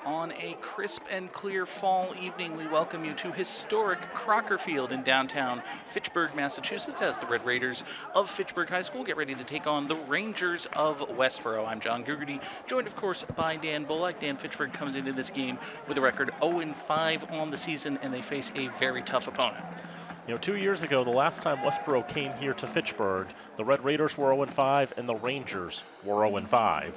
On a crisp and clear fall evening, we welcome you to historic Crocker Field in downtown Fitchburg, Massachusetts, as the Red Raiders of Fitchburg High School get ready to take on the Rangers of Westborough. I'm John Gugerty, joined, of course, by Dan Bullock. Dan, Fitchburg comes into this game with a record 0-5 on the season, and they face a very tough opponent. 2 years ago, the last time Westborough came here to Fitchburg, the Red Raiders were 0-5 and the Rangers were 0-5.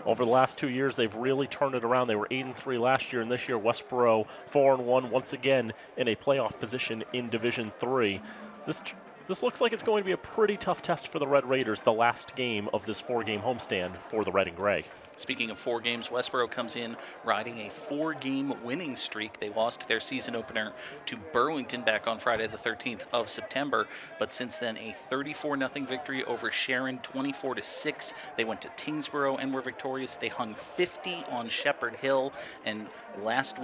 Over the last 2 years, they've really turned it around. They were 8-3 last year, and this year, Westborough 4-1, once again in a playoff position in Division III. This looks like it's going to be a pretty tough test for the Red Raiders, the last game of this four-game homestand for the Red and Gray. Speaking of 4 games, Westborough comes in riding a 4-game winning streak. They lost their season opener to Burlington back on Friday the 13th of September, but since then a 34-0 victory over Sharon, 24-6. They went to Tingsboro and were victorious. They hung 50 on Shepherd Hill, and last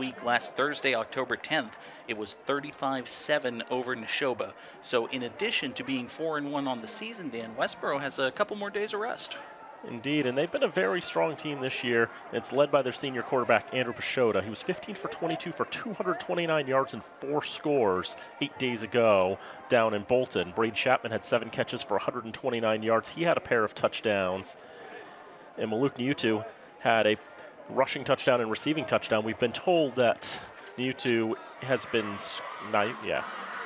Thursday, October 10th, it was 35-7 over Neshoba. So in addition to being 4-1 on the season, Dan, Westborough has a couple more days of rest. Indeed, and they've been a very strong team this year. It's led by their senior quarterback, Andrew Pashota. He was 15 for 22 for 229 yards and 4 scores 8 days ago down in Bolton. Braid Chapman had 7 catches for 129 yards. He had a pair of touchdowns. And Maluk Niutu had a rushing touchdown and receiving touchdown. We've been told that Niutu has been...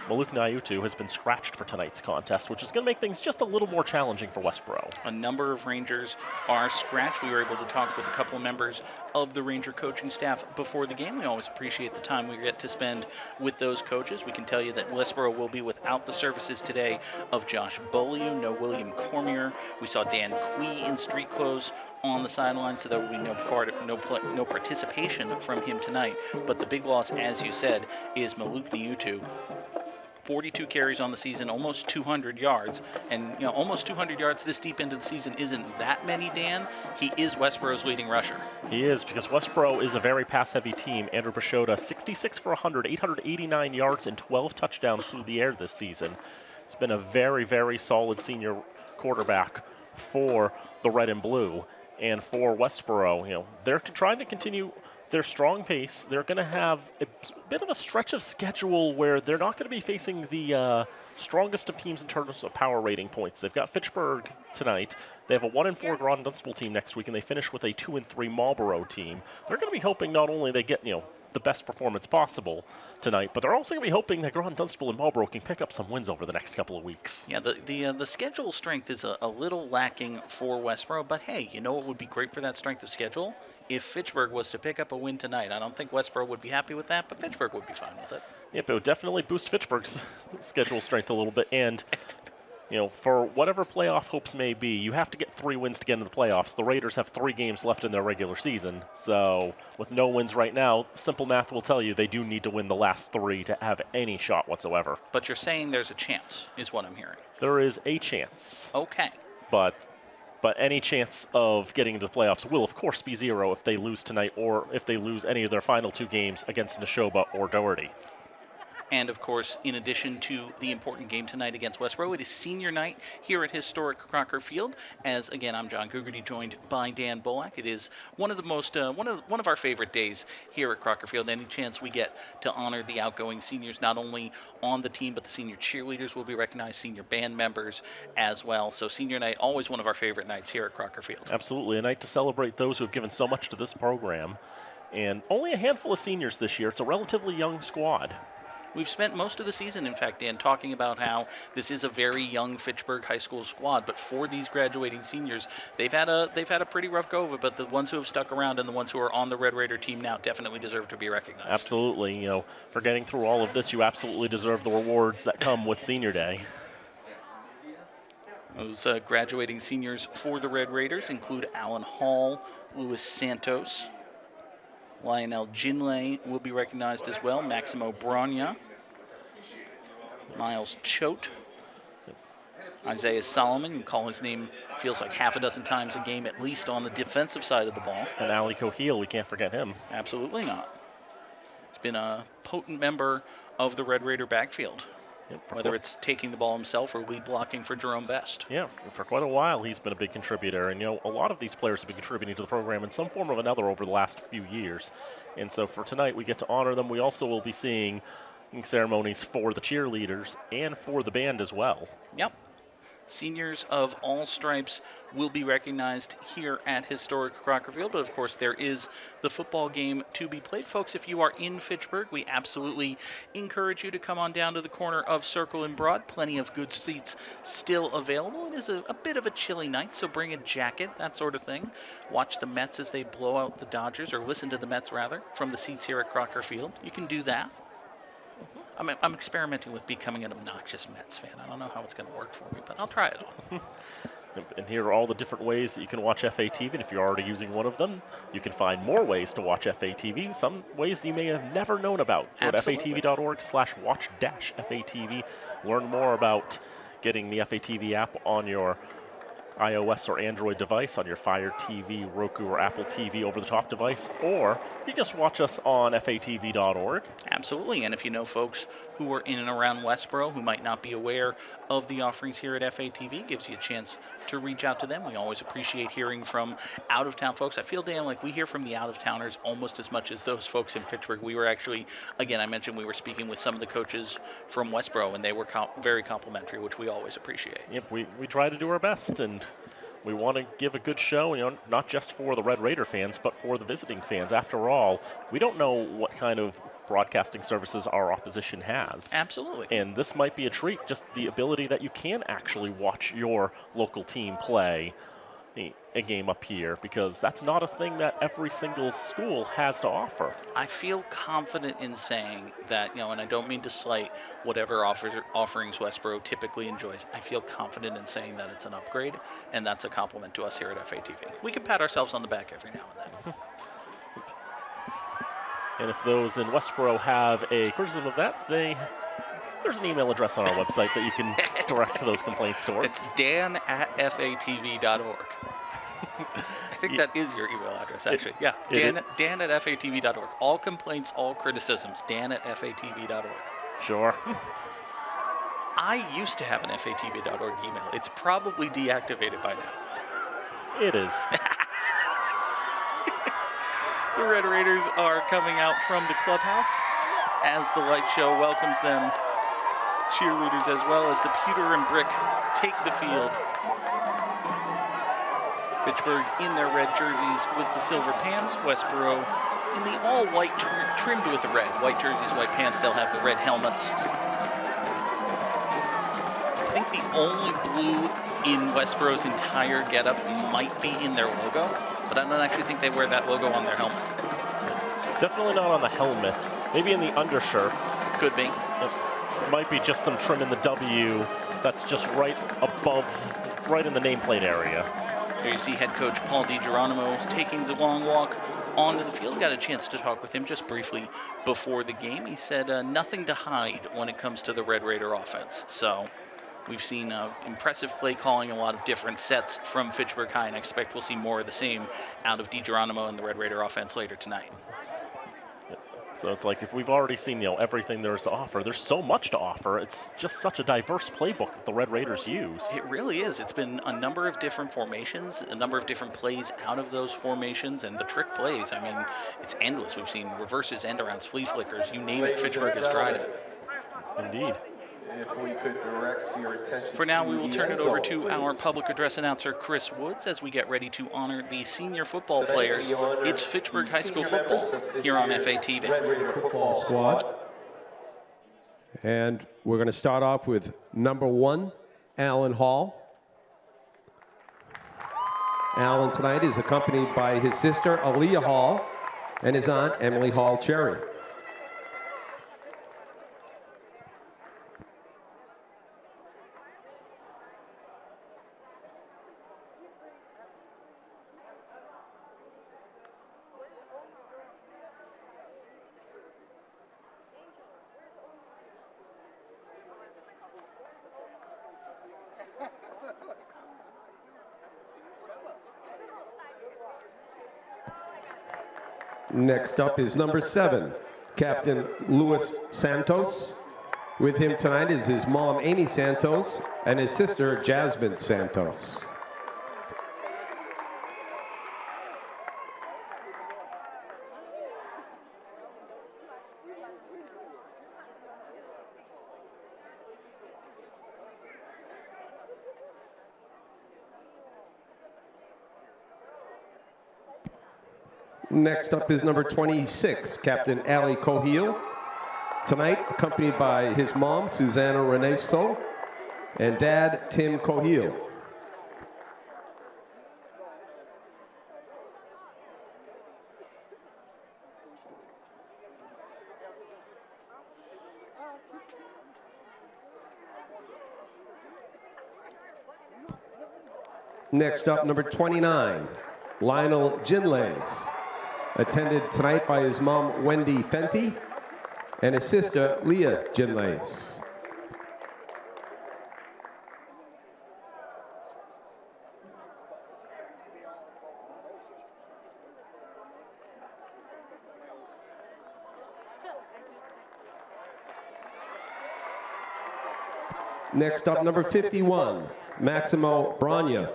Maluk Niutu has been scratched for tonight's contest, which is going to make things just a little more challenging for Westborough. A number of Rangers are scratched. We were able to talk with a couple of members of the Ranger coaching staff before the game. We always appreciate the time we get to spend with those coaches. We can tell you that Westborough will be without the services today of Josh Beaulieu, no William Cormier. We saw Dan Quee in street clothes on the sideline, so there will be no participation from him tonight. But the big loss, as you said, is Maluk Niutu. 42 carries on the season, almost 200 yards. And, almost 200 yards this deep into the season isn't that many, Dan. He is Westborough's leading rusher. He is, because Westborough is a very pass-heavy team. Andrew Pashota, 66 for 100, 889 yards and 12 touchdowns through the air this season. He's been a very, very solid senior quarterback for the Red and Blue. And for Westborough, they're trying to continue their strong pace. They're going to have a bit of a stretch of schedule where they're not going to be facing the strongest of teams in terms of power rating points. They've got Fitchburg tonight. They have a 1-4 Groton Dunstable team next week, and they finish with a 2-3 Marlborough team. They're going to be hoping not only they get the best performance possible tonight, but they're also going to be hoping that Groton Dunstable and Marlborough can pick up some wins over the next couple of weeks. Yeah, the schedule strength is a little lacking for Westborough, but hey, what would be great for that strength of schedule? If Fitchburg was to pick up a win tonight. I don't think Westborough would be happy with that, but Fitchburg would be fine with it. Yep, it would definitely boost Fitchburg's schedule strength a little bit. And, for whatever playoff hopes may be, you have to get 3 wins to get into the playoffs. The Raiders have 3 games left in their regular season. So with no wins right now, simple math will tell you they do need to win the last 3 to have any shot whatsoever. But you're saying there's a chance, is what I'm hearing. There is a chance. Okay. But any chance of getting into the playoffs will, of course, be 0 if they lose tonight or if they lose any of their final 2 games against Neshoba or Doherty. And, of course, in addition to the important game tonight against Westborough, it is senior night here at historic Crocker Field. As, again, I'm John Gugerty, joined by Dan Bullock. It is one of the most one of our favorite days here at Crocker Field. Any chance we get to honor the outgoing seniors, not only on the team, but the senior cheerleaders will be recognized, senior band members as well. So senior night, always one of our favorite nights here at Crocker Field. Absolutely, a night to celebrate those who have given so much to this program. And only a handful of seniors this year. It's a relatively young squad. We've spent most of the season, in fact, Dan, talking about how this is a very young Fitchburg High School squad. But for these graduating seniors, they've had a pretty rough go of it. But the ones who have stuck around and the ones who are on the Red Raider team now definitely deserve to be recognized. Absolutely. For getting through all of this, you absolutely deserve the rewards that come with Senior Day. Those graduating seniors for the Red Raiders include Alan Hall, Luis Santos, Lionel Ginley will be recognized as well, Maximo Brogna, Miles Choate, Isaiah Solomon, you call his name, feels like half a dozen times a game at least on the defensive side of the ball. And Ali Coheel, we can't forget him. Absolutely not. He's been a potent member of the Red Raider backfield. whether it's taking the ball himself or lead blocking for Jerome Best. Yeah, for quite a while he's been a big contributor. And, a lot of these players have been contributing to the program in some form or another over the last few years. And so for tonight, we get to honor them. We also will be seeing ceremonies for the cheerleaders and for the band as well. Yep. Seniors of all stripes will be recognized here at historic Crocker Field, but of course there is the football game to be played. Folks, if you are in Fitchburg, we absolutely encourage you to come on down to the corner of Circle and Broad. Plenty of good seats still available. It is a bit of a chilly night, so bring a jacket, that sort of thing. Watch the Mets as they blow out the Dodgers, or listen to the Mets rather, from the seats here at Crocker Field. You can do that. I'm experimenting with becoming an obnoxious Mets fan. I don't know how it's going to work for me, but I'll try it on. And here are all the different ways that you can watch FATV. And if you're already using one of them, you can find more ways to watch FATV. Some ways you may have never known about. Go to fatv.org/watch-FATV. Learn more about getting the FATV app on your iOS or Android device, on your Fire TV, Roku, or Apple TV over-the-top device, or you can just watch us on fatv.org. Absolutely, and if you know folks who are in and around Westborough who might not be aware of the offerings here at FATV, gives you a chance to reach out to them. We always appreciate hearing from out-of-town folks. I feel, Dan, like we hear from the out-of-towners almost as much as those folks in Fitchburg. We were actually, again, I mentioned we were speaking with some of the coaches from Westborough, and they were very complimentary, which we always appreciate. Yep, we try to do our best, and we want to give a good show, not just for the Red Raider fans, but for the visiting fans. After all, we don't know what kind of broadcasting services our opposition has. Absolutely. And this might be a treat, just the ability that you can actually watch your local team play a game up here, because that's not a thing that every single school has to offer. I feel confident in saying that, and I don't mean to slight whatever offerings Westborough typically enjoys. I feel confident in saying that it's an upgrade, and that's a compliment to us here at FATV. We can pat ourselves on the back every now and then. And if those in Westborough have a criticism of that, there's an email address on our website that you can direct those complaints towards. It's dan@fatv.org. I think that is your email address, actually. Dan at fatv.org. All complaints, all criticisms, dan@fatv.org. Sure. I used to have an fatv.org email. It's probably deactivated by now. It is. The Red Raiders are coming out from the clubhouse as the light show welcomes them. Cheerleaders as well as the pewter and brick take the field. Fitchburg in their red jerseys with the silver pants. Westborough in the all-white trimmed with the red. White jerseys, white pants. They'll have the red helmets. I think the only blue in Westborough's entire getup might be in their logo, but I don't actually think they wear that logo on their helmet. Definitely not on the helmet. Maybe in the undershirts. Could be. It might be just some trim in the W that's just right above, right in the nameplate area. Here you see head coach Paul DiGeronimo taking the long walk onto the field. Got a chance to talk with him just briefly before the game. He said nothing to hide when it comes to the Red Raider offense. So we've seen impressive play calling, a lot of different sets from Fitchburg High, and I expect we'll see more of the same out of DiGeronimo and the Red Raider offense later tonight. So it's like if we've already seen everything there is to offer, there's so much to offer. It's just such a diverse playbook that the Red Raiders use. It really is. It's been a number of different formations, a number of different plays out of those formations, and the trick plays. I mean, it's endless. We've seen reverses, end-arounds, flea flickers, you name it, Fitchburg has tried it. Indeed. If we could direct your attention. For now, we will turn it over to our public address announcer, Chris Woods, as we get ready to honor the senior football players. It's Fitchburg High School football here on FATV. Red Raider football squad. And we're going to start off with number 1, Alan Hall. Alan tonight is accompanied by his sister, Aaliyah Hall, and his aunt, Emily Hall Cherry. Next up is number 7, Captain Luis Santos. With him tonight is his mom, Amy Santos, and his sister, Jasmine Santos. Next up is number 26, Captain Ali Cohil. Tonight, accompanied by his mom, Susanna Reneso, and dad, Tim Cohil. Next up, number 29, Lionel Ginlays. Attended tonight by his mom, Wendy Fenty, and his sister, Leah Ginlays. Next up, number 51, Maximo Bragna.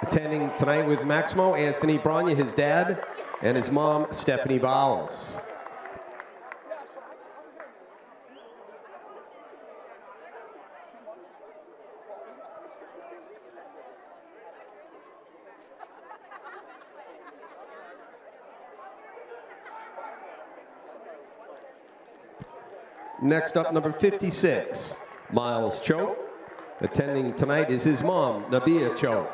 Attending tonight with Maximo, Anthony Bragna, his dad, and his mom, Stephanie Bowles. Next up, number 56, Miles Cho. Attending tonight is his mom, Nabia Cho.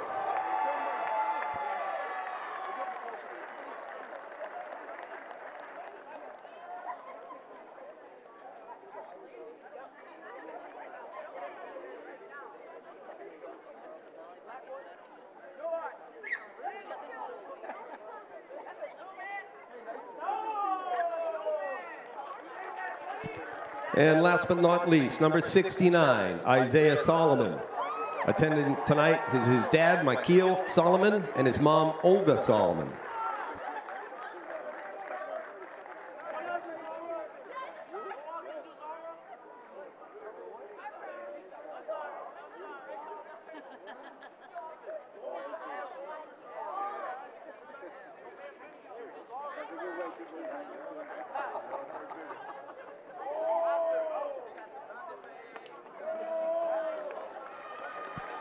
And last but not least, number 69, Isaiah Solomon. Attending tonight is his dad, Michael Solomon, and his mom, Olga Solomon.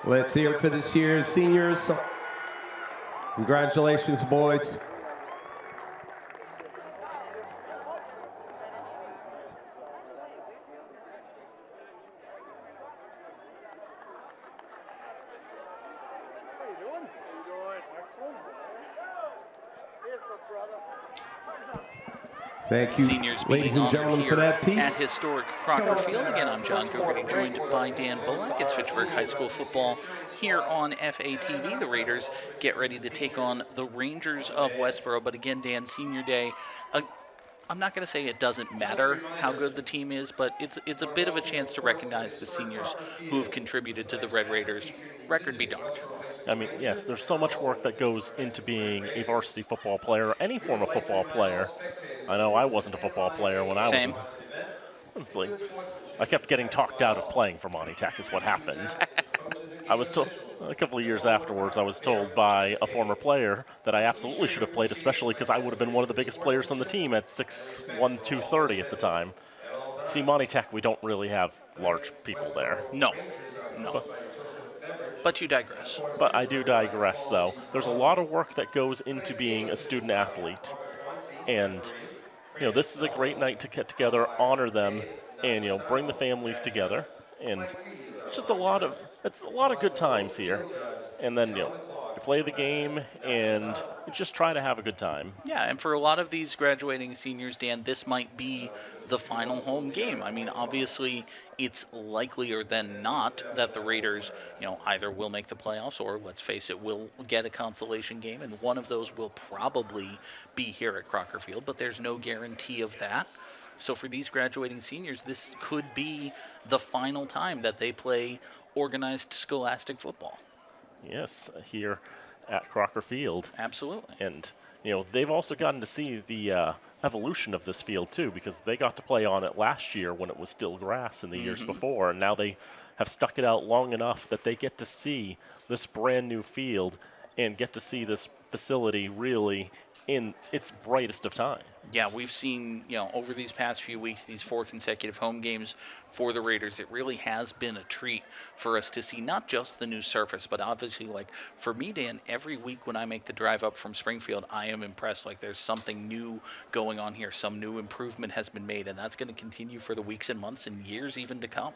Let's hear it for this year's seniors. Congratulations, boys. Thank you, Seniors ladies being and gentlemen, honored for that here piece. at historic Crocker Field. Again, I'm John Gogarty, joined by Dan Bullock. It's Fitchburg High School football here on FATV. The Raiders get ready to take on the Rangers of Westborough. But again, Dan, Senior Day, I'm not going to say it doesn't matter how good the team is, but it's a bit of a chance to recognize the seniors who have contributed to the Red Raiders. Record be darned. I mean, yes, there's so much work that goes into being a varsity football player, or any form of football player. I know I wasn't a football player when I Same. was. It's like, I kept getting talked out of playing for Monty Tech is what happened. I was told, a couple of years afterwards, I was told by a former player that I absolutely should have played, especially because I would have been one of the biggest players on the team at 6'1", 230 at the time. See, Monty Tech, we don't really have large people there. No. But you digress. But I do digress, though. There's a lot of work that goes into being a student athlete. And, this is a great night to get together, honor them, and, bring the families together. And it's just a lot of good times here. And then, you play the game and you just try to have a good time. Yeah, and for a lot of these graduating seniors, Dan, this might be the final home game. I mean, obviously, it's likelier than not that the Raiders, either will make the playoffs or, let's face it, will get a consolation game, and one of those will probably be here at Crocker Field, but there's no guarantee of that. So for these graduating seniors, this could be the final time that they play organized scholastic football. Yes, here at Crocker Field. Absolutely. And, they've also gotten to see the evolution of this field too, because they got to play on it last year when it was still grass in the years before, and now they have stuck it out long enough that they get to see this brand new field and get to see this facility really in its brightest of times. Yeah, we've seen, over these past few weeks, these 4 consecutive home games for the Raiders. It really has been a treat for us to see not just the new surface, but obviously, like, for me, Dan, every week when I make the drive up from Springfield, I am impressed. Like, there's something new going on here. Some new improvement has been made, and that's going to continue for the weeks and months and years even to come.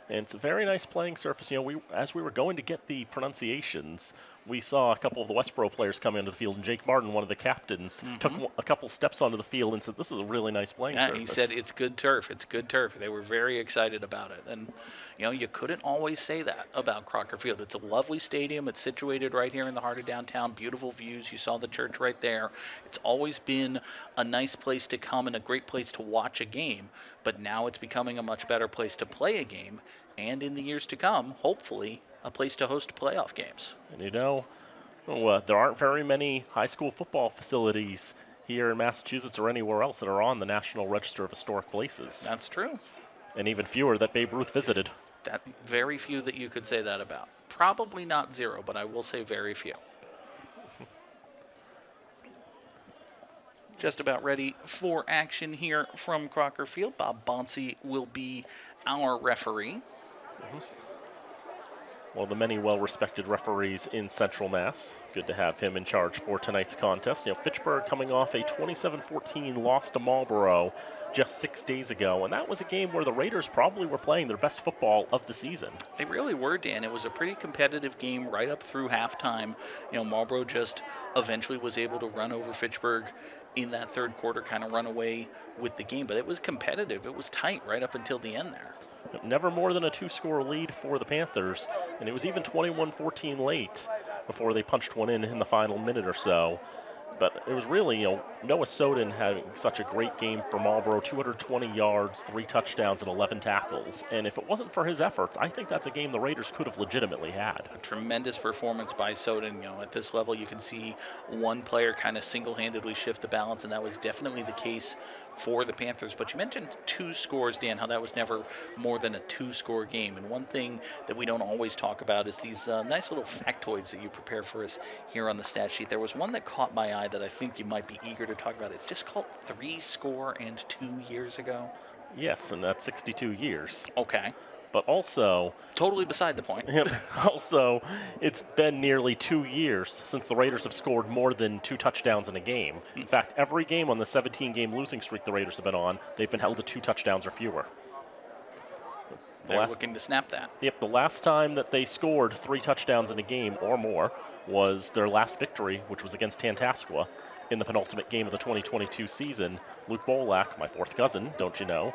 And it's a very nice playing surface. As we were going to get the pronunciations, we saw a couple of the Westborough players come into the field, and Jake Martin, one of the captains, took a couple steps onto the field and said, "This is a really nice playing surface." He said it's good turf. It's good turf. They were very excited about it. And, you couldn't always say that about Crocker Field. It's a lovely stadium. It's situated right here in the heart of downtown. Beautiful views. You saw the church right there. It's always been a nice place to come and a great place to watch a game. But now it's becoming a much better place to play a game. And in the years to come, hopefully, a place to host playoff games. And there aren't very many high school football facilities here in Massachusetts or anywhere else that are on the National Register of Historic Places. That's true. And even fewer that Babe Ruth visited. Very few that you could say that about. Probably not zero, but I will say very few. Just about ready for action here from Crocker Field. Bob Bonsi will be our referee. One of the many well-respected referees in Central Mass. Good to have him in charge for tonight's contest. Fitchburg coming off a 27-14 loss to Marlborough just 6 days ago, and that was a game where the Raiders probably were playing their best football of the season. They really were, Dan. It was a pretty competitive game right up through halftime. Marlborough just eventually was able to run over Fitchburg in that third quarter, kind of run away with the game, but it was competitive. It was tight right up until the end there. Never more than a 2-score lead for the Panthers, and it was even 21-14 late before they punched one in the final minute or so. But it was really, Noah Soden having such a great game for Marlborough, 220 yards, 3 touchdowns, and 11 tackles. And if it wasn't for his efforts, I think that's a game the Raiders could have legitimately had. A tremendous performance by Soden. At this level, you can see one player kind of single-handedly shift the balance, and that was definitely the case for the Panthers. But you mentioned 2 scores, Dan, how that was never more than a 2-score game. And one thing that we don't always talk about is these nice little factoids that you prepare for us here on the stat sheet. There was one that caught my eye that I think you might be eager to talk about. It's just called 3-score and 2 years ago. Yes, and that's 62 years. Okay. But also... Totally beside the point. Also, it's been nearly 2 years since the Raiders have scored more than 2 touchdowns in a game. In fact, every game on the 17-game losing streak the Raiders have been on, they've been held to 2 touchdowns or fewer. They're looking to snap that. Yep, the last time that they scored 3 touchdowns in a game or more was their last victory, which was against Tantascwa in the penultimate game of the 2022 season. Luke Bolak, my 4th cousin, don't you know?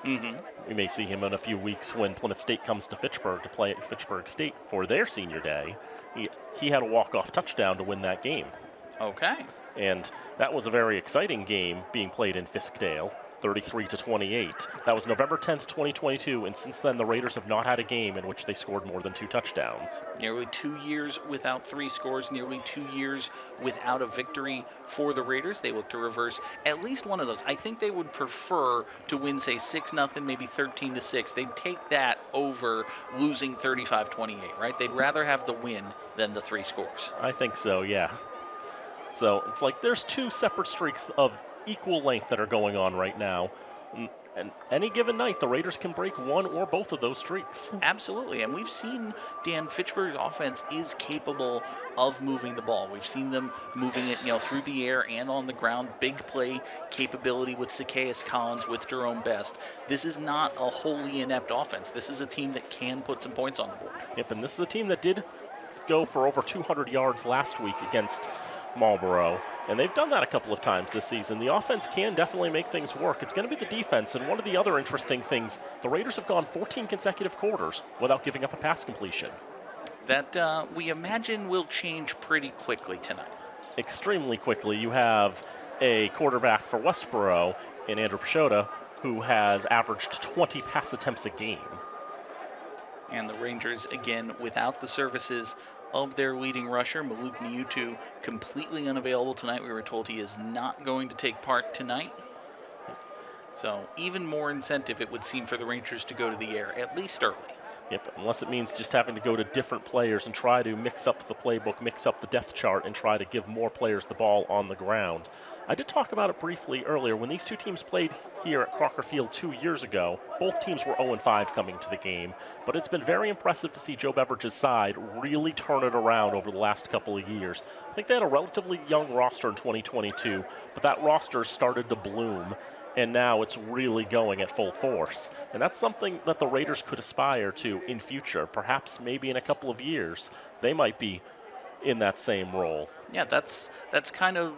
We may see him in a few weeks when Plymouth State comes to Fitchburg to play at Fitchburg State for their senior day. He had a walk-off touchdown to win that game. Okay. And that was a very exciting game being played in Fiskdale. 33-28. That was November 10th, 2022, and since then the Raiders have not had a game in which they scored more than 2 touchdowns. Nearly 2 years without 3 scores, nearly 2 years without a victory for the Raiders. They look to reverse at least one of those. I think they would prefer to win, say, 6-0, maybe 13-6. They'd take that over losing 35-28, right? They'd rather have the win than the 3 scores. I think so, yeah. So it's like there's 2 separate streaks of equal length that are going on right now. And any given night, the Raiders can break one or both of those streaks. Absolutely. And we've seen, Dan, Fitchburg's offense is capable of moving the ball. We've seen them moving it, through the air and on the ground. Big play capability with Zacchaeus Collins, with Jerome Best. This is not a wholly inept offense. This is a team that can put some points on the board. Yep, and this is a team that did go for over 200 yards last week against Marlborough, and they've done that a couple of times this season. The offense can definitely make things work. It's going to be the defense, and one of the other interesting things, the Raiders have gone 14 consecutive quarters without giving up a pass completion. That we imagine will change pretty quickly tonight. Extremely quickly. You have a quarterback for Westborough in Andrew Pashota who has averaged 20 pass attempts a game. And the Rangers, again, without the services of their leading rusher, Maluk Niutu, completely unavailable tonight. We were told he is not going to take part tonight. So even more incentive, it would seem, for the Rangers to go to the air, at least early. Yep, unless it means just having to go to different players and try to mix up the playbook, mix up the depth chart, and try to give more players the ball on the ground. I did talk about it briefly earlier. When these two teams played here at Crocker Field 2 years ago, both teams were 0-5 coming to the game, but it's been very impressive to see Joe Beveridge's side really turn it around over the last couple of years. I think they had a relatively young roster in 2022, but that roster started to bloom, and now it's really going at full force. And that's something that the Raiders could aspire to in future. Perhaps maybe in a couple of years, they might be in that same role. Yeah, that's kind of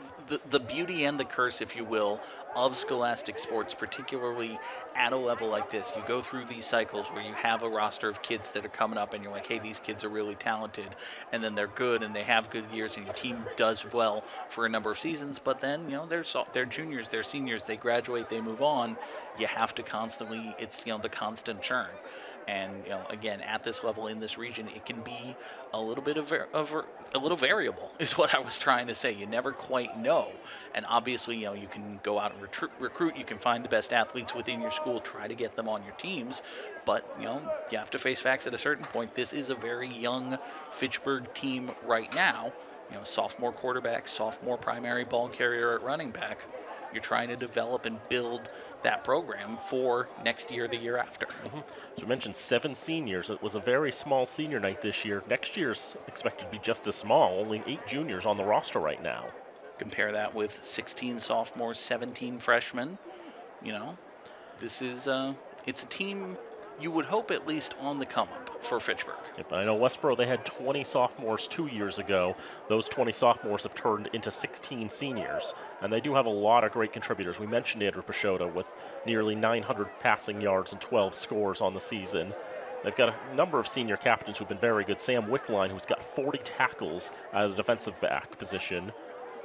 the beauty and the curse, if you will, of scholastic sports, particularly at a level like this. You go through these cycles where you have a roster of kids that are coming up and you're like, hey, these kids are really talented, and then they're good and they have good years and your team does well for a number of seasons, but then, they're juniors, they're seniors, they graduate, they move on. You have to constantly, it's, the constant churn. And again, at this level in this region, it can be a little bit of a little variable, is what I was trying to say. You never quite know. And obviously, you can go out and recruit. You can find the best athletes within your school, try to get them on your teams. But you have to face facts at a certain point. This is a very young Fitchburg team right now. Sophomore quarterback, sophomore primary ball carrier at running back. You're trying to develop and build that program for next year, the year after. So we mentioned 7 seniors. It was a very small senior night this year. Next year's expected to be just as small, only 8 juniors on the roster right now. Compare that with 16 sophomores, 17 freshmen. This is it's a team you would hope at least on the come up for Fitchburg. Yep, I know Westborough, they had 20 sophomores 2 years ago. Those 20 sophomores have turned into 16 seniors, and they do have a lot of great contributors. We mentioned Andrew Pashota with nearly 900 passing yards and 12 scores on the season. They've got a number of senior captains who've been very good. Sam Wickline, who's got 40 tackles out of the defensive back position.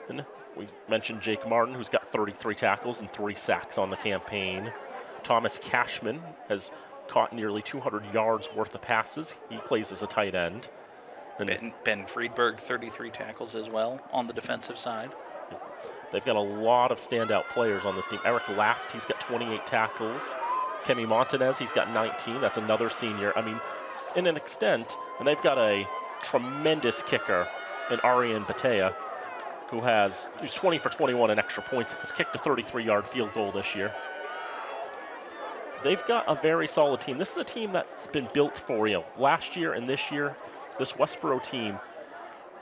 And we mentioned Jake Martin, who's got 33 tackles and 3 sacks on the campaign. Thomas Cashman has caught nearly 200 yards worth of passes. He plays as a tight end. And Ben Friedberg, 33 tackles as well on the defensive side. They've got a lot of standout players on this team. Eric Last, he's got 28 tackles. Kemi Montanez, he's got 19. That's another senior. I mean, in an extent, and they've got a tremendous kicker in Arian Batea, who's 20 for 21 in extra points, has kicked a 33-yard field goal this year. They've got a very solid team. This is a team that's been built for, last year and this year. This Westborough team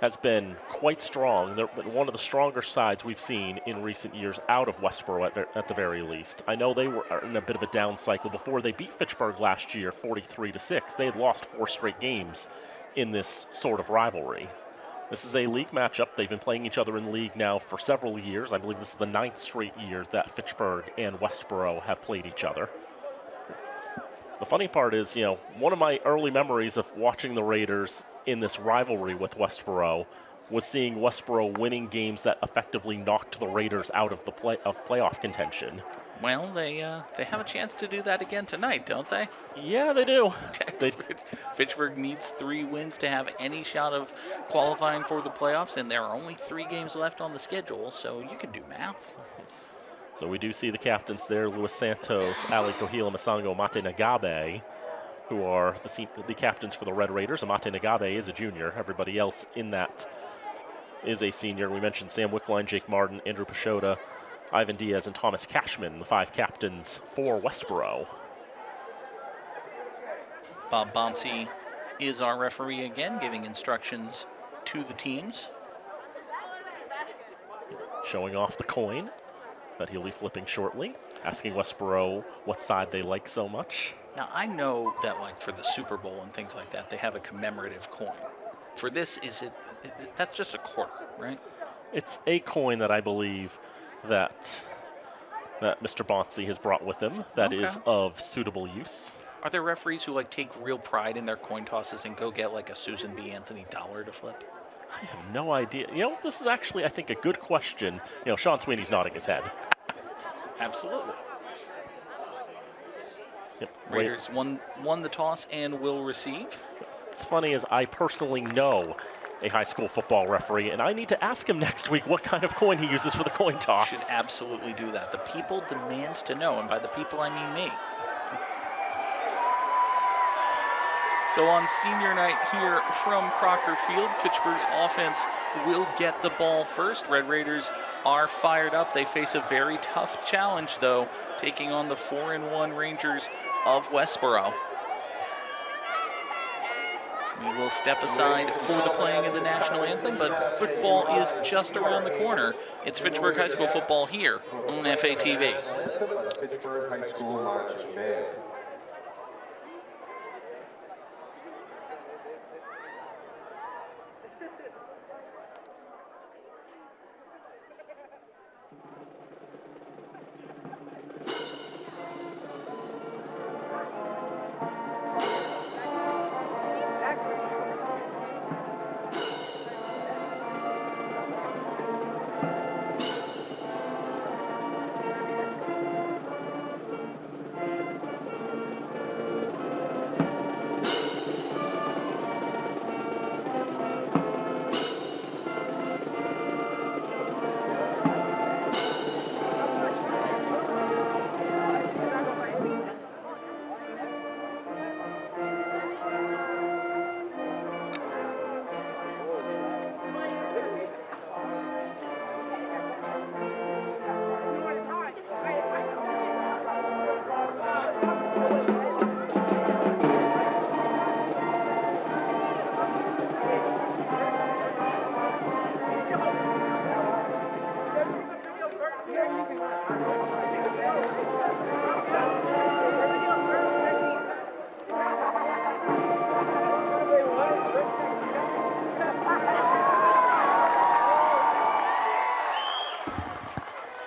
has been quite strong. They're one of the stronger sides we've seen in recent years out of Westborough at the very least. I know they were in a bit of a down cycle before they beat Fitchburg last year 43-6. They had lost 4 straight games in this sort of rivalry. This is a league matchup. They've been playing each other in the league now for several years. I believe this is the 9th straight year that Fitchburg and Westborough have played each other. The funny part is, one of my early memories of watching the Raiders in this rivalry with Westborough was seeing Westborough winning games that effectively knocked the Raiders out of the playoff contention. Well, they have a chance to do that again tonight, don't they? Yeah, they do. Fitchburg needs 3 wins to have any shot of qualifying for the playoffs, and there are only 3 games left on the schedule, so you can do math. So we do see the captains there, Luis Santos, Ali Kohila, Masango, Mate Nagabe, who are the captains for the Red Raiders. Amate Nagabe is a junior. Everybody else in that is a senior. We mentioned Sam Wickline, Jake Martin, Andrew Pashota, Ivan Diaz, and Thomas Cashman, the 5 captains for Westborough. Bob Bonsi is our referee again, giving instructions to the teams. Showing off the coin that he'll be flipping shortly, asking Westborough what side they like so much. Now, I know that, for the Super Bowl and things like that, they have a commemorative coin. For this, that's just a quarter, right? It's a coin that I believe that Mr. Bonsi has brought with him that is of suitable use. Are there referees who take real pride in their coin tosses and go get a Susan B. Anthony dollar to flip? I have no idea. This is actually, I think, a good question. Sean Sweeney's nodding his head. Absolutely. Yep. Raiders won the toss and will receive. What's funny is I personally know a high school football referee, and I need to ask him next week what kind of coin he uses for the coin toss. Should absolutely do that. The people demand to know, and by the people I mean me. So on senior night here from Crocker Field, Fitchburg's offense will get the ball first. Red Raiders are fired up. They face a very tough challenge, though, taking on the 4-1 Rangers of Westborough. We will step aside for the playing of the national anthem, but football is just around the corner. It's Fitchburg High School football here on FATV. Fitchburg High School Marching Band.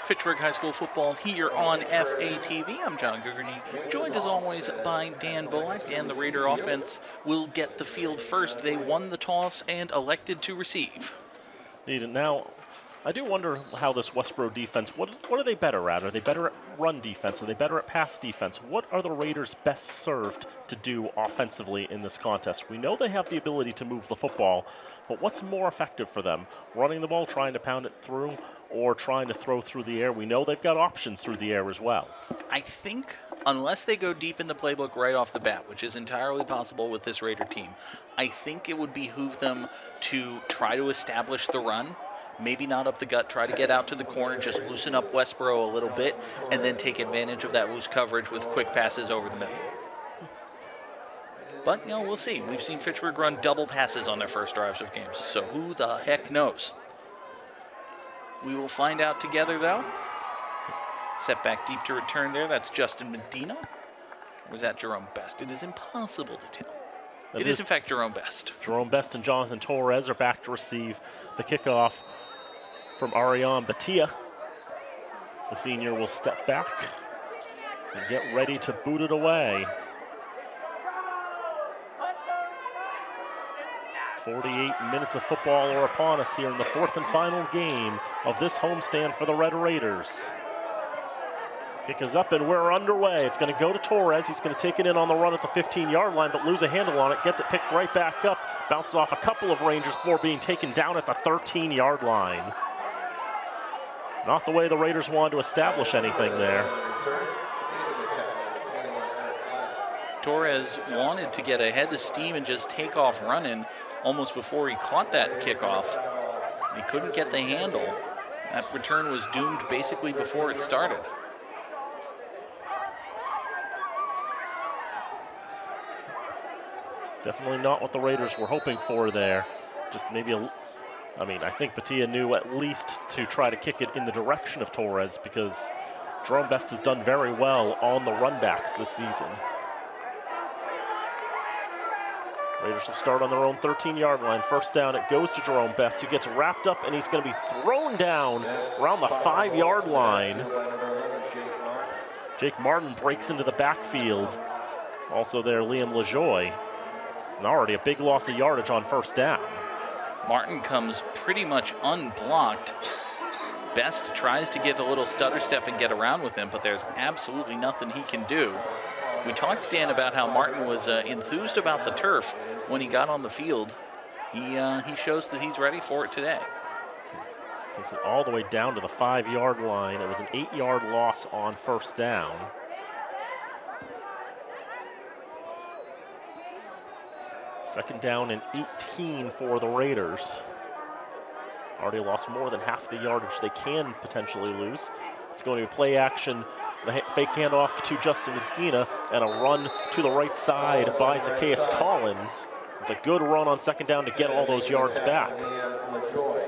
Fitchburg High School football here on FATV. I'm John Gugerney, joined as always by Dan Bullock, and the Raider offense will get the field first. They won the toss and elected to receive. Indeed. Now, I do wonder how this Westborough defense, what are they better at? Are they better at run defense? Are they better at pass defense? What are the Raiders best served to do offensively in this contest? We know they have the ability to move the football, but what's more effective for them? Running the ball, trying to pound it through, or trying to throw through the air? We know they've got options through the air as well. I think unless they go deep in the playbook right off the bat, which is entirely possible with this Raider team, I think it would behoove them to try to establish the run. Maybe not up the gut, try to get out to the corner, just loosen up Westborough a little bit, and then take advantage of that loose coverage with quick passes over the middle. But, you know, we'll see. We've seen Fitchburg run double passes on their first drives of games, so who the heck knows? We will find out together, though. Set back deep to return there. That's Justin Medina. Or was that Jerome Best? It is impossible to tell. It is, in fact, Jerome Best. Jerome Best and Jonathan Torres are back to receive the kickoff from Ariane Batia. The senior will step back and get ready to boot it away. 48 minutes of football are upon us here in the fourth and final game of this homestand for the Red Raiders. Kick is up and we're underway. It's going to go to Torres. He's going to take it in on the run at the 15-yard line, but lose a handle on it. Gets it picked right back up. Bounces off a couple of Rangers before being taken down at the 13-yard line. Not the way the Raiders wanted to establish anything there. Torres wanted to get ahead of steam and just take off running almost before he caught that kickoff. He couldn't get the handle. That return was doomed basically before it started. Definitely not what the Raiders were hoping for there. Just maybe I think Batia knew at least to try to kick it in the direction of Torres, because Jerome Best has done very well on the runbacks this season. Raiders will start on their own 13-yard line. First down, it goes to Jerome Best, who gets wrapped up, and he's going to be thrown down around the 5-yard line. Jake Martin breaks into the backfield. Also there, Liam LaJoy. And already a big loss of yardage on first down. Martin comes pretty much unblocked. Best tries to give a little stutter step and get around with him, but there's absolutely nothing he can do. We talked to Dan about how Martin was enthused about the turf when he got on the field. he shows that he's ready for it today. Takes it all the way down to the 5-yard line. It was an 8-yard loss on first down. Second down and 18 for the Raiders. Already lost more than half the yardage they can potentially lose. It's going to be play action, the fake handoff to Justin Medina, and a run to the right side by Zacchaeus Collins. It's a good run on second down to get all those yards back.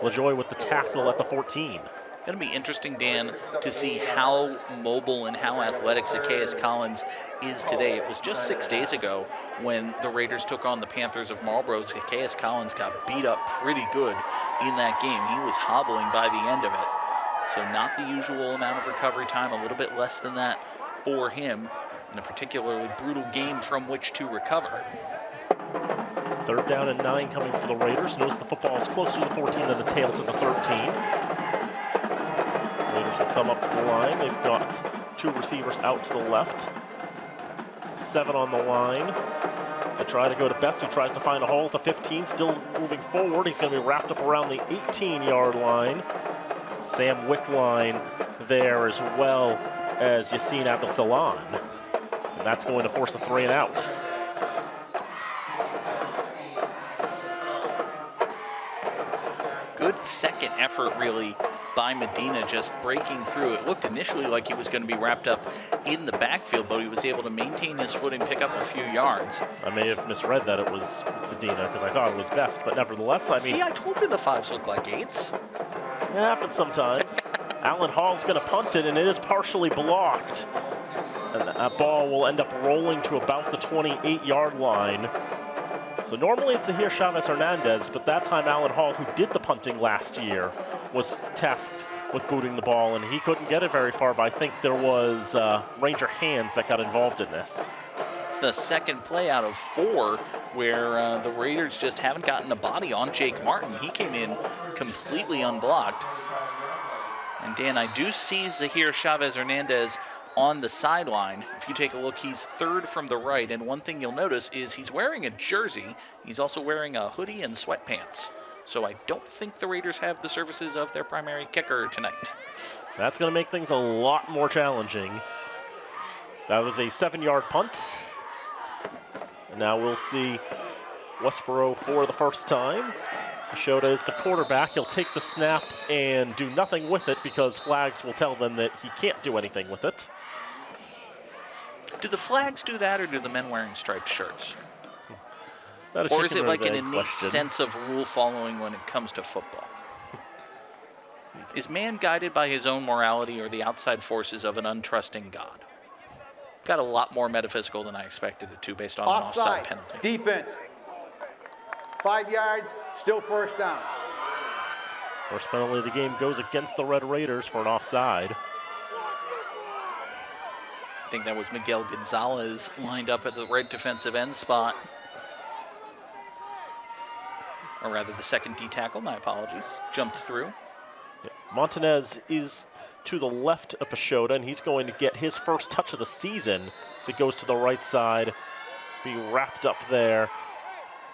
LaJoy with the tackle at the 14. Going to be interesting, Dan, to see how mobile and how athletic Zacchaeus Collins is today. It was just 6 days ago when the Raiders took on the Panthers of Marlborough. Zacchaeus Collins got beat up pretty good in that game. He was hobbling by the end of it. So not the usual amount of recovery time, a little bit less than that for him in a particularly brutal game from which to recover. Third down and 9 coming for the Raiders. Notice the football is closer to the 14 than the tail to the 13. Raiders will come up to the line. They've got 2 receivers out to the left. 7 on the line. They try to go to Best, who tries to find a hole at the 15, still moving forward. He's going to be wrapped up around the 18-yard line. Sam Wickline there, as well as Yassine Abdel-Salan. And that's going to force a 3 and out. Good second effort, really, by Medina, just breaking through. It looked initially like he was going to be wrapped up in the backfield, but he was able to maintain his footing, pick up a few yards. I may have misread that it was Medina because I thought it was Best, but nevertheless, I mean... See, I told you the 5s look like 8s. It happens sometimes. Alan Hall's going to punt it, and it is partially blocked. And that ball will end up rolling to about the 28-yard line. So normally it's Zahir Chavez Hernandez, but that time Alan Hall, who did the punting last year, was tasked with booting the ball, and he couldn't get it very far, but I think there was Ranger hands that got involved in this. It's the second play out of 4 where the Raiders just haven't gotten a body on Jake Martin. He came in completely unblocked. And Dan, I do see Zahir Chavez Hernandez on the sideline. If you take a look, he's 3rd from the right, and one thing you'll notice is he's wearing a jersey. He's also wearing a hoodie and sweatpants. So I don't think the Raiders have the services of their primary kicker tonight. That's going to make things a lot more challenging. That was a 7-yard punt. And now we'll see Westborough for the first time. Pashota is the quarterback. He'll take the snap and do nothing with it because flags will tell them that he can't do anything with it. Do the flags do that, or do the men wearing striped shirts? Or is it like an innate sense of rule following when it comes to football? Is man guided by his own morality or the outside forces of an untrusting God? Got a lot more metaphysical than I expected it to based on an offside penalty. Defense. 5 yards, still first down. First penalty of the game goes against the Red Raiders for an offside. I think that was Miguel Gonzalez lined up at the right defensive end spot. Or rather, the second D tackle, my apologies, jumped through. Yeah. Montanez is to the left of Pashota, and he's going to get his first touch of the season as it goes to the right side, be wrapped up there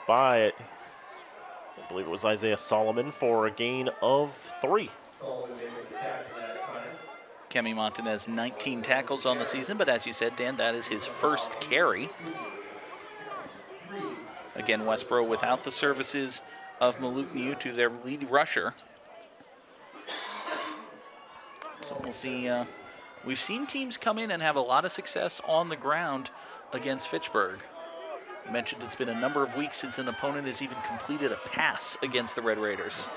by, I believe it was Isaiah Solomon, for a gain of 3. Kemi Montanez, 19 tackles on the season, but as you said, Dan, that is his first carry. Again, Westborough without the services of Maluk Niutu, their lead rusher. So we'll see. We've seen teams come in and have a lot of success on the ground against Fitchburg. You mentioned it's been a number of weeks since an opponent has even completed a pass against the Red Raiders.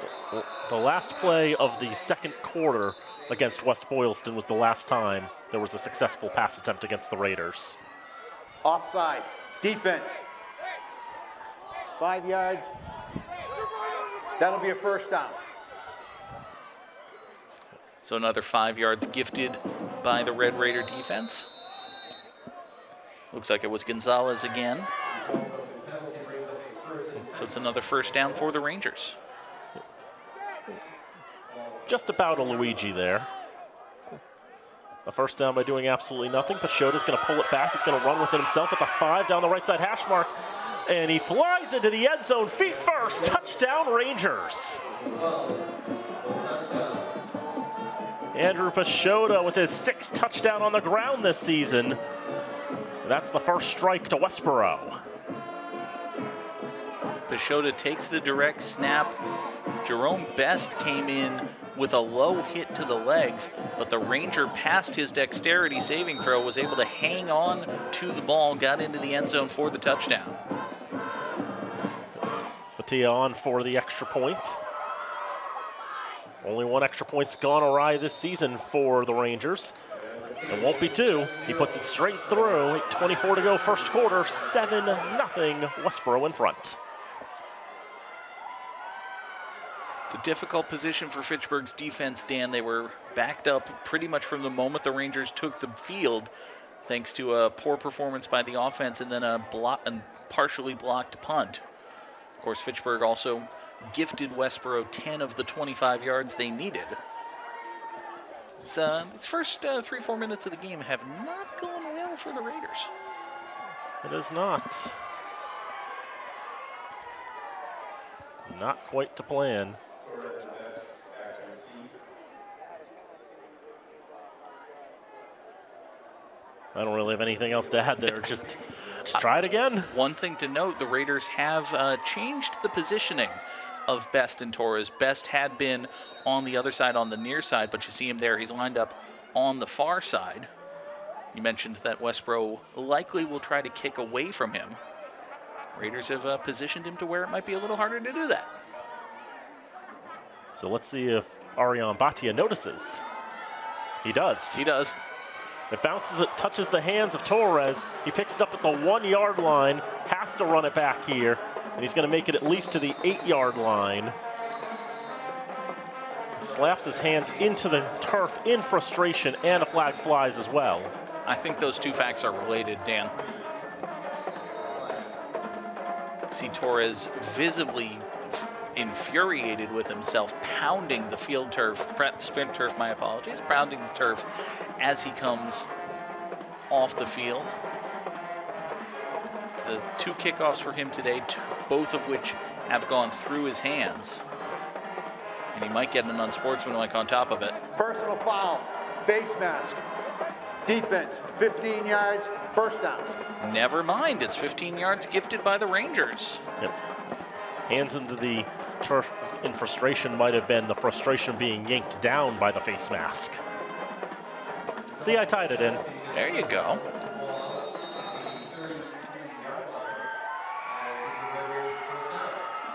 The last play of the second quarter against West Boylston was the last time there was a successful pass attempt against the Raiders. Offside. Defense. 5 yards. That'll be a first down. So another 5 yards gifted by the Red Raider defense. Looks like it was Gonzalez again. So it's another first down for the Rangers. Just about a Luigi there. A first down by doing absolutely nothing. Pachota's going to pull it back. He's going to run with it himself at the 5 down the right side hash mark. And he flies into the end zone, feet first. Touchdown, Rangers. Andrew Pachota with his 6th touchdown on the ground this season. That's the first strike to Westborough. Pachota takes the direct snap. Jerome Best came in with a low hit to the legs, but the Ranger, past his dexterity saving throw, was able to hang on to the ball, got into the end zone for the touchdown. Batia on for the extra point. Only 1 extra point's gone awry this season for the Rangers. It won't be 2. He puts it straight through. 8:24 to go, first quarter. 7-0 Westborough in front. It's a difficult position for Fitchburg's defense, Dan. They were backed up pretty much from the moment the Rangers took the field, thanks to a poor performance by the offense and then a partially blocked punt. Of course, Fitchburg also gifted Westborough 10 of the 25 yards they needed. These first 3-4 minutes of the game have not gone well for the Raiders. It is not. Not quite to plan. I don't really have anything else to add there. Just try it again. One thing to note, the Raiders have changed the positioning of Best and Torres. Best had been on the other side, on the near side, but you see him there. He's lined up on the far side. You mentioned that Westborough likely will try to kick away from him. Raiders have positioned him to where it might be a little harder to do that. So let's see if Ariane Batia notices. He does. He does. It bounces, it touches the hands of Torres. He picks it up at the 1-yard line, has to run it back here, and he's going to make it at least to the 8-yard line. He slaps his hands into the turf in frustration, and a flag flies as well. I think those two facts are related, Dan. See Torres visibly infuriated with himself, pounding the field turf, sprint turf, my apologies, pounding the turf as he comes off the field. It's the 2 kickoffs for him today, both of which have gone through his hands. And he might get an unsportsmanlike on top of it. Personal foul, face mask. Defense, 15 yards, first down. Never mind, it's 15 yards gifted by the Rangers. Yep. Hands into the turf in frustration might have been the frustration being yanked down by the face mask. See, I tied it in. There you go.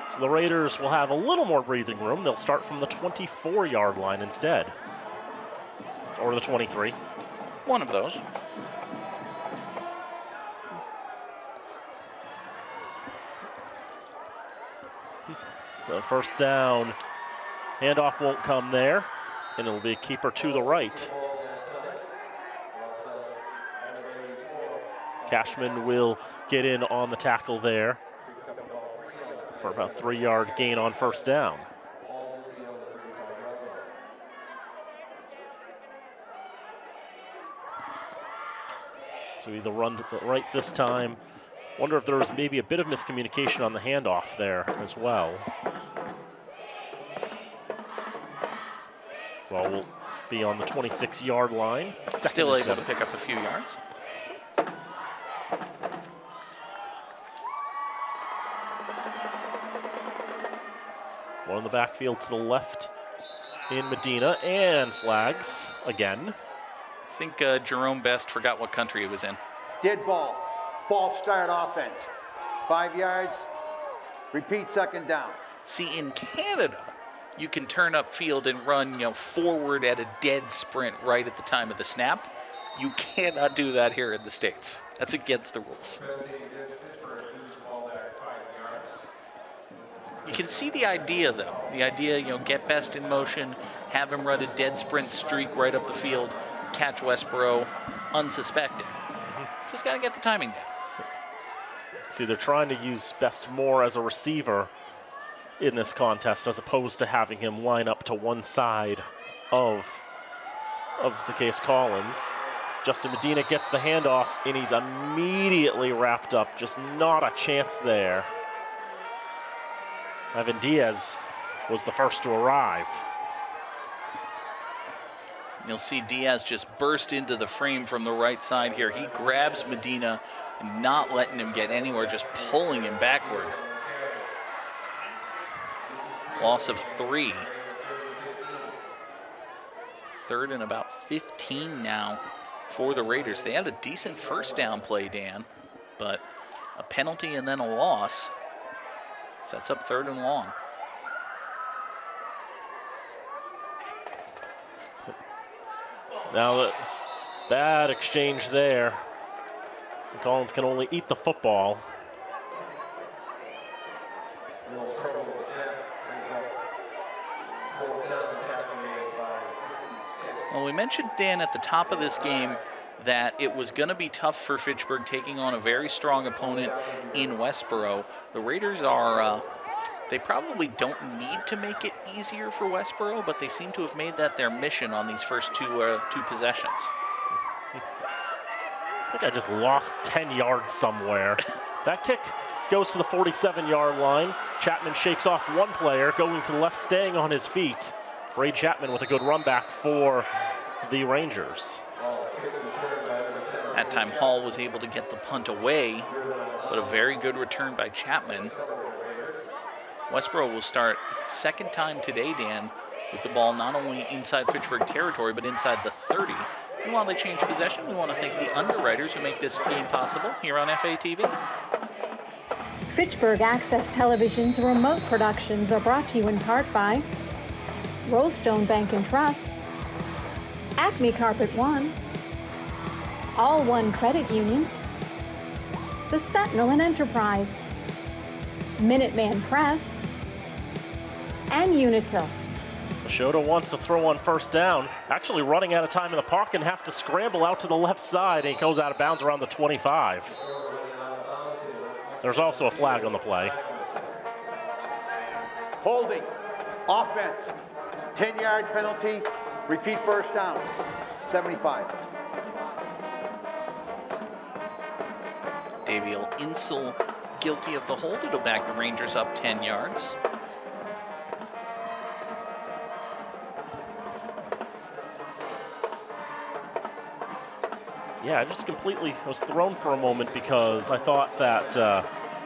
So the Raiders will have a little more breathing room. They'll start from the 24-yard line instead. Or the 23. One of those. So first down, handoff won't come there, and it'll be a keeper to the right. Cashman will get in on the tackle there for about 3-yard gain on first down. So either run to the right this time. Wonder if there was maybe a bit of miscommunication on the handoff there as well. Well, we'll be on the 26-yard line. Still able to pick up a few yards. One in the backfield to the left in Medina, and flags again. I think Jerome Best forgot what country he was in. Dead ball, false start offense. 5 yards, repeat second down. See, in Canada, you can turn upfield and run, forward at a dead sprint right at the time of the snap. You cannot do that here in the States. That's against the rules. You can see the idea, though. The idea, get Best in motion, have him run a dead sprint streak right up the field, catch Westborough unsuspecting. Just got to get the timing down. See, they're trying to use Best more as a receiver in this contest as opposed to having him line up to one side of of Zacchaeus Collins. Justin Medina gets the handoff, and he's immediately wrapped up. Just not a chance there. Evan Diaz was the first to arrive. You'll see Diaz just burst into the frame from the right side here. He grabs Medina and not letting him get anywhere, just pulling him backward. Loss of 3. Third and about 15 now for the Raiders. They had a decent first down play, Dan, but a penalty and then a loss sets up 3rd and long. Now, bad exchange there. Collins can only eat the football. Well, we mentioned, Dan, at the top of this game that it was going to be tough for Fitchburg taking on a very strong opponent in Westborough. The Raiders are, they probably don't need to make it easier for Westborough, but they seem to have made that their mission on these first two possessions. I think I just lost 10 yards somewhere. That kick goes to the 47-yard line. Chapman shakes off one player, going to the left, staying on his feet. Ray Chapman with a good run back for the Rangers. That time Hall was able to get the punt away, but a very good return by Chapman. Westborough will start second time today, Dan, with the ball not only inside Fitchburg territory, but inside the 30. And while they change possession, we want to thank the underwriters who make this game possible here on FATV. Fitchburg Access Television's remote productions are brought to you in part by Rollstone Bank and Trust, Acme Carpet One, All One Credit Union, The Sentinel and Enterprise, Minuteman Press, and Unitil. Pashota wants to throw on first down, actually running out of time in the pocket and has to scramble out to the left side, and he goes out of bounds around the 25. There's also a flag on the play. Holding. Offense. 10-yard penalty. Repeat first down. 75. Daviel Insel guilty of the hold. It'll back the Rangers up 10 yards. Yeah, I just completely was thrown for a moment because I thought that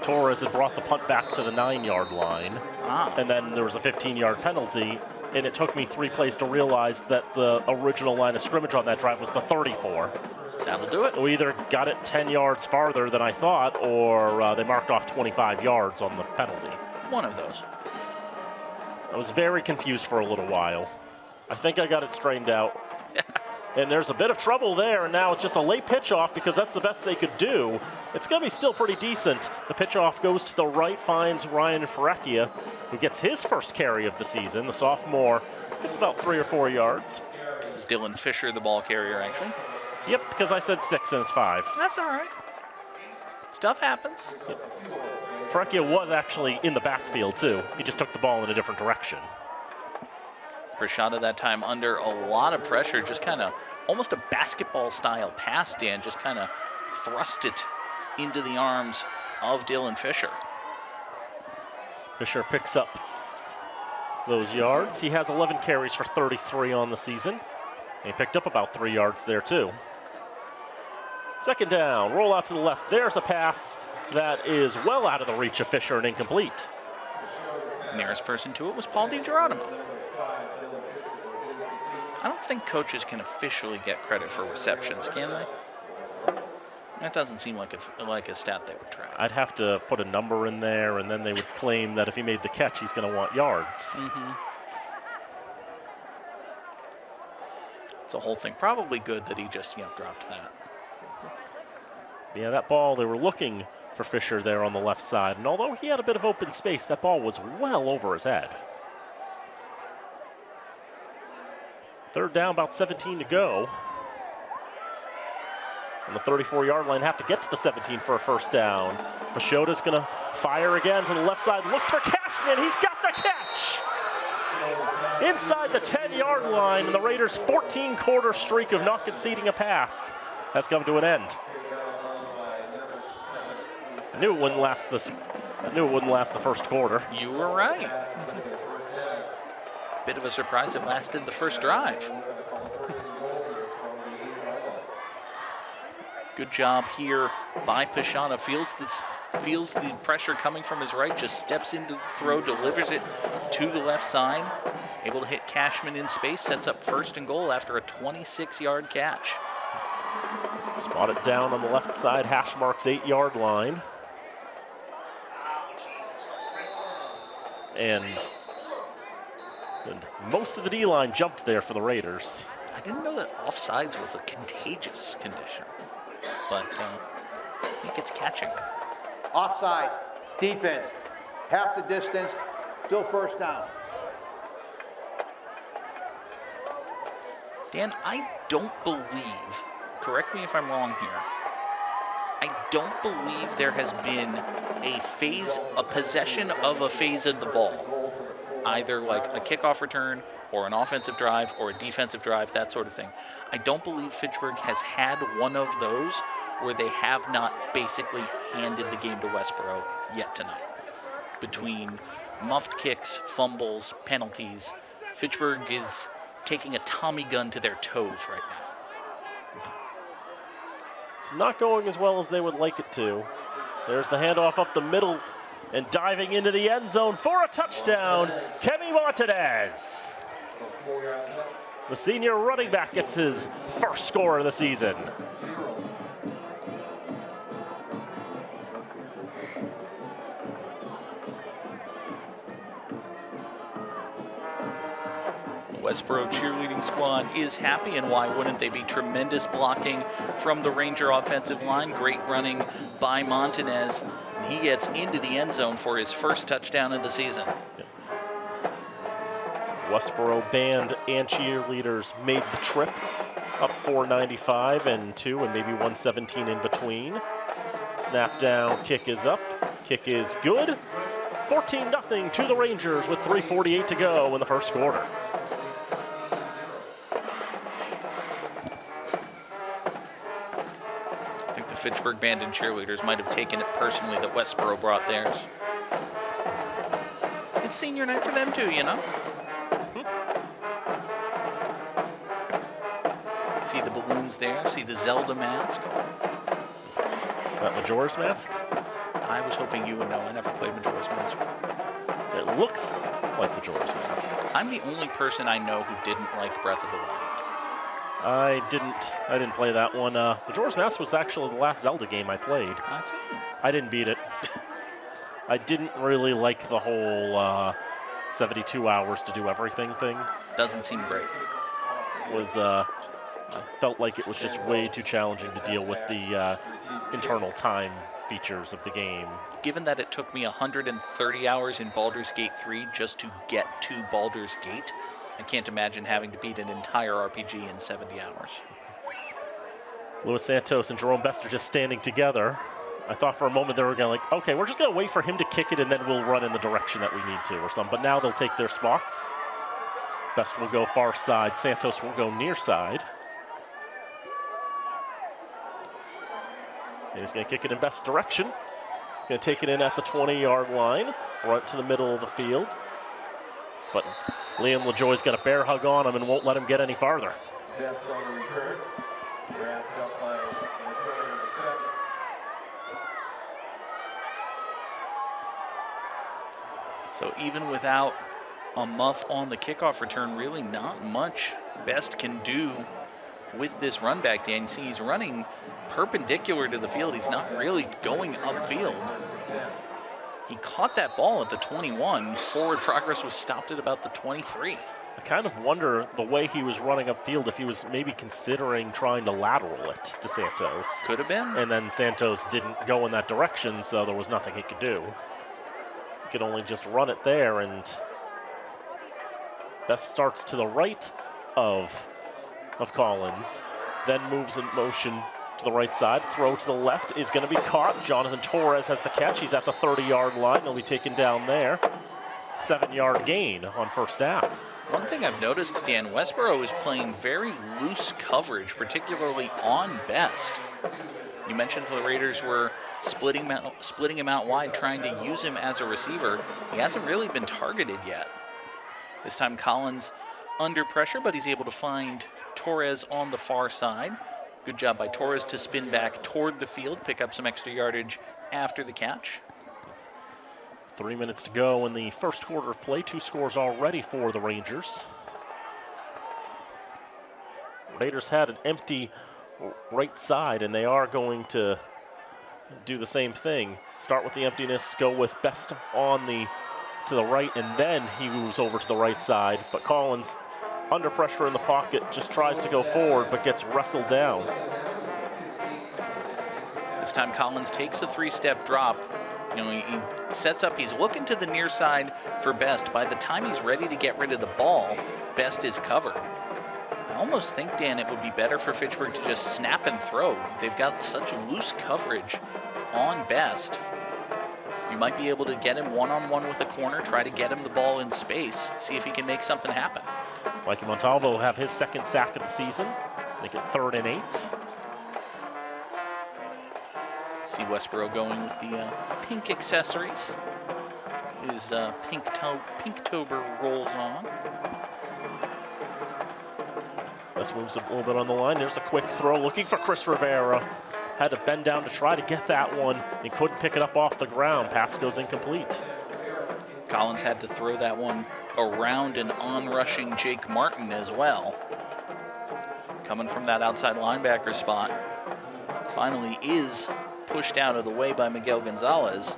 Torres had brought the punt back to the 9-yard line. And then there was a 15-yard penalty, and it took me 3 plays to realize that the original line of scrimmage on that drive was the 34. That'll do it. So we either got it 10 yards farther than I thought, or they marked off 25 yards on the penalty. One of those. I was very confused for a little while. I think I got it straightened out. And there's a bit of trouble there, and now it's just a late pitch off because that's the best they could do. It's going to be still pretty decent. The pitch off goes to the right, finds Ryan Ferrecchia, who gets his first carry of the season. The sophomore gets about 3 or 4 yards. It was Dylan Fisher, the ball carrier, actually. Yep, because I said 6 and it's 5. That's all right. Stuff happens. Yep. Ferrecchia was actually in the backfield, too. He just took the ball in a different direction. Brashada that time under a lot of pressure, just kind of almost a basketball-style pass, Dan, just kind of thrust it into the arms of Dylan Fisher. Fisher picks up those yards. He has 11 carries for 33 on the season. He picked up about 3 yards there, too. Second down, roll out to the left. There's a pass that is well out of the reach of Fisher and incomplete. Nearest person to it was Paul DiGeronimo. I don't think coaches can officially get credit for receptions, can they? That doesn't seem like a stat they would track. I'd have to put a number in there, and then they would claim that if he made the catch, he's going to want yards. Mm-hmm. It's a whole thing. Probably good that he just, dropped that. Yeah, that ball, they were looking for Fisher there on the left side, and although he had a bit of open space, that ball was well over his head. Third down, about 17 to go. On the 34-yard line, have to get to the 17 for a first down. Pashota's going to fire again to the left side, looks for Cashman. He's got the catch! Inside the 10 10-yard line, and the Raiders' 14-quarter streak of not conceding a pass has come to an end. I knew it wouldn't last the first quarter. You were right. Bit of a surprise it lasted the first drive. Good job here by Pashana. Feels the pressure coming from his right, just steps into the throw, delivers it to the left side. Able to hit Cashman in space, sets up 1st and goal after a 26-yard catch. Spot it down on the left side, hash marks 8-yard line. And most of the D-line jumped there for the Raiders. I didn't know that offsides was a contagious condition, but I think it's catching. Offside, defense, half the distance, still 1st down. Dan, I don't believe, correct me if I'm wrong here, I don't believe there has been a possession of a phase of the ball, either like a kickoff return or an offensive drive or a defensive drive, that sort of thing. I don't believe Fitchburg has had one of those where they have not basically handed the game to Westborough yet tonight. Between muffed kicks, fumbles, penalties, Fitchburg is taking a Tommy gun to their toes right now. It's not going as well as they would like it to. There's the handoff up the middle and diving into the end zone for a touchdown, Kemi Martinez. The senior running back gets his first score of the season. Westborough cheerleading squad is happy, and why wouldn't they be? Tremendous blocking from the Ranger offensive line. Great running by Montanez. And he gets into the end zone for his first touchdown of the season. Westborough band and cheerleaders made the trip up 495 and 2 and maybe 117 in between. Snap down, kick is up, kick is good. 14-0 to the Rangers with 3:48 to go in the first quarter. I think the Fitchburg band and cheerleaders might have taken it personally that Westborough brought theirs. It's senior night for them too, you know? See the balloons there, see the Zelda mask. That Majora's Mask? I was hoping you would know. I never played Majora's Mask. It looks like Majora's Mask. I'm the only person I know who didn't like Breath of the Wild. I didn't play that one. Majora's Mask was actually the last Zelda game I played. I've seen it. I didn't beat it. I didn't really like the whole 72 hours to do everything thing. Doesn't seem great. I felt like it was just way too challenging to deal with the internal time features of the game. Given that it took me 130 hours in Baldur's Gate 3 just to get to Baldur's Gate, I can't imagine having to beat an entire RPG in 70 hours. Luis Santos and Jerome Best are just standing together. I thought for a moment they were going to okay, we're just going to wait for him to kick it and then we'll run in the direction that we need to or something. But now they'll take their spots. Best will go far side. Santos will go near side. And he's going to kick it in Best's direction. He's going to take it in at the 20-yard line, run to the middle of the field. But Liam LaJoie's got a bear hug on him and won't let him get any farther. Best on the return, wrapped up by return 7. So even without a muff on the kickoff return, really not much Best can do with this run back, Dan. You see he's running perpendicular to the field. He's not really going upfield. He caught that ball at the 21. Forward progress was stopped at about the 23. I kind of wonder the way he was running upfield if he was maybe considering trying to lateral it to Santos. Could have been. And then Santos didn't go in that direction, so there was nothing he could do. He could only just run it there, and Best starts to the right of Collins, then moves in motion to the right side. Throw to the left is going to be caught. Jonathan Torres has the catch. He's at the 30-yard line. He'll be taken down there. 7-yard gain on first down. One thing I've noticed, Dan, Westborough is playing very loose coverage, particularly on Best. You mentioned the Raiders were splitting him out wide, trying to use him as a receiver. He hasn't really been targeted yet. This time Collins under pressure, but he's able to find Torres on the far side. Good job by Torres to spin back toward the field, pick up some extra yardage after the catch. 3 minutes to go in the first quarter of play. 2 scores already for the Rangers. Raiders had an empty right side, and they are going to do the same thing. Start with the emptiness, go with Best on to the right, and then he moves over to the right side. But Collins, under pressure in the pocket, just tries to go forward, but gets wrestled down. This time Collins takes a 3-step drop. He sets up, he's looking to the near side for Best. By the time he's ready to get rid of the ball, Best is covered. I almost think, Dan, it would be better for Fitchburg to just snap and throw. They've got such loose coverage on Best. You might be able to get him one-on-one with a corner, try to get him the ball in space, see if he can make something happen. Mikey Montalvo will have his 2nd sack of the season, make it 3rd and 8. See Westborough going with the pink accessories. His Pinktober rolls on. This moves a little bit on the line. There's a quick throw looking for Chris Rivera. Had to bend down to try to get that one and couldn't pick it up off the ground. Pass goes incomplete. Collins had to throw that one around an on-rushing Jake Martin as well. Coming from that outside linebacker spot. Finally is pushed out of the way by Miguel Gonzalez,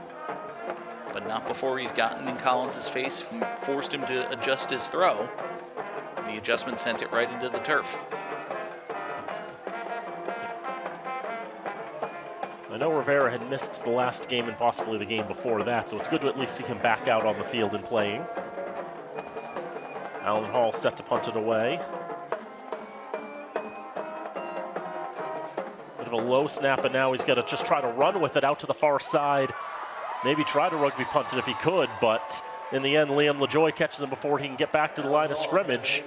but not before he's gotten in Collins' face, forced him to adjust his throw. The adjustment sent it right into the turf. I know Rivera had missed the last game and possibly the game before that, so it's good to at least see him back out on the field and playing. Alan Hall set to punt it away. Bit of a low snap, and now he's got to just try to run with it out to the far side. Maybe try to rugby punt it if he could, but in the end, Liam LaJoy catches him before he can get back to the line of scrimmage,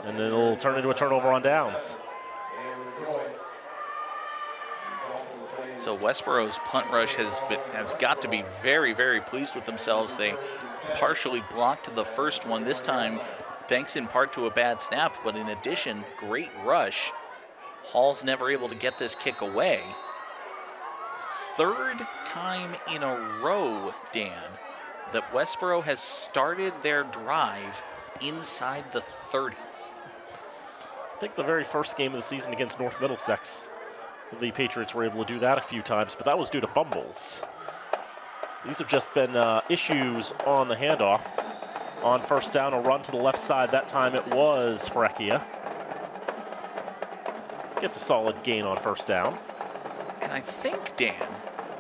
and it'll turn into a turnover on downs. So Westborough's punt rush has got to be very, very pleased with themselves. They partially blocked the first one this time, thanks in part to a bad snap, but in addition, great rush. Hall's never able to get this kick away. 3rd time in a row, Dan, that Westborough has started their drive inside the 30. I think the very first game of the season against North Middlesex, the Patriots were able to do that a few times, but that was due to fumbles. These have just been issues on the handoff. On first down, a run to the left side. That time it was Ferrecchia. Gets a solid gain on first down. And I think, Dan,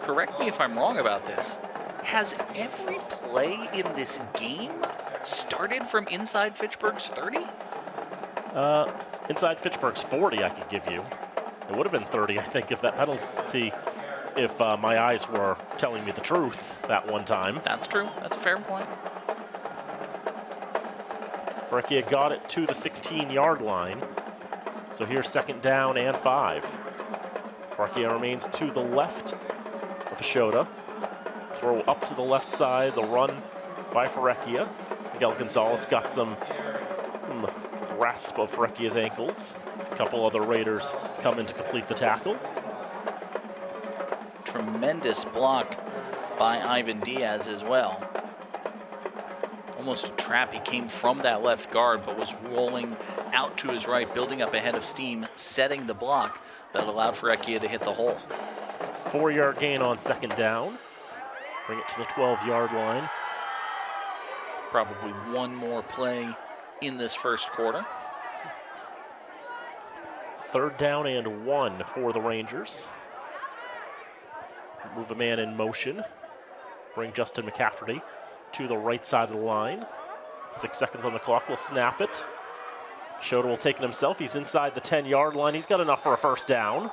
correct me if I'm wrong about this, has every play in this game started from inside Fitchburg's 30? Inside Fitchburg's 40, I could give you. It would have been 30, I think, if that penalty, if my eyes were telling me the truth that one time. That's true. That's a fair point. Ferrecchia got it to the 16-yard line. So here's 2nd down and 5. Ferrecchia remains to the left of Pashota. Throw up to the left side, the run by Ferrecchia. Miguel Gonzalez got some grasp of Ferrecchia's ankles. A couple other Raiders come in to complete the tackle. Tremendous block by Ivan Diaz as well. Almost a trap. He came from that left guard, but was rolling out to his right, building up a head of steam, setting the block that allowed Ferrecchia to hit the hole. 4-yard gain on 2nd down. Bring it to the 12-yard line. Probably one more play in this first quarter. 3rd down and 1 for the Rangers. Move a man in motion. Bring Justin McCafferty to the right side of the line. 6 seconds on the clock. We'll snap it. Schroeder will take it himself. He's inside the 10-yard line. He's got enough for a first down.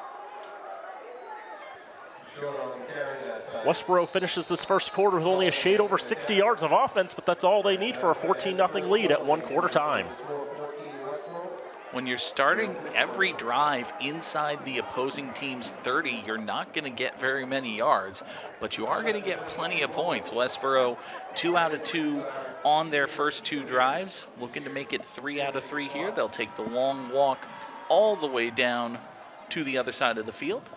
Westborough finishes this first quarter with only a shade over 60 yards of offense, but that's all they need for a 14-0 lead at 1 quarter time. When you're starting every drive inside the opposing team's 30, you're not going to get very many yards, but you are going to get plenty of points. Westborough 2 out of 2 on their first 2 drives, looking to make it 3 out of 3 here. They'll take the long walk all the way down to the other side of the field.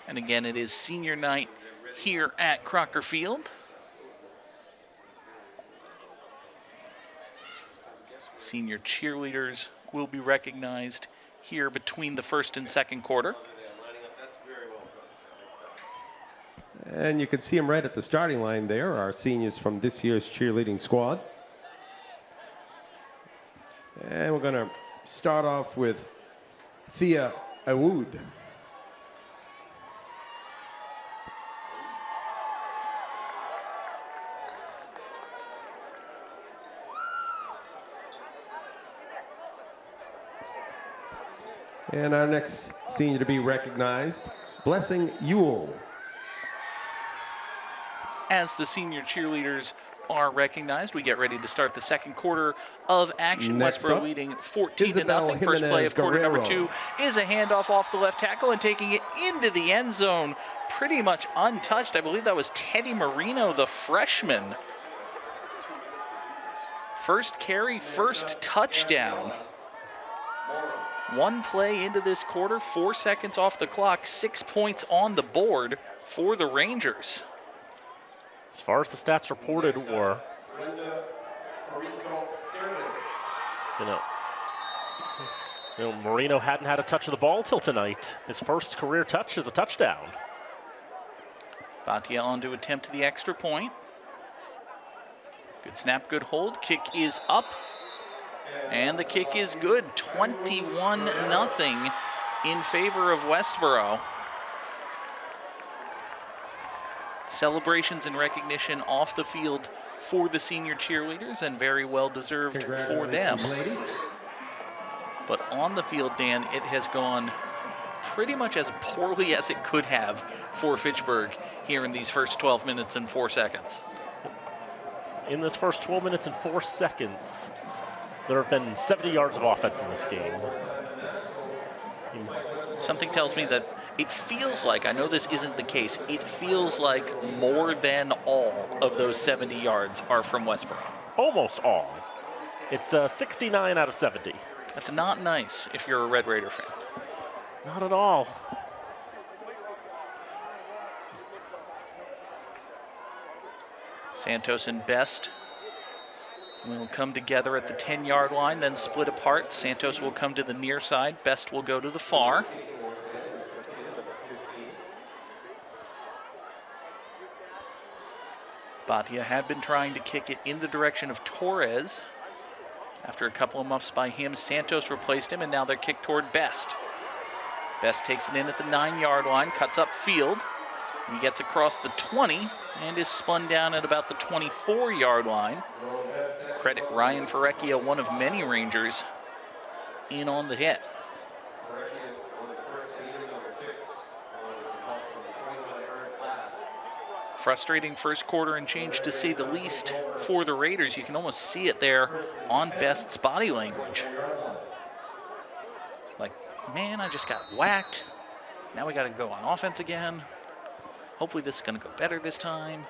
And again, it is senior night here at Crocker Field. Senior cheerleaders will be recognized here between the first and second quarter. And you can see them right at the starting line there, our seniors from this year's cheerleading squad. And we're going to start off with Thea Awood. And our next senior to be recognized, Blessing Ewell. As the senior cheerleaders are recognized, we get ready to start the second quarter of action. Next Westborough up, leading 14-0. Isabel First play of quarter number Guerrero. 2 is a handoff off the left tackle and taking it into the end zone pretty much untouched. I believe that was Teddy Marino, the freshman. First carry, first touchdown. 1 play into this quarter, 4 seconds off the clock, 6 points on the board for the Rangers. As far as the stats reported were, Marino hadn't had a touch of the ball till tonight. His first career touch is a touchdown. Batia on to attempt the extra point. Good snap, good hold. Kick is up. And the kick is good. 21-0 in favor of Westborough. Celebrations and recognition off the field for the senior cheerleaders, and very well deserved for them. But on the field, Dan, it has gone pretty much as poorly as it could have for Fitchburg here in these first 12 minutes and 4 seconds. In this first 12 minutes and 4 seconds, there have been 70 yards of offense in this game. Something tells me that it feels like, I know this isn't the case, it feels like more than all of those 70 yards are from Westborough. Almost all. It's 69 out of 70. That's not nice if you're a Red Raider fan. Not at all. Santos and Best will come together at the 10-yard line, then split apart. Santos will come to the near side. Best will go to the far. Batia had been trying to kick it in the direction of Torres. After a couple of muffs by him, Santos replaced him, and now they're kicked toward Best. Best takes it in at the 9-yard line, cuts up field. He gets across the 20 and is spun down at about the 24-yard line. Credit Ryan Ferrecchia, one of many Rangers, in on the hit. Frustrating first quarter and change, to say the least, for the Raiders. You can almost see it there on Best's body language. Like, man, I just got whacked. Now we got to go on offense again. Hopefully this is going to go better this time.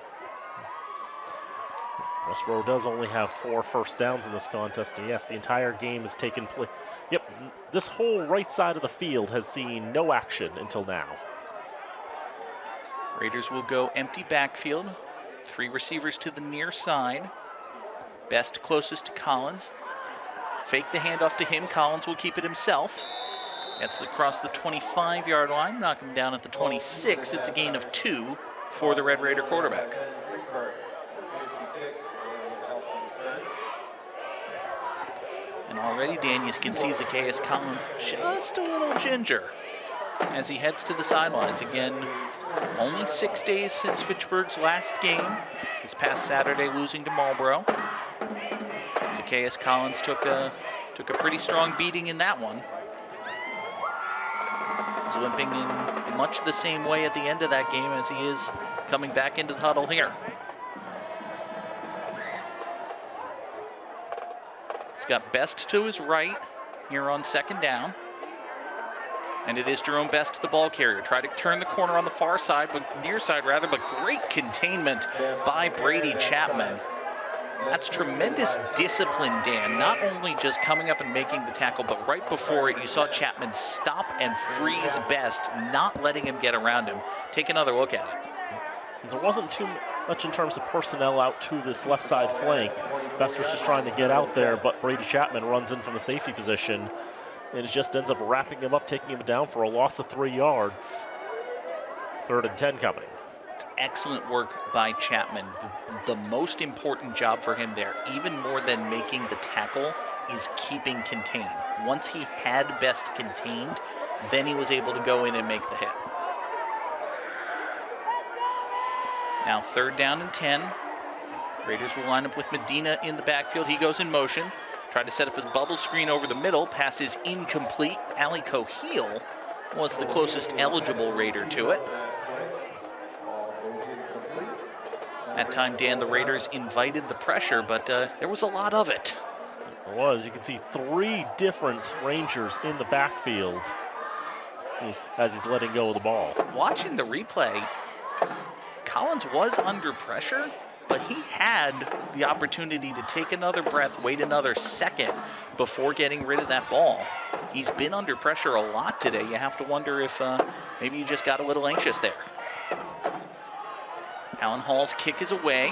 Westborough does only have 4 first downs in this contest, and yes, the entire game has taken place. Yep, this whole right side of the field has seen no action until now. Raiders will go empty backfield. 3 receivers to the near side. Best closest to Collins. Fake the handoff to him. Collins will keep it himself. Gets across the 25-yard line, knock him down at the 26. It's a gain of 2 for the Red Raider quarterback. And already, Dan, you can see Zacchaeus Collins just a little ginger as he heads to the sidelines. Again, only 6 days since Fitchburg's last game, this past Saturday losing to Marlborough. Zacchaeus Collins took a Took a pretty strong beating in that one. He's limping in much the same way at the end of that game as he is coming back into the huddle here. He's got Best to his right here on second down. And it is Jerome Best, the ball carrier. Try to turn the corner on the far side, near side rather, but great containment by Brady Chapman. That's tremendous discipline, Dan. Not only just coming up and making the tackle, but right before it, you saw Chapman stop and freeze Best, not letting him get around him. Take another look at it. Since there wasn't too much in terms of personnel out to this left side flank, Best was just trying to get out there, but Brady Chapman runs in from the safety position, and it just ends up wrapping him up, taking him down for a loss of 3 yards. 3rd and 10 coming. It's excellent work by Chapman. The most important job for him there, even more than making the tackle, is keeping contained. Once he had Best contained, then he was able to go in and make the hit. Now 3rd down and 10. Raiders will line up with Medina in the backfield. He goes in motion. Tried to set up his bubble screen over the middle. Pass is incomplete. Ali Coheal was the closest eligible Raider to it. That time, Dan, the Raiders invited the pressure, but there was a lot of it. It was. You can see 3 different Rangers in the backfield as he's letting go of the ball. Watching the replay, Collins was under pressure, but he had the opportunity to take another breath, wait another second before getting rid of that ball. He's been under pressure a lot today. You have to wonder if maybe he just got a little anxious there. Alan Hall's kick is away,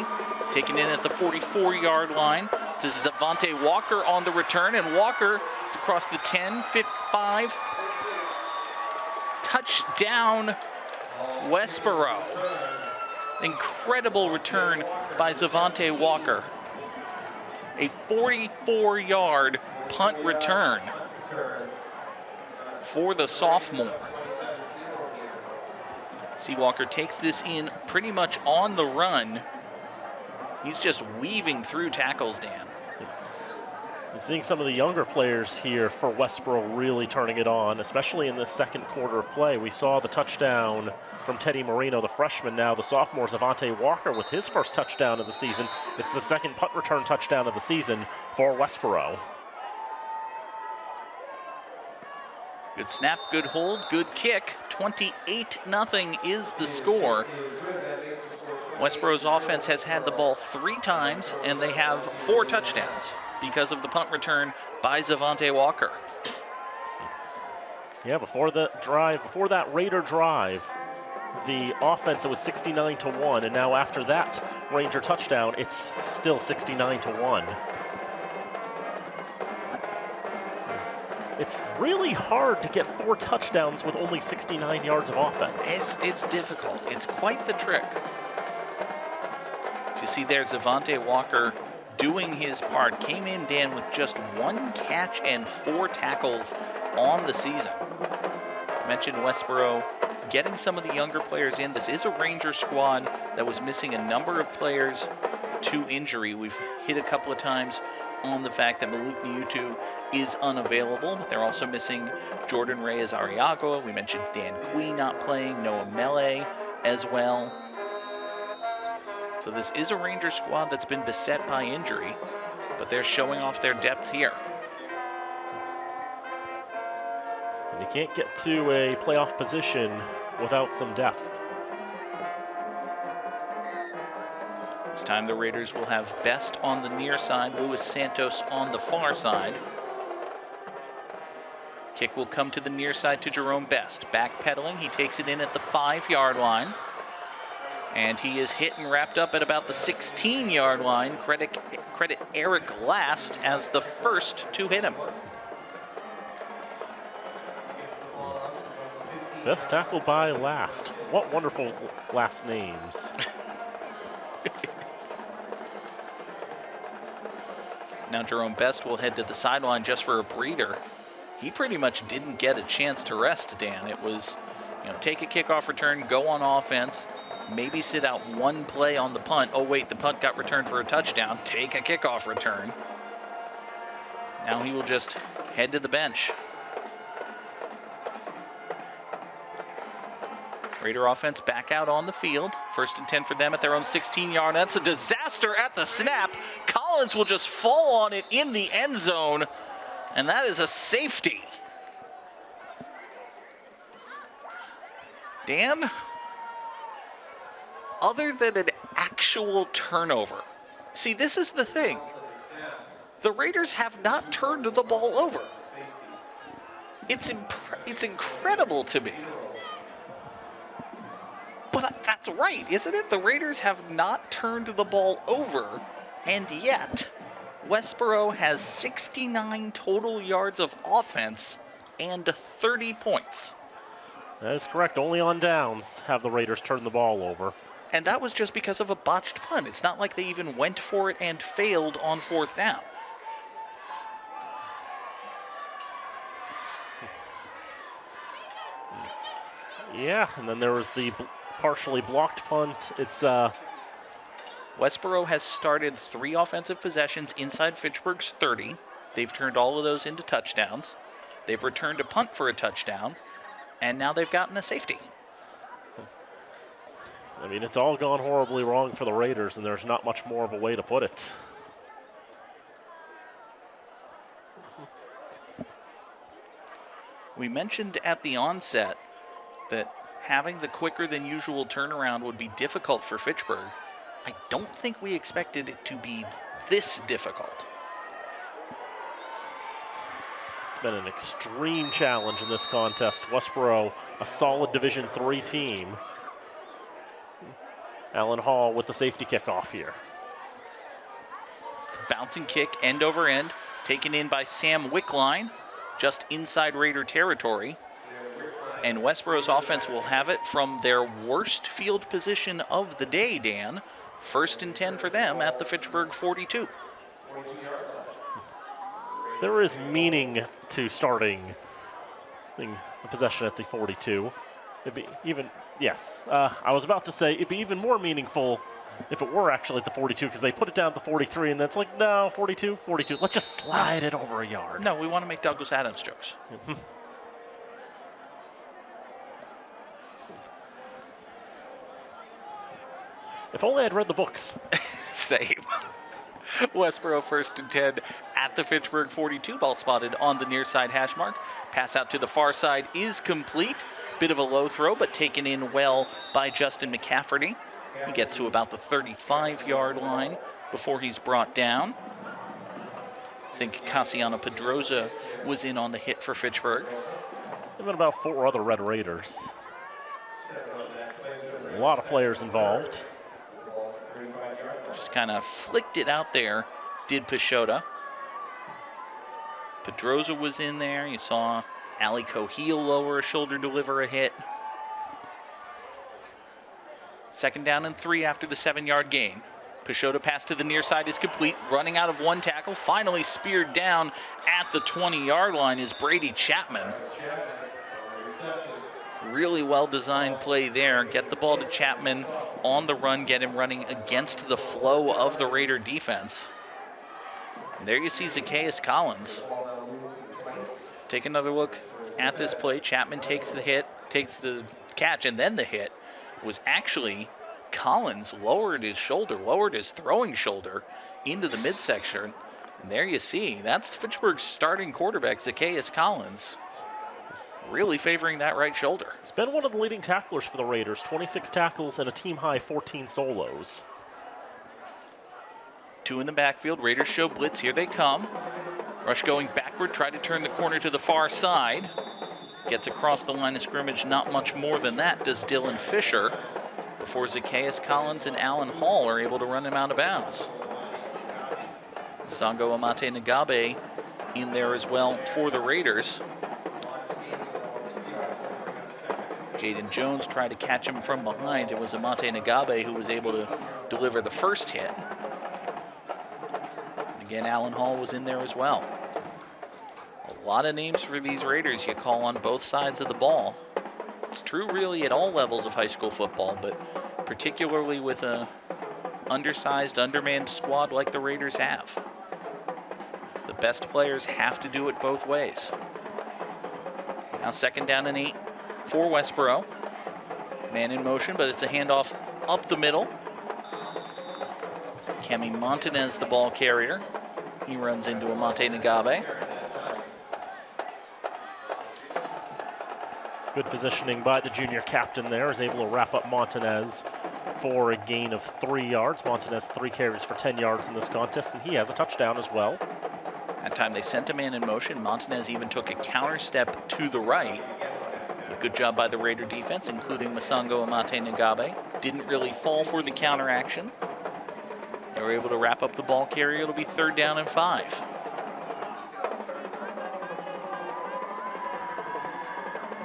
taken in at the 44-yard line. This is Avante Walker on the return, and Walker is across the 10, 5. Touchdown, Westborough. Incredible return by Zavante Walker. A 44-yard punt return for the sophomore. Seawalker takes this in pretty much on the run. He's just weaving through tackles, Dan. And seeing some of the younger players here for Westborough really turning it on, especially in this second quarter of play. We saw the touchdown from Teddy Marino, the freshman. Now the sophomore, Zavante Walker, with his first touchdown of the season. It's the second punt return touchdown of the season for Westborough. Good snap, good hold, good kick. 28-0 is the score. Westborough's offense has had the ball 3 times, and they have 4 touchdowns because of the punt return by Zavante Walker. Yeah, before that Raider drive, the offense, it was 69-1, and now after that Ranger touchdown, it's still 69-1. It's really hard to get 4 touchdowns with only 69 yards of offense. It's difficult. It's quite the trick. You see there, Zavante Walker doing his part. Came in, Dan, with just 1 catch and 4 tackles on the season. I mentioned Westborough getting some of the younger players in. This is a Ranger squad that was missing a number of players to injury. We've hit a couple of times on the fact that Maluk Niutu is unavailable. They're also missing Jordan Reyes Arriaga. We mentioned Dan Quee not playing, Noah Mele as well. So this is a Ranger squad that's been beset by injury, but they're showing off their depth here. And you can't get to a playoff position without some depth. This time the Raiders will have Best on the near side, Luis Santos on the far side. Kick will come to the near side to Jerome Best. Backpedaling, he takes it in at the 5-yard line. And he is hit and wrapped up at about the 16-yard line. Credit Eric Last as the first to hit him. Best tackled by Last. What wonderful last names. Now Jerome Best will head to the sideline just for a breather. He pretty much didn't get a chance to rest, Dan. It was, take a kickoff return, go on offense, maybe sit out 1 play on the punt. Oh wait, the punt got returned for a touchdown. Take a kickoff return. Now he will just head to the bench. Raider offense back out on the field. 1st and 10 for them at their own 16-yard. That's a disaster at the snap. Collins will just fall on it in the end zone, and that is a safety. Dan, other than an actual turnover, see, this is the thing. The Raiders have not turned the ball over. It's incredible to me. But that's right, isn't it? The Raiders have not turned the ball over, and yet Westborough has 69 total yards of offense and 30 points. That is correct. Only on downs have the Raiders turned the ball over. And that was just because of a botched punt. It's not like they even went for it and failed on 4th down. Yeah, and then there was the partially blocked punt. It's Westborough has started 3 offensive possessions inside Fitchburg's 30. They've turned all of those into touchdowns. They've returned a punt for a touchdown, and now they've gotten a safety. I mean, it's all gone horribly wrong for the Raiders, and there's not much more of a way to put it. We mentioned at the onset that having the quicker than usual turnaround would be difficult for Fitchburg. I don't think we expected it to be this difficult. It's been an extreme challenge in this contest. Westborough, a solid Division III team. Allen Hall with the safety kickoff here. Bouncing kick, end over end, taken in by Sam Wickline, just inside Raider territory. And Westborough's offense will have it from their worst field position of the day, Dan. 1st and 10 for them at the Fitchburg 42. There is meaning to starting a possession at the 42. It'd be even, yes. I was about to say it'd be even more meaningful if it were actually at the 42, because they put it down at the 43, and that's like, no, 42, 42. Let's just slide it over a yard. No, we want to make Douglas Adams jokes. If only I'd read the books. Same. Westborough 1st and 10 at the Fitchburg 42. Ball spotted on the near side hash mark. Pass out to the far side is complete. Bit of a low throw, but taken in well by Justin McCafferty. He gets to about the 35-yard line before he's brought down. I think Cassiano Pedroza was in on the hit for Fitchburg. There have been about 4 other Red Raiders. A lot of players involved. Just kind of flicked it out there, did Pashota. Pedroza was in there. You saw Ali Coheel lower a shoulder, deliver a hit. 2nd down and 3 after the 7-yard gain. Pashota pass to the near side is complete. Running out of 1 tackle. Finally speared down at the 20-yard line is Brady Chapman. Really well-designed play there. Get the ball to Chapman on the run. Get him running against the flow of the Raider defense. And there you see Zacchaeus Collins. Take another look at this play. Chapman takes the hit, takes the catch, and then the hit was actually Collins lowered his shoulder, lowered his throwing shoulder into the midsection. And there you see, that's Fitchburg's starting quarterback, Zacchaeus Collins. Really favoring that right shoulder. He's been one of the leading tacklers for the Raiders, 26 tackles and a team-high 14 solos. 2 in the backfield. Raiders show blitz. Here they come. Rush going backward, try to turn the corner to the far side. Gets across the line of scrimmage, not much more than that does Dylan Fisher, before Zacchaeus Collins and Allen Hall are able to run him out of bounds. Sango Amate Nagabe in there as well for the Raiders. Jaden Jones tried to catch him from behind. It was Amate Nagabe who was able to deliver the first hit. And again, Allen Hall was in there as well. A lot of names for these Raiders you call on both sides of the ball. It's true really at all levels of high school football, but particularly with a undersized, undermanned squad like the Raiders have. The best players have to do it both ways. Now 2nd down and 8 for Westborough. Man in motion, but it's a handoff up the middle. Kemi Montanez, the ball carrier. He runs into Amate Nagabe. Good positioning by the junior captain there, is able to wrap up Montanez for a gain of 3 yards. Montanez 3 carries for 10 yards in this contest, and he has a touchdown as well. That time they sent a man in motion. Montanez even took a counter step to the right. A good job by the Raider defense, including Masango Amate Nagabe. Didn't really fall for the counter action. They were able to wrap up the ball carrier. It'll be 3rd down and 5.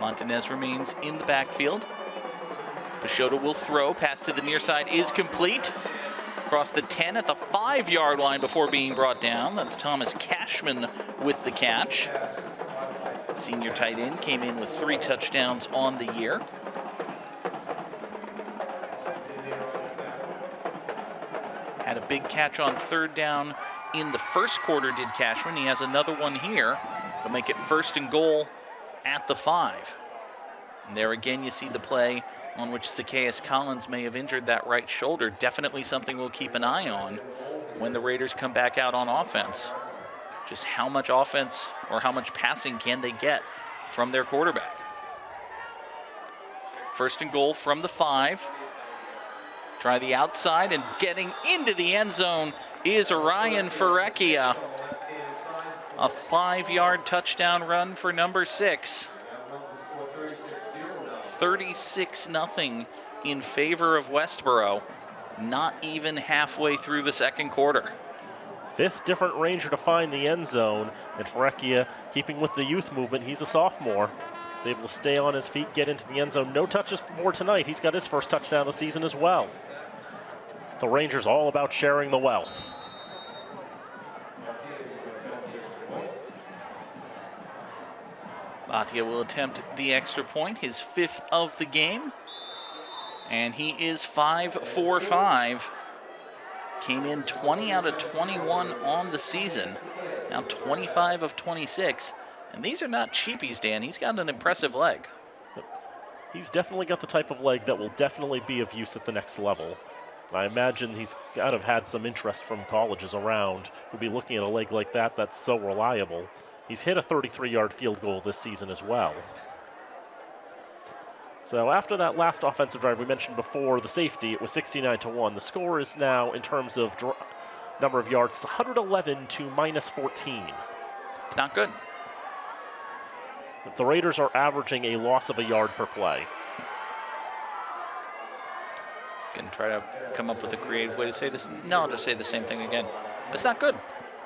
Montanez remains in the backfield. Pashota will throw. Pass to the near side is complete. Across the 10 at the 5-yard line before being brought down. That's Thomas Cashman with the catch. Senior tight end came in with 3 touchdowns on the year. Had a big catch on 3rd down in the first quarter, did Cashman. He has another one here. He'll make it 1st and goal at the 5. And there again you see the play on which Zacchaeus Collins may have injured that right shoulder. Definitely something we'll keep an eye on when the Raiders come back out on offense. Just how much offense or how much passing can they get from their quarterback. 1st and goal from the 5. Try the outside, and getting into the end zone is Ryan Ferrecchia. A 5-yard touchdown run for number 6. 36-0 in favor of Westborough. Not even halfway through the 2nd quarter. 5th different Ranger to find the end zone, and Ferrecchia, keeping with the youth movement, he's a sophomore. He's able to stay on his feet, get into the end zone. No touches more tonight. He's got his 1st touchdown of the season as well. The Rangers all about sharing the wealth. Bhatia will attempt the extra point, his 5th of the game. And he is 5 for 5. Came in 20 out of 21 on the season. Now 25 of 26. And these are not cheapies, Dan. He's got an impressive leg. He's definitely got the type of leg that will definitely be of use at the next level. I imagine he's got to have had some interest from colleges around who'll be looking at a leg like that that's so reliable. He's hit a 33-yard field goal this season as well. So after that last offensive drive we mentioned before, the safety, it was 69-1. The score is now, in terms of number of yards, it's 111 to -14. It's not good. The Raiders are averaging a loss of a yard per play. Can try to come up with a creative way to say this. No, I'll just say the same thing again. It's not good.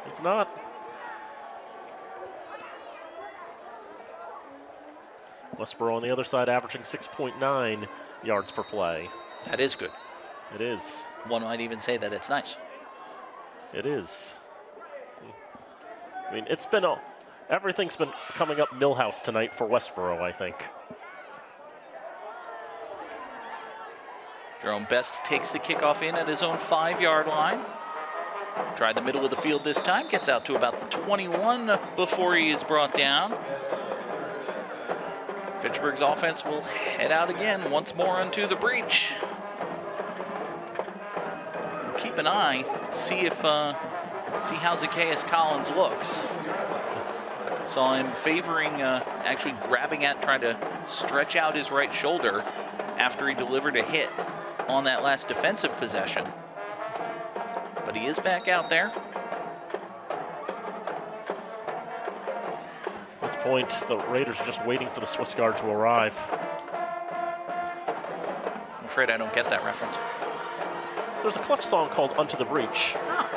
It's not. Westborough on the other side averaging 6.9 yards per play. That is good. It is. One might even say that it's nice. It is. I mean, everything's been coming up Millhouse tonight for Westborough, I think. Jerome Best takes the kickoff in at his own 5-yard line. Tried the middle of the field this time, gets out to about the 21 before he is brought down. Fitchburg's offense will head out again once more onto the breach. We'll keep an eye, see how Zacchaeus Collins looks. Saw him favoring, actually grabbing at, trying to stretch out his right shoulder after he delivered a hit on that last defensive possession. But he is back out there. At this point, the Raiders are just waiting for the Swiss Guard to arrive. I'm afraid I don't get that reference. There's a Clutch song called Unto the Breach. Ah.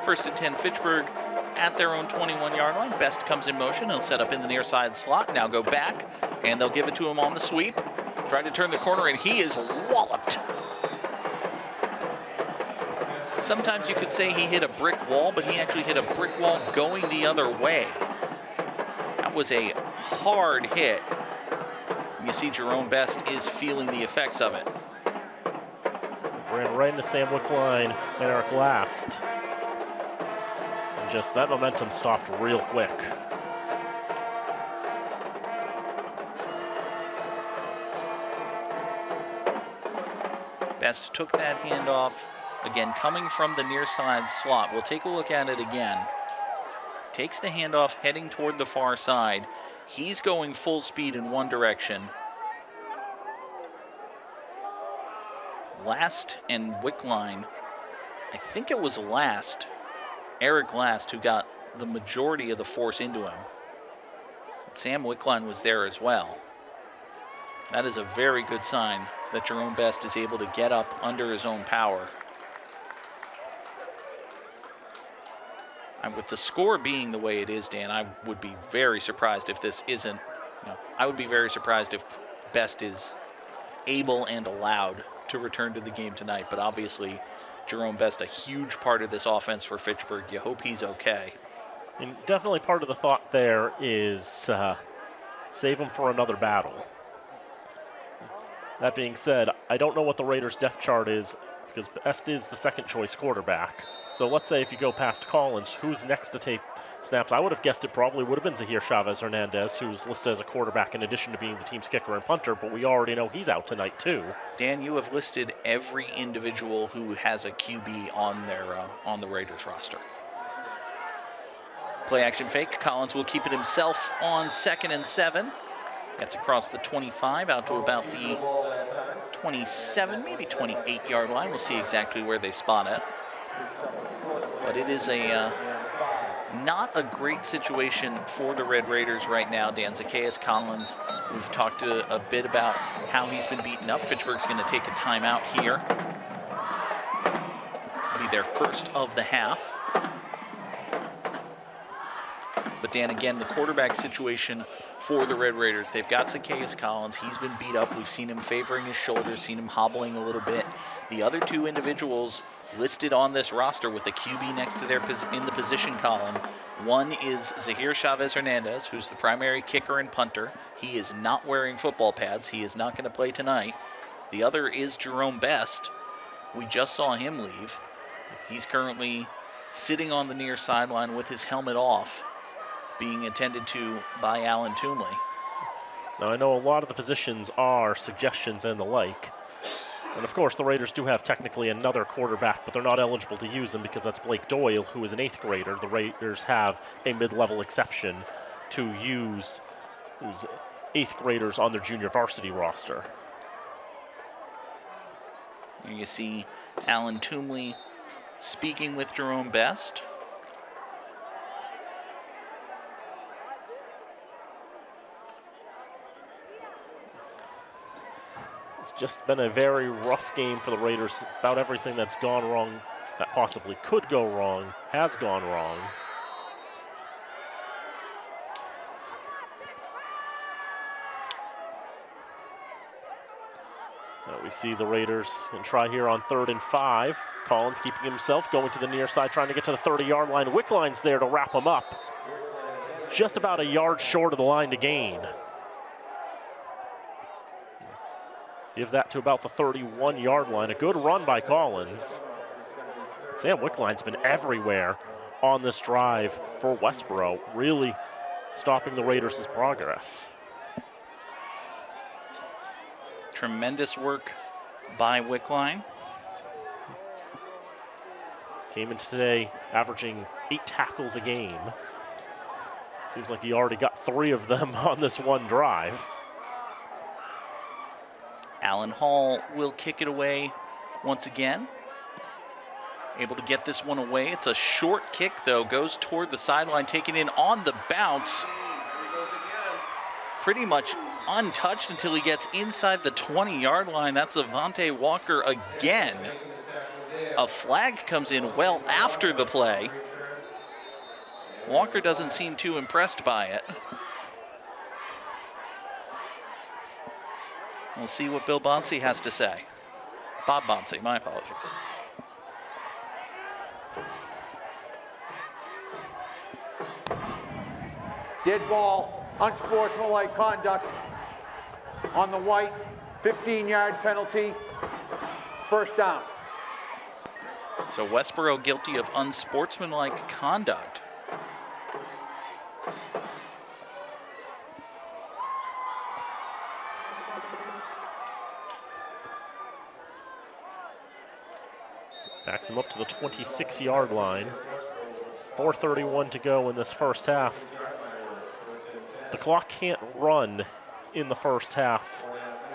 1st and 10 Fitchburg at their own 21-yard line. Best comes in motion. He'll set up in the near side slot. Now go back, and they'll give it to him on the sweep. Try to turn the corner, and he is walloped. Sometimes you could say he hit a brick wall, but he actually hit a brick wall going the other way. That was a hard hit. You see Jerome Best is feeling the effects of it. Ran right into Sam Wickline and Eric Last. And just that momentum stopped real quick. Best took that handoff. Again, coming from the near side slot. We'll take a look at it again. Takes the handoff, heading toward the far side. He's going full speed in one direction. Last and Wickline, I think it was Eric Last, who got the majority of the force into him. Sam Wickline was there as well. That is a very good sign that Jerome Best is able to get up under his own power. And with the score being the way it is, Dan, I would be very surprised if this isn't, I would be very surprised if Best is able and allowed to return to the game tonight. But obviously, Jerome Best, a huge part of this offense for Fitchburg. You hope he's okay. And definitely part of the thought there is save him for another battle. That being said, I don't know what the Raiders' depth chart is because Best is the second choice quarterback. So let's say if you go past Collins, who's next to take snaps? I would have guessed it probably would have been Zahir Chavez Hernandez, who's listed as a quarterback in addition to being the team's kicker and punter, but we already know he's out tonight too. Dan, you have listed every individual who has a QB on the Raiders roster. Play action fake. Collins will keep it himself on 2nd and 7. Gets across the 25 out to about the 27, maybe 28-yard line. We'll see exactly where they spot it. But it is not a great situation for the Red Raiders right now. Dan, Zacchaeus Collins, we've talked a bit about how he's been beaten up. Fitchburg's going to take a timeout here. Be their first of the half. But Dan, again, the quarterback situation for the Red Raiders. They've got Zacchaeus Collins. He's been beat up. We've seen him favoring his shoulders, seen him hobbling a little bit. The other two individuals listed on this roster with a QB next to their in the position column. One is Zahir Chavez Hernandez, who's the primary kicker and punter. He is not wearing football pads. He is not going to play tonight. The other is Jerome Best. We just saw him leave. He's currently sitting on the near sideline with his helmet off, being attended to by Alan Toomley. Now, I know a lot of the positions are suggestions and the like. And of course, the Raiders do have technically another quarterback, but they're not eligible to use him because that's Blake Doyle, who is an 8th grader. The Raiders have a mid-level exception to use 8th graders on their junior varsity roster. Here you see Alan Toomley speaking with Jerome Best. Just been a very rough game for the Raiders. About everything that's gone wrong, that possibly could go wrong, has gone wrong. Now we see the Raiders and try here on 3rd and 5. Collins keeping himself, going to the near side, trying to get to the 30-yard line. Wickline's there to wrap him up. Just about a yard short of the line to gain. Give that to about the 31-yard line. A good run by Collins. Sam Wickline's been everywhere on this drive for Westborough, really stopping the Raiders' progress. Tremendous work by Wickline. Came in today averaging 8 tackles a game. Seems like he already got 3 of them on this one drive. Alan Hall will kick it away once again. Able to get this one away. It's a short kick, though. Goes toward the sideline, taken in on the bounce. Pretty much untouched until he gets inside the 20-yard line. That's Avante Walker again. A flag comes in well after the play. Walker doesn't seem too impressed by it. We'll see what Bill Bonsi has to say. Bob Bonsi, my apologies. Dead ball, unsportsmanlike conduct on the white, 15-yard penalty, first down. So Westborough guilty of unsportsmanlike conduct. Backs him up to the 26-yard line. 4:31 to go in this first half. The clock can't run in the first half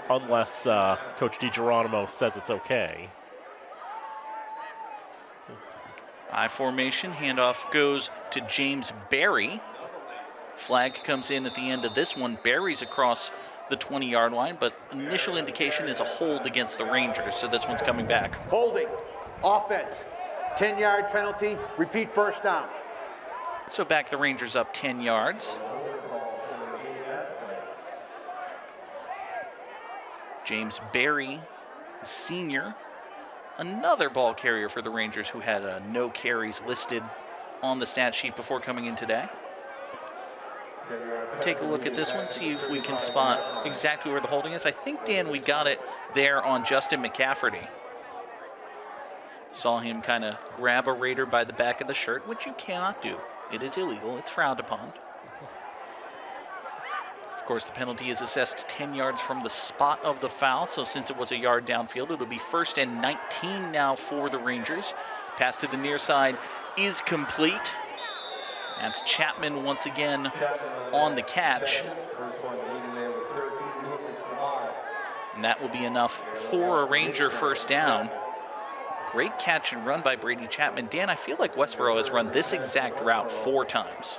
unless Coach DiGeronimo says it's okay. I formation, handoff goes to James Berry. Flag comes in at the end of this one. Berry's across the 20-yard line, but initial indication is a hold against the Rangers, so this one's coming back. Holding. Offense. 10-yard penalty. Repeat first down. So back the Rangers up 10 yards. James Berry, senior, another ball carrier for the Rangers who had no carries listed on the stat sheet before coming in today. Take a look at this one, see if we can spot exactly where the holding is. I think, Dan, we got it there on Justin McCafferty. Saw him kind of grab a Raider by the back of the shirt, which you cannot do. It is illegal. It's frowned upon. Of course, the penalty is assessed 10 yards from the spot of the foul, so since it was a yard downfield, it'll be 1st and 19 now for the Rangers. Pass to the near side is complete. That's Chapman once again on the catch. And that will be enough for a Ranger first down. Great catch and run by Brady Chapman. Dan, I feel like Westborough has run this exact route 4 times.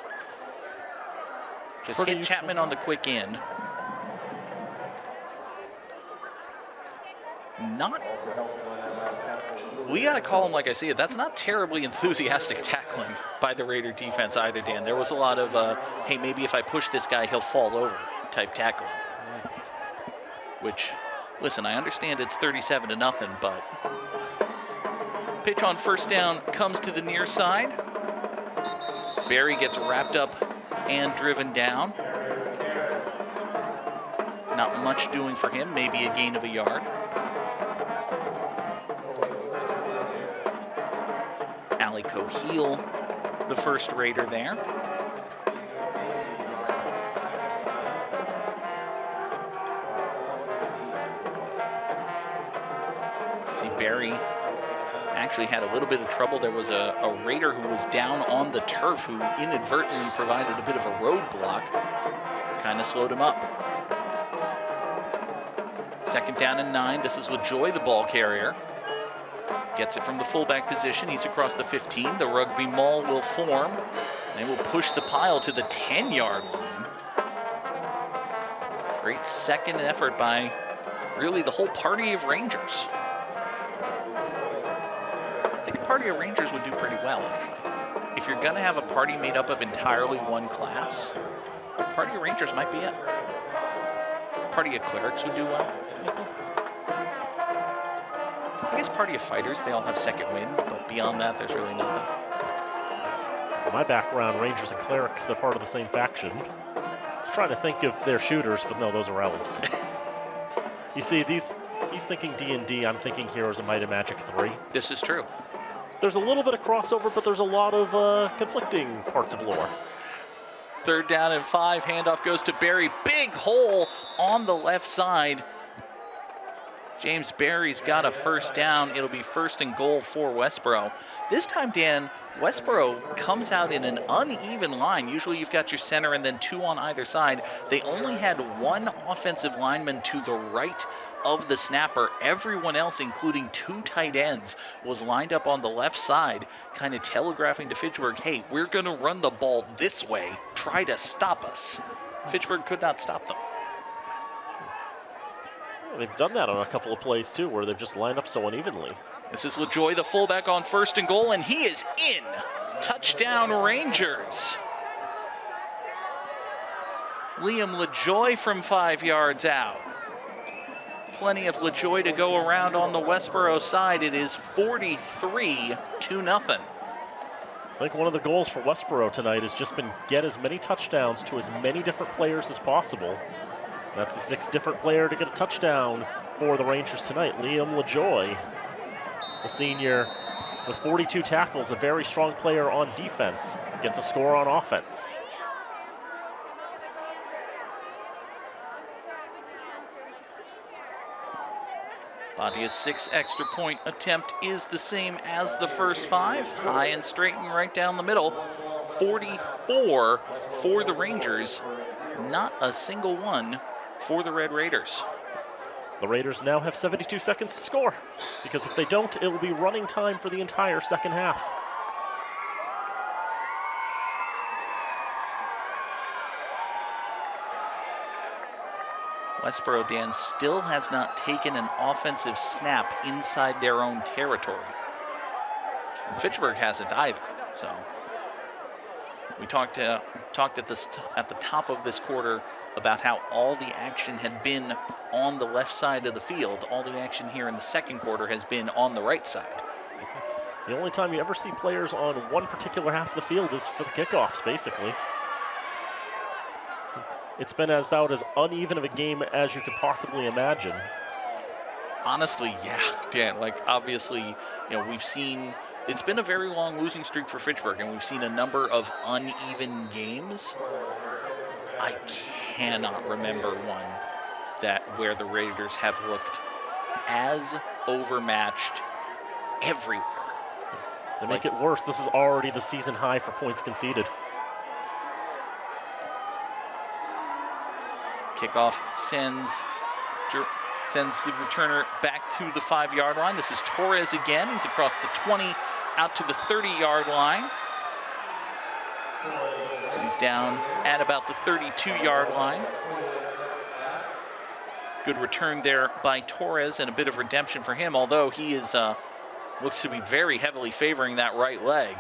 Just Pretty hit useful. Chapman on the quick in. We got to call him like I see it. That's not terribly enthusiastic tackling by the Raider defense either, Dan. There was a lot of, hey, maybe if I push this guy, he'll fall over type tackling. Which, listen, I understand it's 37-0, but pitch on first down comes to the near side. Berry gets wrapped up and driven down. Not much doing for him, maybe a gain of a yard. Ali Coheel, the first Raider there. See, Berry actually had a little bit of trouble. There was a Raider who was down on the turf who inadvertently provided a bit of a roadblock. Kind of slowed him up. 2nd down and 9. This is LaJoy, the ball carrier. Gets it from the fullback position. He's across the 15. The rugby maul will form. They will push the pile to the 10-yard line. Great second effort by really the whole party of Rangers. I think a party of Rangers would do pretty well, actually. If you're going to have a party made up of entirely one class, party of Rangers might be it. Party of clerics would do well. I guess party of fighters, they all have second wind, but beyond that, there's really nothing. My background, Rangers and Clerics, they're part of the same faction. Just trying to think if they're shooters, but no, those are elves. You see, he's thinking D&D, I'm thinking Heroes of Might and Magic 3. This is true. There's a little bit of crossover, but there's a lot of conflicting parts of lore. 3rd down and 5, handoff goes to Berry. Big hole on the left side. James Berry's got a first down. It'll be 1st and goal for Westborough. This time, Dan, Westborough comes out in an uneven line. Usually you've got your center and then 2 on either side. They only had 1 offensive lineman to the right of the snapper. Everyone else, including 2 tight ends, was lined up on the left side, kind of telegraphing to Fitchburg, hey, we're going to run the ball this way. Try to stop us. Fitchburg could not stop them. They've done that on a couple of plays, too, where they've just lined up so unevenly. This is LaJoy, the fullback, on 1st and goal, and he is in. Touchdown, Rangers. Liam LaJoy from 5 yards out. Plenty of LaJoy to go around on the Westborough side. It is 43-0. I think one of the goals for Westborough tonight has just been get as many touchdowns to as many different players as possible. That's the 6th different player to get a touchdown for the Rangers tonight. Liam LaJoy, the senior with 42 tackles, a very strong player on defense, gets a score on offense. Badia's 6th extra point attempt is the same as the first 5. High and straight and right down the middle. 44 for the Rangers. Not a single one for the Red Raiders. The Raiders now have 72 seconds to score, because if they don't, it will be running time for the entire second half. Westborough, Dan, still has not taken an offensive snap inside their own territory. And Fitchburg hasn't either. So we talked at the top of this quarter about how all the action had been on the left side of the field. All the action here in the second quarter has been on the right side. The only time you ever see players on one particular half of the field is for the kickoffs, basically. It's been about as uneven of a game as you could possibly imagine. Honestly, yeah, Dan, like obviously, we've seen, it's been a very long losing streak for Fitchburg, and we've seen a number of uneven games. I cannot remember one where the Raiders have looked as overmatched everywhere. To make it worse, this is already the season high for points conceded. Kickoff sends the returner back to the 5-yard line. This is Torres again. He's across the 20 out to the 30-yard line. He's down at about the 32-yard line. Good return there by Torres and a bit of redemption for him, although he is looks to be very heavily favoring that right leg.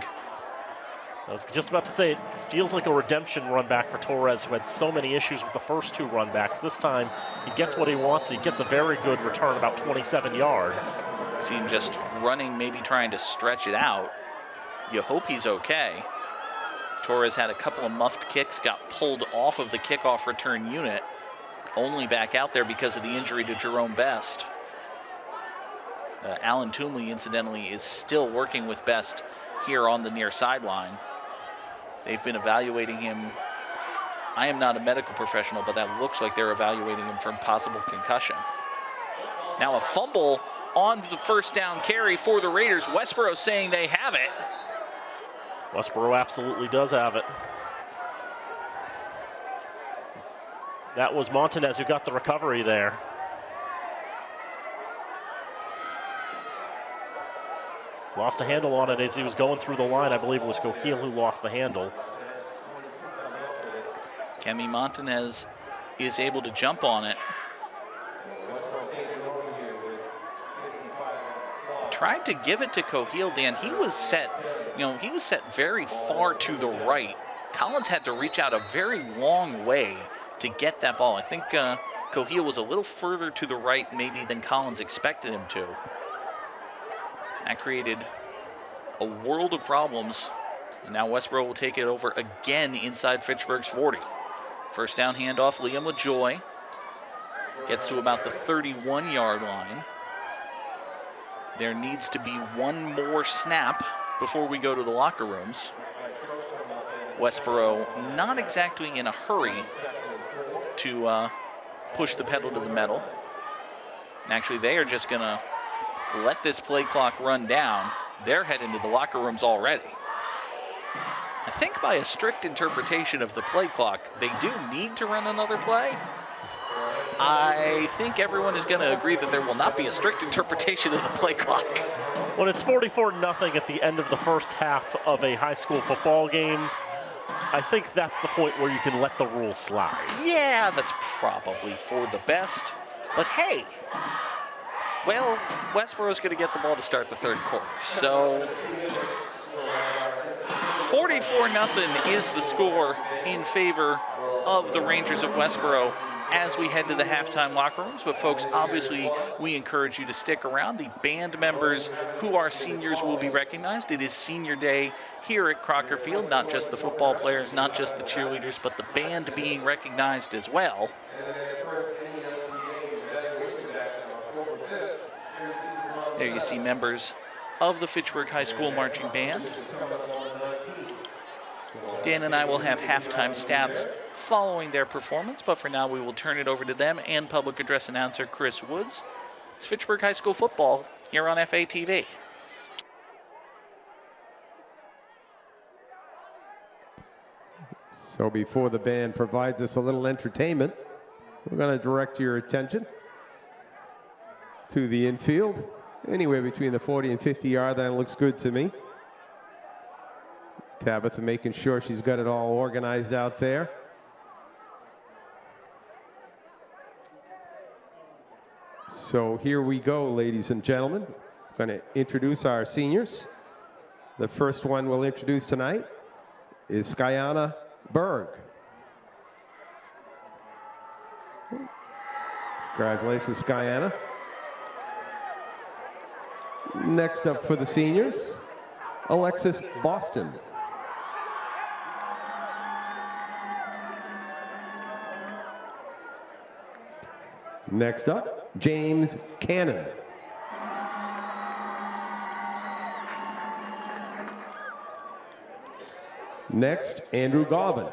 I was just about to say, it feels like a redemption run back for Torres, who had so many issues with the first 2 run backs. This time, he gets what he wants. He gets a very good return, about 27 yards. See him just running, maybe trying to stretch it out. You hope he's okay. Torres had a couple of muffed kicks, got pulled off of the kickoff return unit, only back out there because of the injury to Jerome Best. Alan Toomley, incidentally, is still working with Best here on the near sideline. They've been evaluating him. I am not a medical professional, but that looks like they're evaluating him for possible concussion. Now a fumble on the first down carry for the Raiders. Westborough saying they have it. Westborough absolutely does have it. That was Montanez who got the recovery there. Lost a handle on it as he was going through the line. I believe it was Cohil who lost the handle. Kemi Montanez is able to jump on it. Tried to give it to Cohil, Dan. He was set, he was set very far to the right. Collins had to reach out a very long way to get that ball. I think Cohil was a little further to the right maybe than Collins expected him to. That created a world of problems. And now Westborough will take it over again inside Fitchburg's 40. First down handoff, Liam LaJoy gets to about the 31-yard line. There needs to be one more snap before we go to the locker rooms. Westborough not exactly in a hurry to push the pedal to the metal. And actually, they are just going to let this play clock run down. They're heading to the locker rooms already. I think by a strict interpretation of the play clock, they do need to run another play. I think everyone is going to agree that there will not be a strict interpretation of the play clock. When it's 44-0 at the end of the first half of a high school football game, I think that's the point where you can let the rule slide. Yeah, that's probably for the best. But hey, well, Westborough's going to get the ball to start the third quarter. So 44-0 is the score in favor of the Rangers of Westborough as we head to the halftime locker rooms. But folks, obviously, we encourage you to stick around. The band members who are seniors will be recognized. It is senior day here at Crocker Field. Not just the football players, not just the cheerleaders, but the band being recognized as well. There you see members of the Fitchburg High School Marching Band. Dan and I will have halftime stats following their performance, but for now we will turn it over to them and public address announcer Chris Woods. It's Fitchburg High School football here on FATV. So before the band provides us a little entertainment, we're going to direct your attention to the infield. Anywhere between the 40 and 50-yard line looks good to me. Tabitha making sure she's got it all organized out there. So here we go, ladies and gentlemen. I'm going to introduce our seniors. The first one we'll introduce tonight is Skyana Berg. Congratulations, Skyana. Next up for the seniors, Alexis Boston. Next up, James Cannon. Next, Andrew Garvin.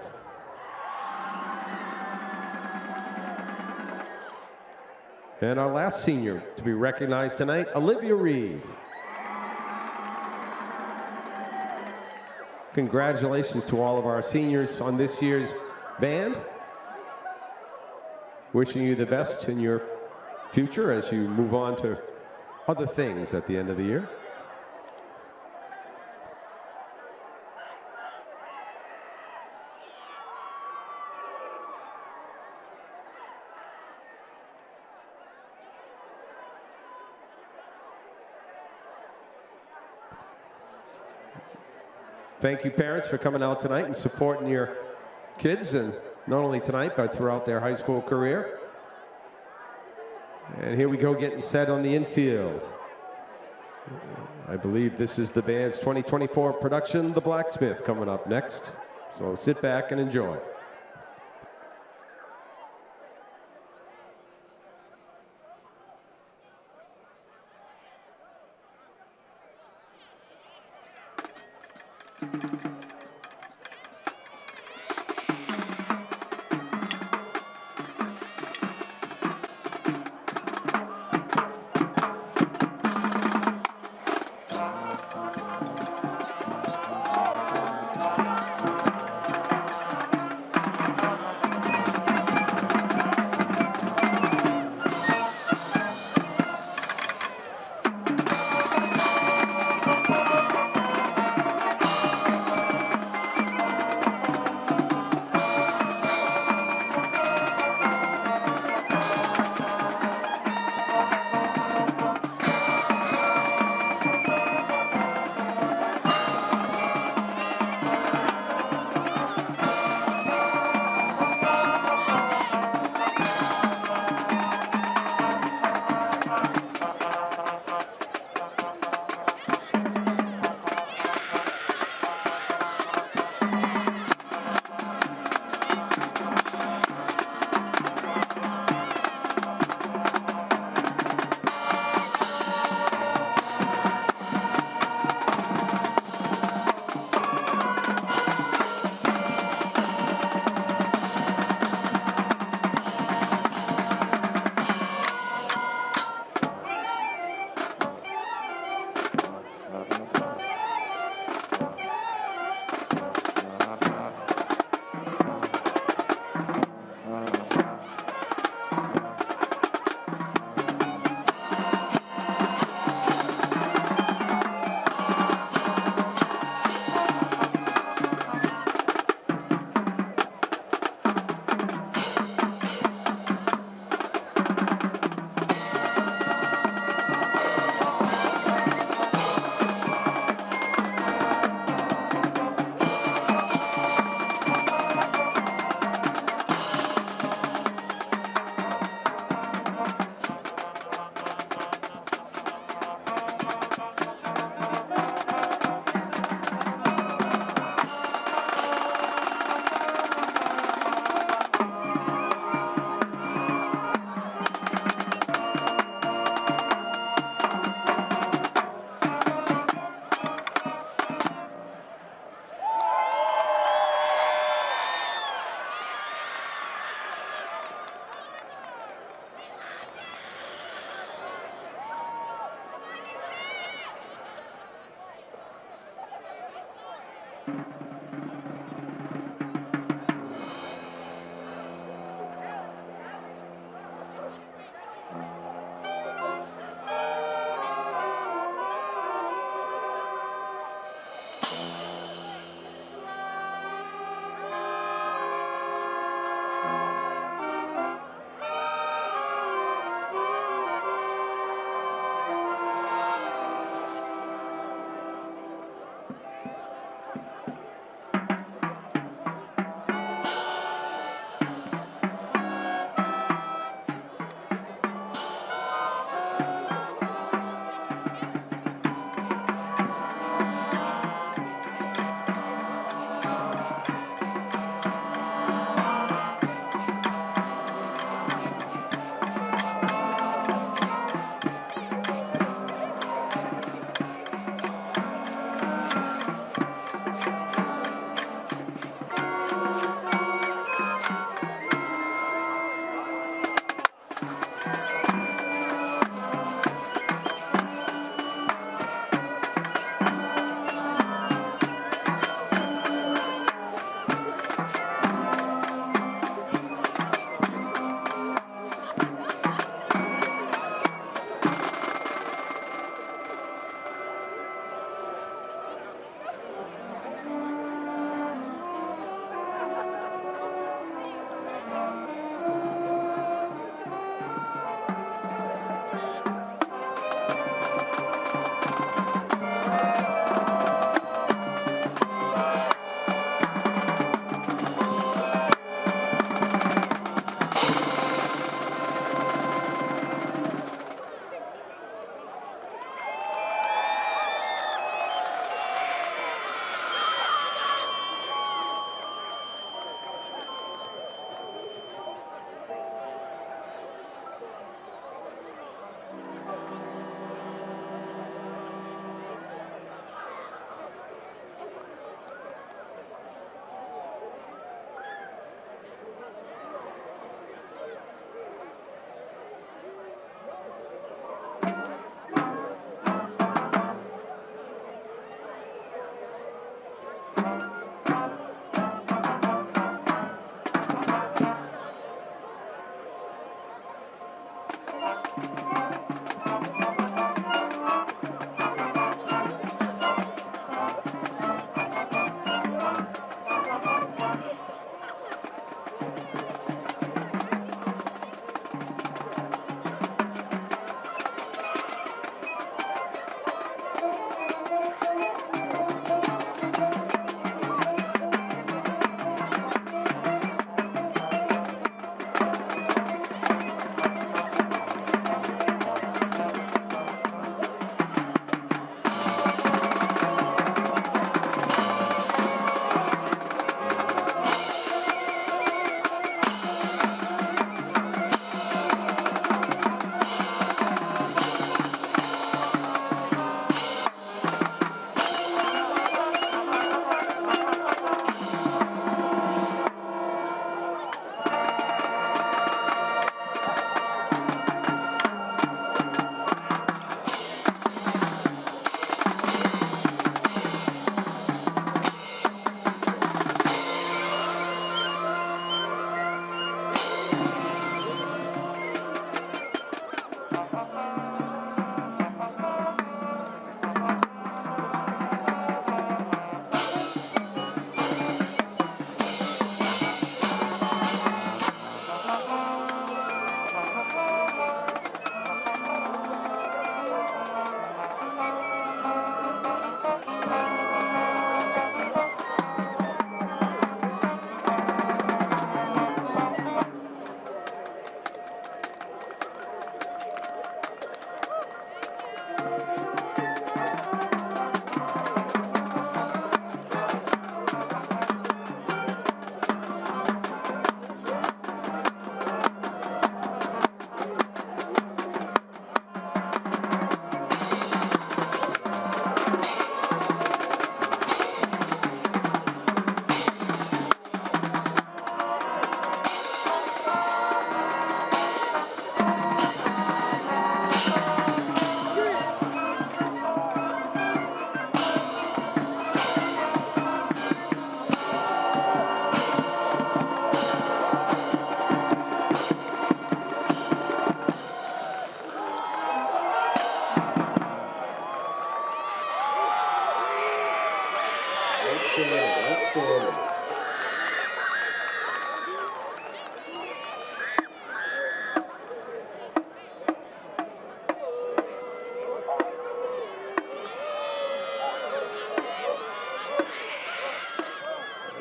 And our last senior to be recognized tonight, Olivia Reed. Congratulations to all of our seniors on this year's band. Wishing you the best in your future as you move on to other things at the end of the year. Thank you, parents, for coming out tonight and supporting your kids, and not only tonight, but throughout their high school career. And here we go, getting set on the infield. I believe this is the band's 2024 production, The Blacksmith, coming up next. So sit back and enjoy.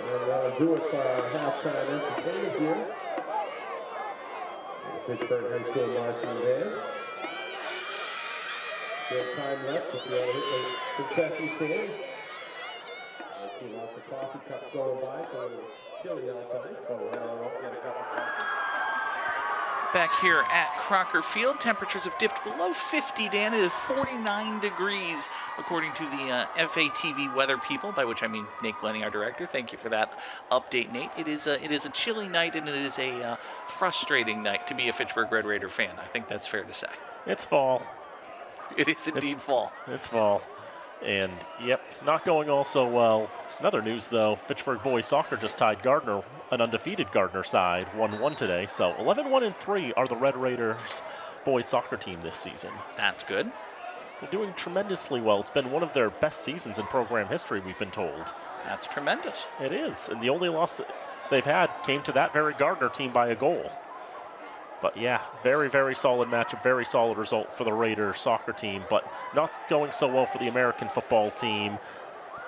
And that'll do it for our halftime entertainment here. The Fitchburg High School Marching Band. Still time left if you want to hit the concession stand. I see lots of coffee cups going by. It's a little chilly outside, so head on up, get a cup of coffee. Back here at Crocker Field, temperatures have dipped below 50, Dan. It is 49 degrees, according to the FATV weather people, by which I mean Nate Glennie, our director. Thank you for that update, Nate. It is a chilly night, and it is a frustrating night to be a Fitchburg Red Raider fan. I think that's fair to say. It's fall. It is indeed fall. It's fall. And, yep, not going all so well. Another news, though, Fitchburg boys soccer just tied Gardner, an undefeated Gardner side, 1-1 today. So 11-1-3 are the Red Raiders boys soccer team this season. That's good. They're doing tremendously well. It's been one of their best seasons in program history, we've been told. That's tremendous. It is, and the only loss that they've had came to that very Gardner team by a goal. But yeah, very, very solid matchup, very solid result for the Raiders soccer team, but not going so well for the American football team.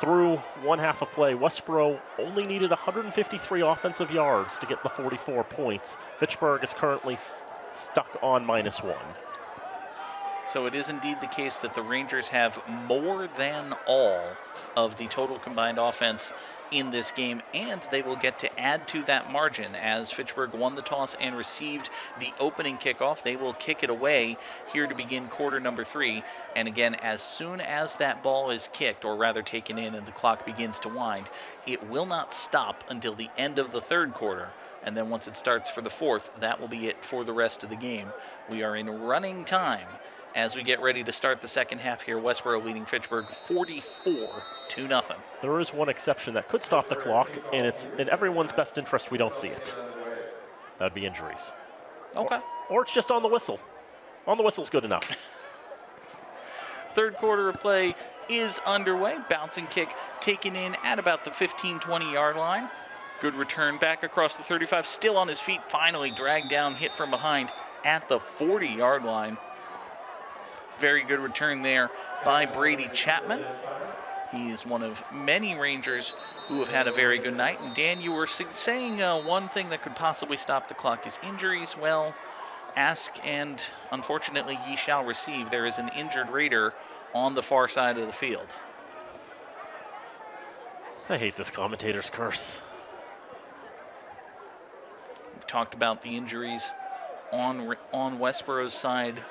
Through one half of play, Westborough only needed 153 offensive yards to get the 44 points. Fitchburg is currently stuck on -1. So it is indeed the case that the Rangers have more than all of the total combined offense in this game, and they will get to add to that margin. As Fitchburg won the toss and received the opening kickoff, they will kick it away here to begin quarter number 3. And again, as soon as that ball is kicked, or rather taken in, and the clock begins to wind, it will not stop until the end of the third quarter. And then once it starts for the fourth, that will be it for the rest of the game. We are in running time as we get ready to start the second half here. Westborough leading Fitchburg 44-0. There is one exception that could stop the clock, and it's in everyone's best interest we don't see it. That'd be injuries. Okay. Or it's just on the whistle. On the whistle's good enough. Third quarter of play is underway. Bouncing kick taken in at about the 15-20 yard line. Good return back across the 35. Still on his feet, finally dragged down, hit from behind at the 40-yard line. Very good return there by Brady Chapman. He is one of many Rangers who have had a very good night. And Dan, you were saying one thing that could possibly stop the clock is injuries. Well, ask and unfortunately ye shall receive. There is an injured Raider on the far side of the field. I hate this commentator's curse. We've talked about the injuries on Westborough's side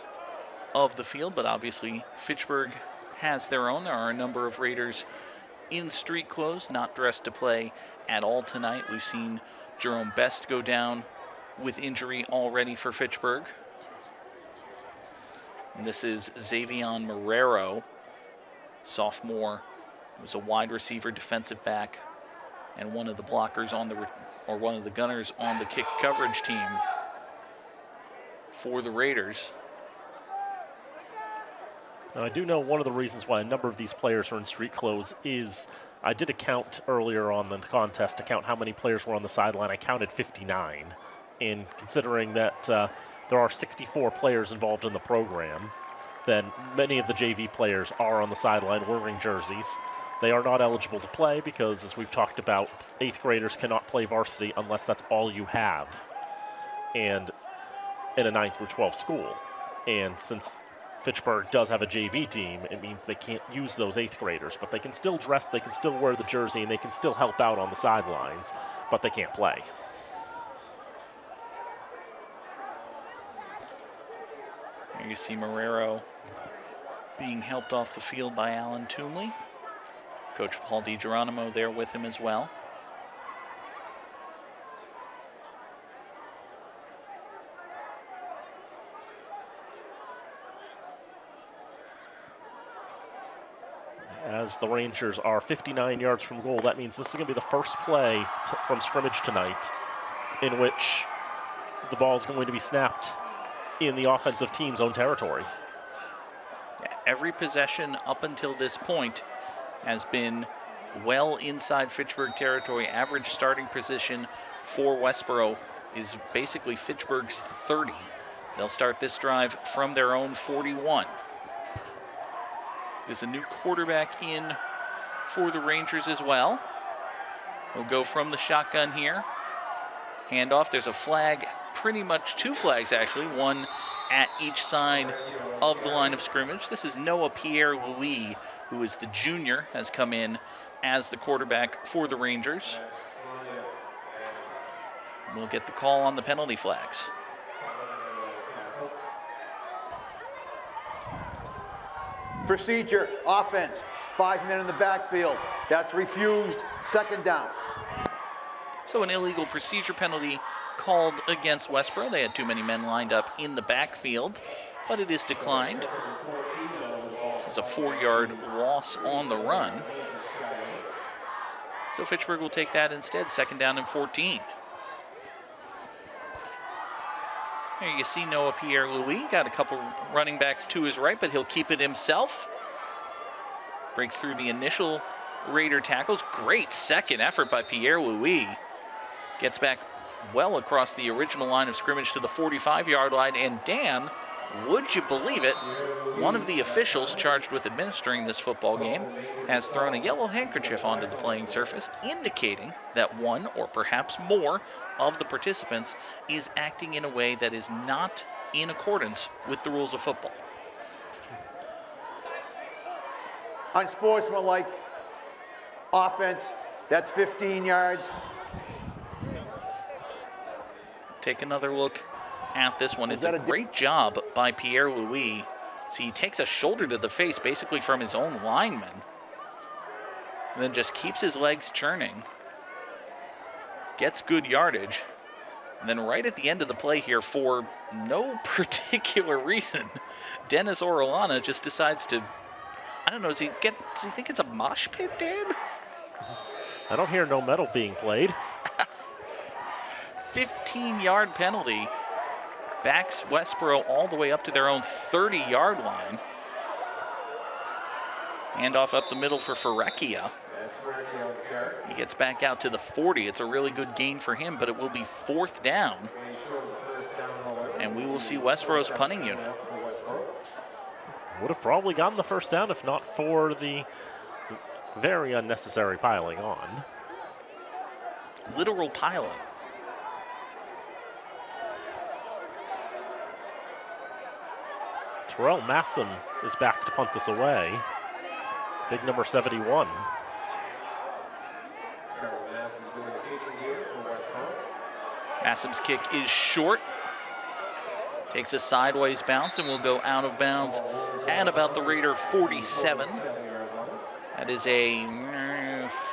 of the field, but obviously Fitchburg has their own. There are a number of Raiders in street clothes, not dressed to play at all tonight. We've seen Jerome Best go down with injury already for Fitchburg. And this is Xavion Marrero, sophomore. He was a wide receiver, defensive back, and one of the blockers on one of the gunners on the kick coverage team for the Raiders. Now, I do know one of the reasons why a number of these players are in street clothes is I did a count earlier on the contest to count how many players were on the sideline. I counted 59. And considering that there are 64 players involved in the program, then many of the JV players are on the sideline wearing jerseys. They are not eligible to play because, as we've talked about, 8th graders cannot play varsity unless that's all you have, and in a 9th through 12 school. And since Fitchburg does have a JV team, it means they can't use those 8th graders, but they can still dress, they can still wear the jersey, and they can still help out on the sidelines, but they can't play. Here you see Marrero being helped off the field by Alan Toomley. Coach Paul DiGeronimo there with him as well. As the Rangers are 59 yards from goal, that means this is going to be the first play from scrimmage tonight in which the ball is going to be snapped in the offensive team's own territory. Every possession up until this point has been well inside Fitchburg territory. Average starting position for Westborough is basically Fitchburg's 30. They'll start this drive from their own 41. There's a new quarterback in for the Rangers as well. We'll go from the shotgun here. Handoff. There's a flag, pretty much 2 flags actually, one at each side of the line of scrimmage. This is Noah Pierre-Louis, who is the junior, has come in as the quarterback for the Rangers. We'll get the call on the penalty flags. Procedure, offense, 5 men in the backfield. That's refused. 2nd down. So an illegal procedure penalty called against Westborough. They had too many men lined up in the backfield, but it is declined. It's a 4-yard loss on the run. So Fitchburg will take that instead, 2nd down and 14. Here you see Noah Pierre-Louis, got a couple running backs to his right, but he'll keep it himself. Breaks through the initial Raider tackles. Great second effort by Pierre-Louis. Gets back well across the original line of scrimmage to the 45-yard line, and Dan, would you believe it, one of the officials charged with administering this football game has thrown a yellow handkerchief onto the playing surface, indicating that one or perhaps more of the participants is acting in a way that is not in accordance with the rules of football. Unsportsmanlike offense, that's 15 yards. Take another look at this one. It's a great job by Pierre-Louis. See, he takes a shoulder to the face basically from his own lineman, and then just keeps his legs churning. Gets good yardage. And then right at the end of the play here, for no particular reason, Dennis Orellana just decides to, I don't know, does he think it's a mosh pit, Dan? I don't hear no metal being played. 15-yard penalty. Backs Westborough all the way up to their own 30-yard line. Handoff up the middle for Ferrecchia. He gets back out to the 40. It's a really good gain for him, but it will be 4th down. And we will see Westborough's punting unit. Would have probably gotten the 1st down if not for the very unnecessary piling on. Literal piling. Terrell Massam is back to punt this away. Big number 71. Massam's kick is short. Takes a sideways bounce and will go out of bounds at about the Raider 47. That is a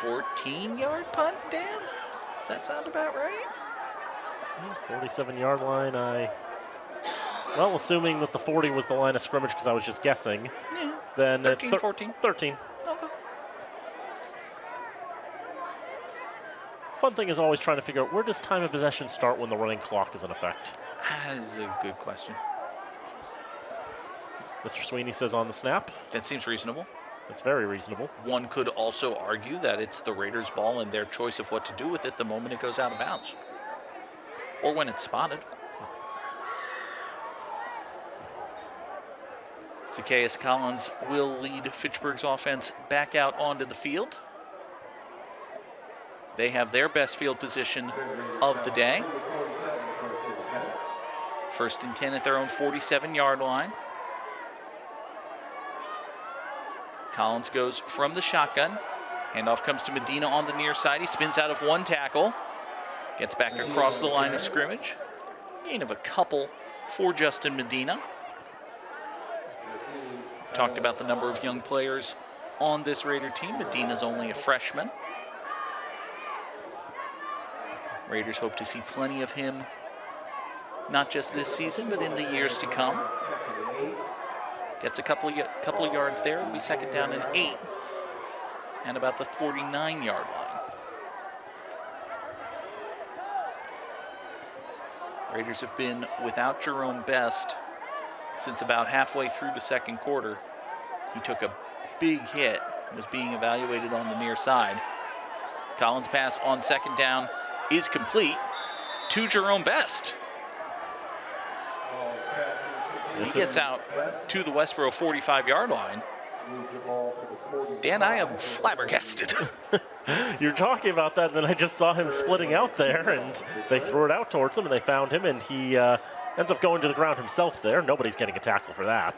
14-yard punt, Dan? Does that sound about right? 47-yard line, well, assuming that the 40 was the line of scrimmage because I was just guessing, Yeah. then 13, it's 14. 13. Okay. Fun thing is always trying to figure out where does time of possession start when the running clock is in effect. That is a good question. Mr. Sweeney says on the snap. That seems reasonable. It's very reasonable. One could also argue that it's the Raiders' ball and their choice of what to do with it the moment it goes out of bounds. Or when it's spotted. Zacchaeus Collins will lead Fitchburg's offense back out onto the field. They have their best field position of the day. 1st and 10 at their own 47-yard line. Collins goes from the shotgun. Handoff comes to Medina on the near side. He spins out of one tackle. Gets back across the line of scrimmage. Gain of a couple for Justin Medina. Talked about the number of young players on this Raider team. Medina's only a freshman. Raiders hope to see plenty of him, not just this season, but in the years to come. Gets a couple of yards there. It'll be 2nd down and 8, and about the 49-yard line. Raiders have been without Jerome Best since about halfway through the 2nd quarter. He took a big hit, was being evaluated on the near side. Collins' pass on 2nd down is complete to Jerome Best. He gets out to the Westborough 45-yard line. Dan, I am flabbergasted. You're talking about that, and then I just saw him splitting out there, and they threw it out towards him, and they found him, and he ends up going to the ground himself there. Nobody's getting a tackle for that.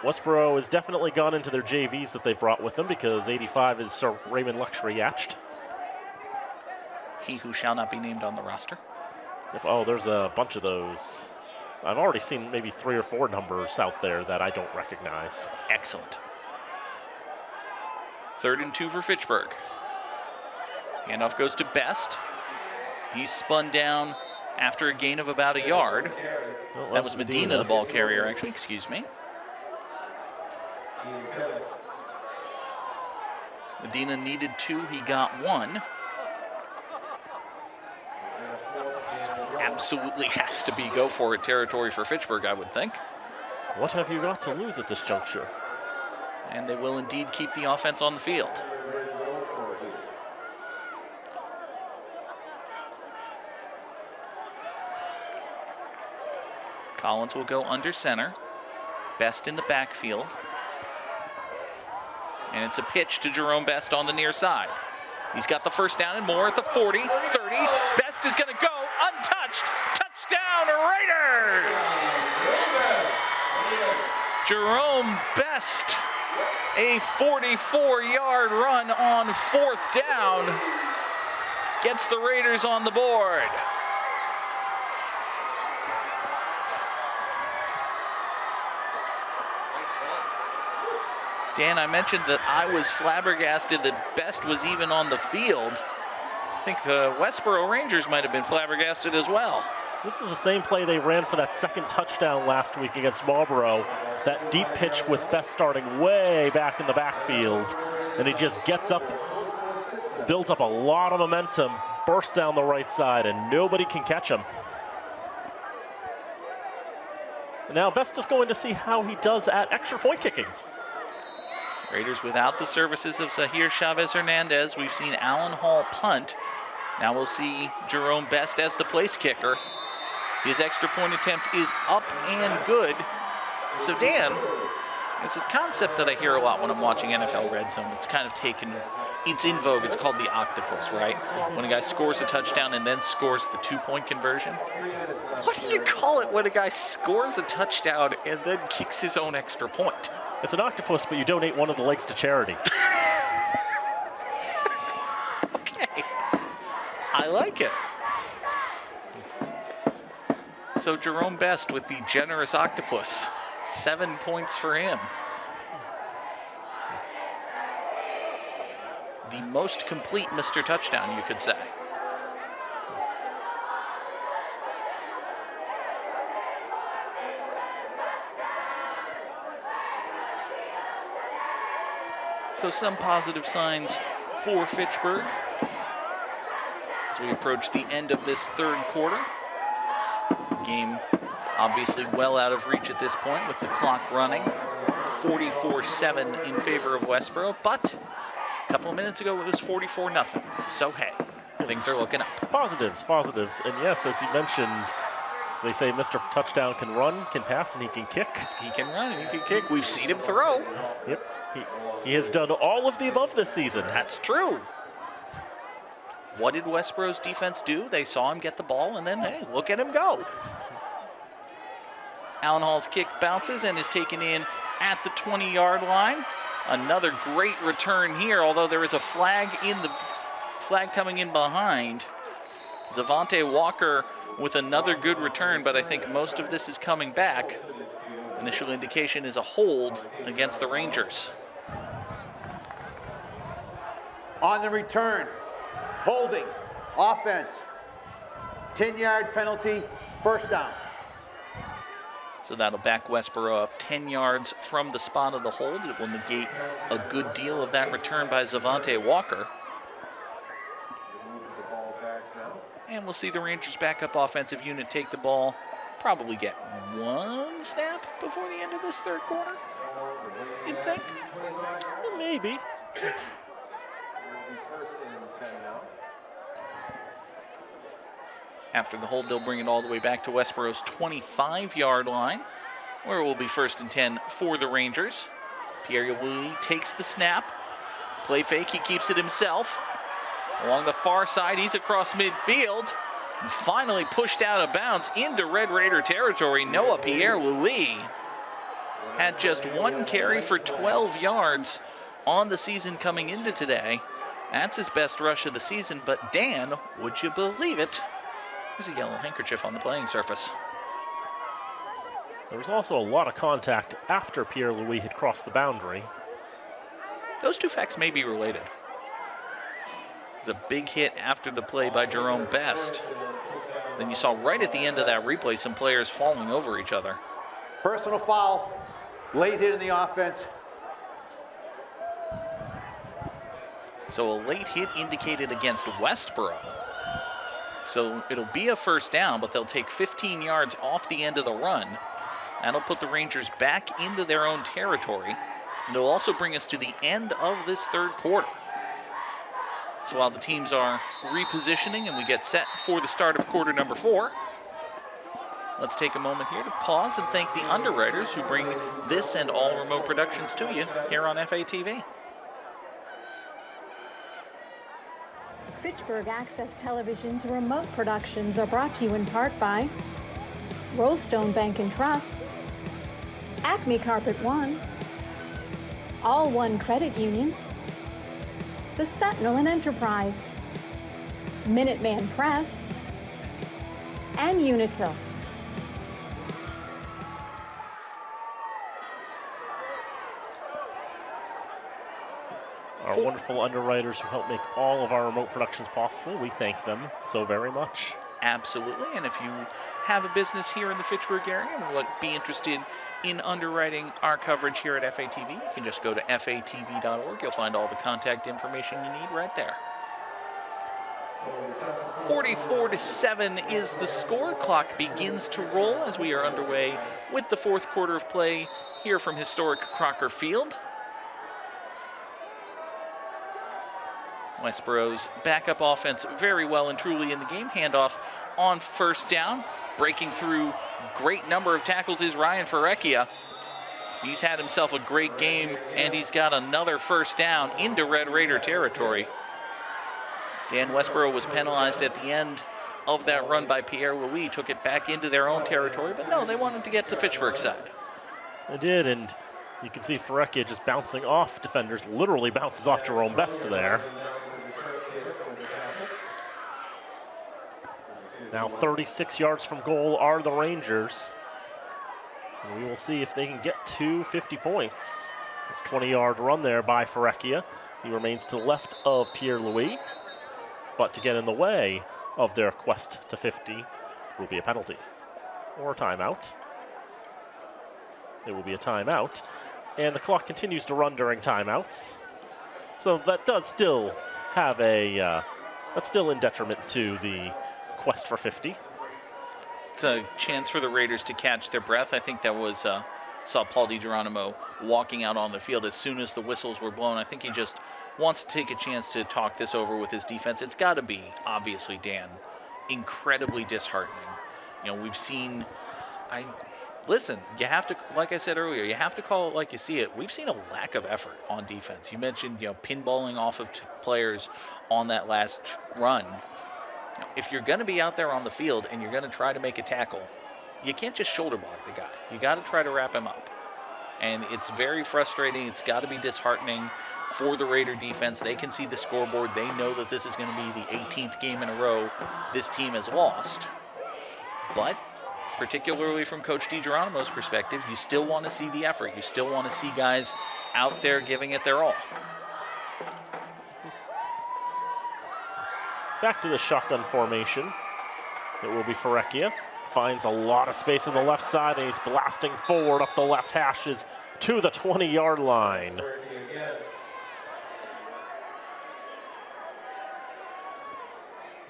Westborough has definitely gone into their JVs that they've brought with them, because 85 is Sir Raymond Luxury-Yatched. He who shall not be named on the roster. Yep. Oh, there's a bunch of those. I've already seen maybe 3 or 4 numbers out there that I don't recognize. Excellent. 3rd and 2 for Fitchburg. Handoff goes to Best. He's spun down after a gain of about a yard. Well, that was Medina, the ball carrier, actually. Excuse me. Medina needed 2. He got 1. Absolutely has to be go for it territory for Fitchburg, I would think. What have you got to lose at this juncture? And they will indeed keep the offense on the field. Collins will go under center. Best in the backfield. And it's a pitch to Jerome Best on the near side. He's got the first down and more at the 40, 30. Best is going to go untouched. Touchdown, Raiders! Jerome Best, a 44-yard run on 4th down, gets the Raiders on the board. Dan, I mentioned that I was flabbergasted that Best was even on the field. I think the Westborough Rangers might have been flabbergasted as well. This is the same play they ran for that 2nd touchdown last week against Marlborough. That deep pitch with Best starting way back in the backfield. And he just gets up, builds up a lot of momentum, bursts down the right side, and nobody can catch him. Now Best is going to see how he does at extra point kicking. Raiders without the services of Zahir Chavez Hernandez. We've seen Alan Hall punt. Now we'll see Jerome Best as the place kicker. His extra point attempt is up and good. So Dan, this is a concept that I hear a lot when I'm watching NFL Red Zone. It's kind of taken, it's in vogue. It's called the octopus, right? When a guy scores a touchdown and then scores the 2-point conversion. What do you call it when a guy scores a touchdown and then kicks his own extra point? It's an octopus, but you donate one of the legs to charity. Okay. I like it. So Jerome Best with the generous octopus. 7 points for him. The most complete Mr. Touchdown, you could say. So some positive signs for Fitchburg as we approach the end of this 3rd quarter. Game obviously well out of reach at this point with the clock running. 44-7 in favor of Westborough, but a couple of minutes ago it was 44-0. So hey, things are looking up. Positives. And yes, as you mentioned, as they say, Mr. Touchdown can run, can pass, and he can kick. He can run and he can kick. We've seen him throw. Yep. He has done all of the above this season. That's true. What did Westborough's defense do? They saw him get the ball, and then, hey, look at him go. Allen Hall's kick bounces and is taken in at the 20-yard line. Another great return here, although there is a flag coming in behind. Zavante Walker with another good return, but I think most of this is coming back. Initial indication is a hold against the Rangers. On the return, holding, offense, 10-yard penalty, 1st down. So that'll back Westborough up 10 yards from the spot of the hold. It will negate a good deal of that return by Zavante Walker. And we'll see the Rangers backup offensive unit take the ball, probably get 1 snap before the end of this 3rd quarter, you'd think? Maybe. After the hold, they'll bring it all the way back to Westborough's 25-yard line, where it will be 1st and 10 for the Rangers. Pierre Yabuli takes the snap, Play fake, he keeps it himself. Along the far side, he's across midfield. And finally pushed out of bounds into Red Raider territory. Noah Pierre-Louis had just one carry for 12 yards on the season coming into today. That's his best rush of the season, but Dan, would you believe it? There's a yellow handkerchief on the playing surface. There was also a lot of contact after Pierre-Louis had crossed the boundary. Those two facts may be related. There's a big hit after the play by Jerome Best. Then you saw right at the end of that replay some players falling over each other. Personal foul, late hit in the offense. So a late hit indicated against Westborough. So it'll be a first down, but they'll take 15 yards off the end of the run. That'll put the Rangers back into their own territory. And it'll also bring us to the end of this third quarter. So while the teams are repositioning and we get set for the start of quarter number 4, let's take a moment here to pause and thank the underwriters who bring this and all remote productions to you here on FATV. Fitchburg Access Television's remote productions are brought to you in part by Rollstone Bank and Trust, Acme Carpet One, All One Credit Union, The Sentinel and Enterprise, Minuteman Press, and Unitil. Our wonderful underwriters who help make all of our remote productions possible, we thank them so very much. Absolutely, and if you have a business here in the Fitchburg area and would be interested in underwriting our coverage here at FATV, you can just go to fatv.org. You'll find all the contact information you need right there. 44-7 is the score. Clock begins to roll as we are underway with the fourth quarter of play here from historic Crocker Field. Westborough's backup offense very well and truly in the game. Handoff on first down. Breaking through great number of tackles is Ryan Ferrecchia. He's had himself a great game, and he's got another first down into Red Raider territory. Dan, Westborough was penalized at the end of that run by Pierre-Louis, took it back into their own territory, but no, they wanted to get to Fitchburg's side. They did, and you can see Ferrecchia just bouncing off defenders, literally bounces off Jerome Best there. Now 36 yards from goal are the Rangers. And we will see if they can get to 50 points. It's a 20-yard run there by Ferrecchia. He remains to the left of Pierre-Louis. But to get in the way of their quest to 50 will be a penalty or a timeout. It will be a timeout. And the clock continues to run during timeouts. So that does still have a, that's still in detriment to the quest for 50. It's a chance for the Raiders to catch their breath. I think that was, saw Paul DiGeronimo walking out on the field as soon as the whistles were blown. I think he just wants to take a chance to talk this over with his defense. It's got to be, obviously, Dan, incredibly disheartening. You know, we've seen, listen, you have to, like I said earlier, you have to call it like you see it. We've seen a lack of effort on defense. You mentioned, you know, pinballing off of players on that last run. Now, if you're going to be out there on the field and you're going to try to make a tackle, you can't just shoulder block the guy. You got to try to wrap him up. And it's very frustrating. It's got to be disheartening for the Raider defense. They can see the scoreboard. They know that this is going to be the 18th game in a row this team has lost. But particularly from Coach DiGeronimo's perspective, you still want to see the effort. You still want to see guys out there giving it their all. Back to the shotgun formation. It will be Ferrecchia. Finds a lot of space on the left side, and he's blasting forward up the left hashes to the 20-yard line.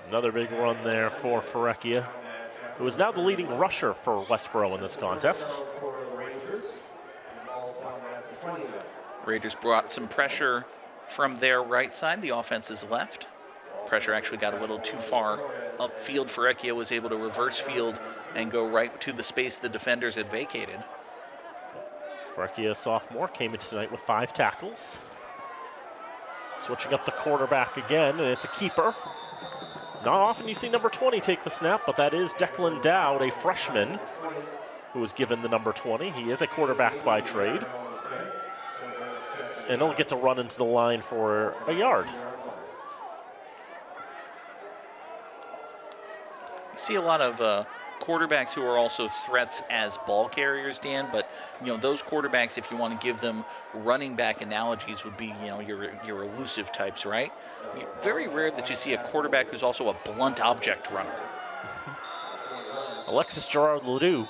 Another big run there for Ferrecchia, who is now the leading rusher for Westborough in this contest. Raiders brought some pressure from their right side. The offense is left. Pressure actually got a little too far upfield. Ferrecchia was able to reverse field and go right to the space the defenders had vacated. Ferrecchia, sophomore, came in tonight with 5 tackles. Switching up the quarterback again, and it's a keeper. Not often you see number 20 take the snap, but that is Declan Dowd, a freshman, who was given the number 20. He is a quarterback by trade. And he'll get to run into the line for a yard. You see a lot of quarterbacks who are also threats as ball carriers, Dan, but those quarterbacks, if you want to give them running back analogies, would be your elusive types, right? Very rare that you see a quarterback who's also a blunt object runner. Alexis Gerard-Ledoux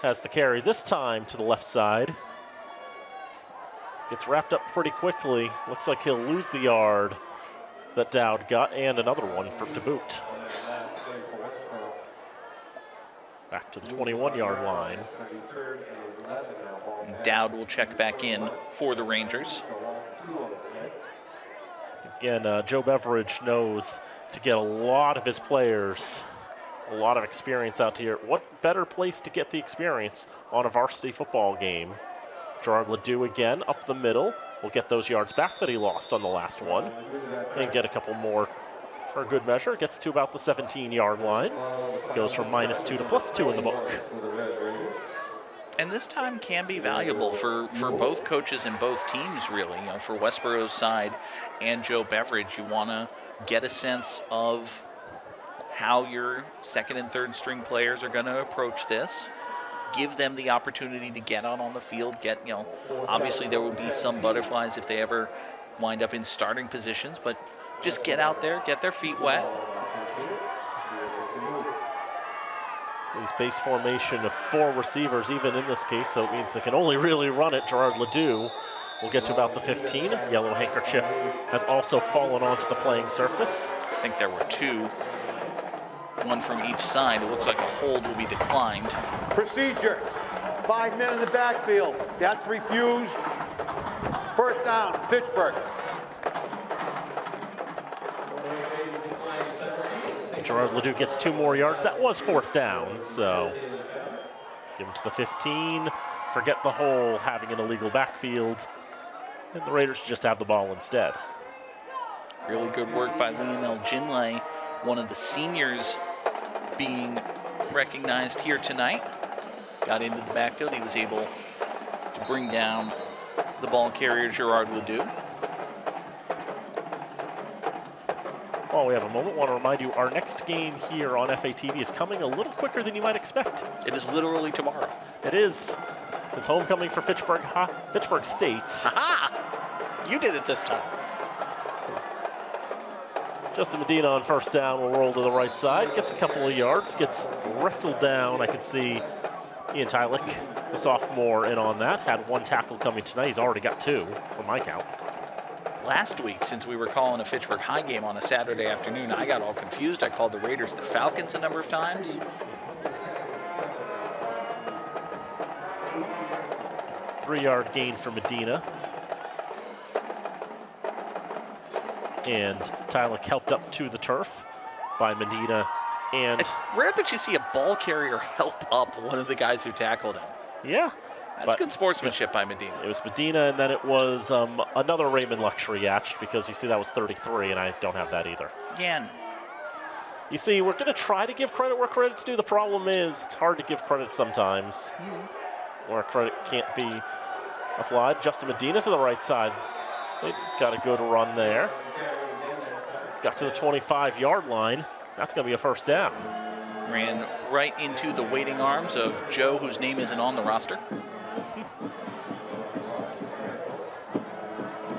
has the carry this time to the left side. Gets wrapped up pretty quickly. Looks like he'll lose the yard that Dowd got, and another one to boot. Back to the 21-yard line. Dowd will check back in for the Rangers. Again, Joe Beveridge knows to get a lot of his players, a lot of experience out here. What better place to get the experience on a varsity football game? Gerard-Ledoux again up the middle. Will get those yards back that he lost on the last one. And get a couple more for good measure. Gets to about the 17-yard line. Goes from -2 to +2 in the book. And this time can be valuable for both coaches and both teams, really. For Westborough's side and Joe Beveridge, you want to get a sense of how your second and third string players are going to approach this. Give them the opportunity to get out on the field. Obviously there will be some butterflies if they ever wind up in starting positions, but just get out there, get their feet wet. His base formation of 4 receivers, even in this case, so it means they can only really run it. Gerard-Ledoux will get to about the 15. Yellow handkerchief has also fallen onto the playing surface. I think there were 2. One from each side. It looks like a hold will be declined. Procedure. 5 men in the backfield. That's refused. First down, Fitchburg. So Gerard-Ledoux gets 2 more yards. That was 4th down, so give him to the 15. Forget the whole having an illegal backfield. And the Raiders just have the ball instead. Really good work by Lionel Ginlay, one of the seniors being recognized here tonight. Got into the backfield. He was able to bring down the ball carrier, Gerard-Ledoux. While we have a moment, I want to remind you our next game here on FATV is coming a little quicker than you might expect. It is literally tomorrow. It is. It's homecoming for Fitchburg State. Aha! You did it this time. Justin Medina on first down will roll to the right side, gets a couple of yards, gets wrestled down. I could see Ian Tylick, the sophomore, in on that. Had 1 tackle coming tonight. He's already got 2 from my count. Last week, since we were calling a Fitchburg High game on a Saturday afternoon, I got all confused. I called the Raiders the Falcons a number of times. Three-yard gain for Medina. And Tylick helped up to the turf by Medina. And it's rare that you see a ball carrier help up one of the guys who tackled him. Yeah. That's good sportsmanship by Medina. It was Medina, and then it was another Raymond Luxury Yatch, because you see that was 33, and I don't have that either. Again. You see, we're going to try to give credit where credit's due. The problem is it's hard to give credit sometimes where credit can't be applied. Justin Medina to the right side. They got a good run there. Got to the 25-yard line. That's going to be a first down. Ran right into the waiting arms of Joe, whose name isn't on the roster.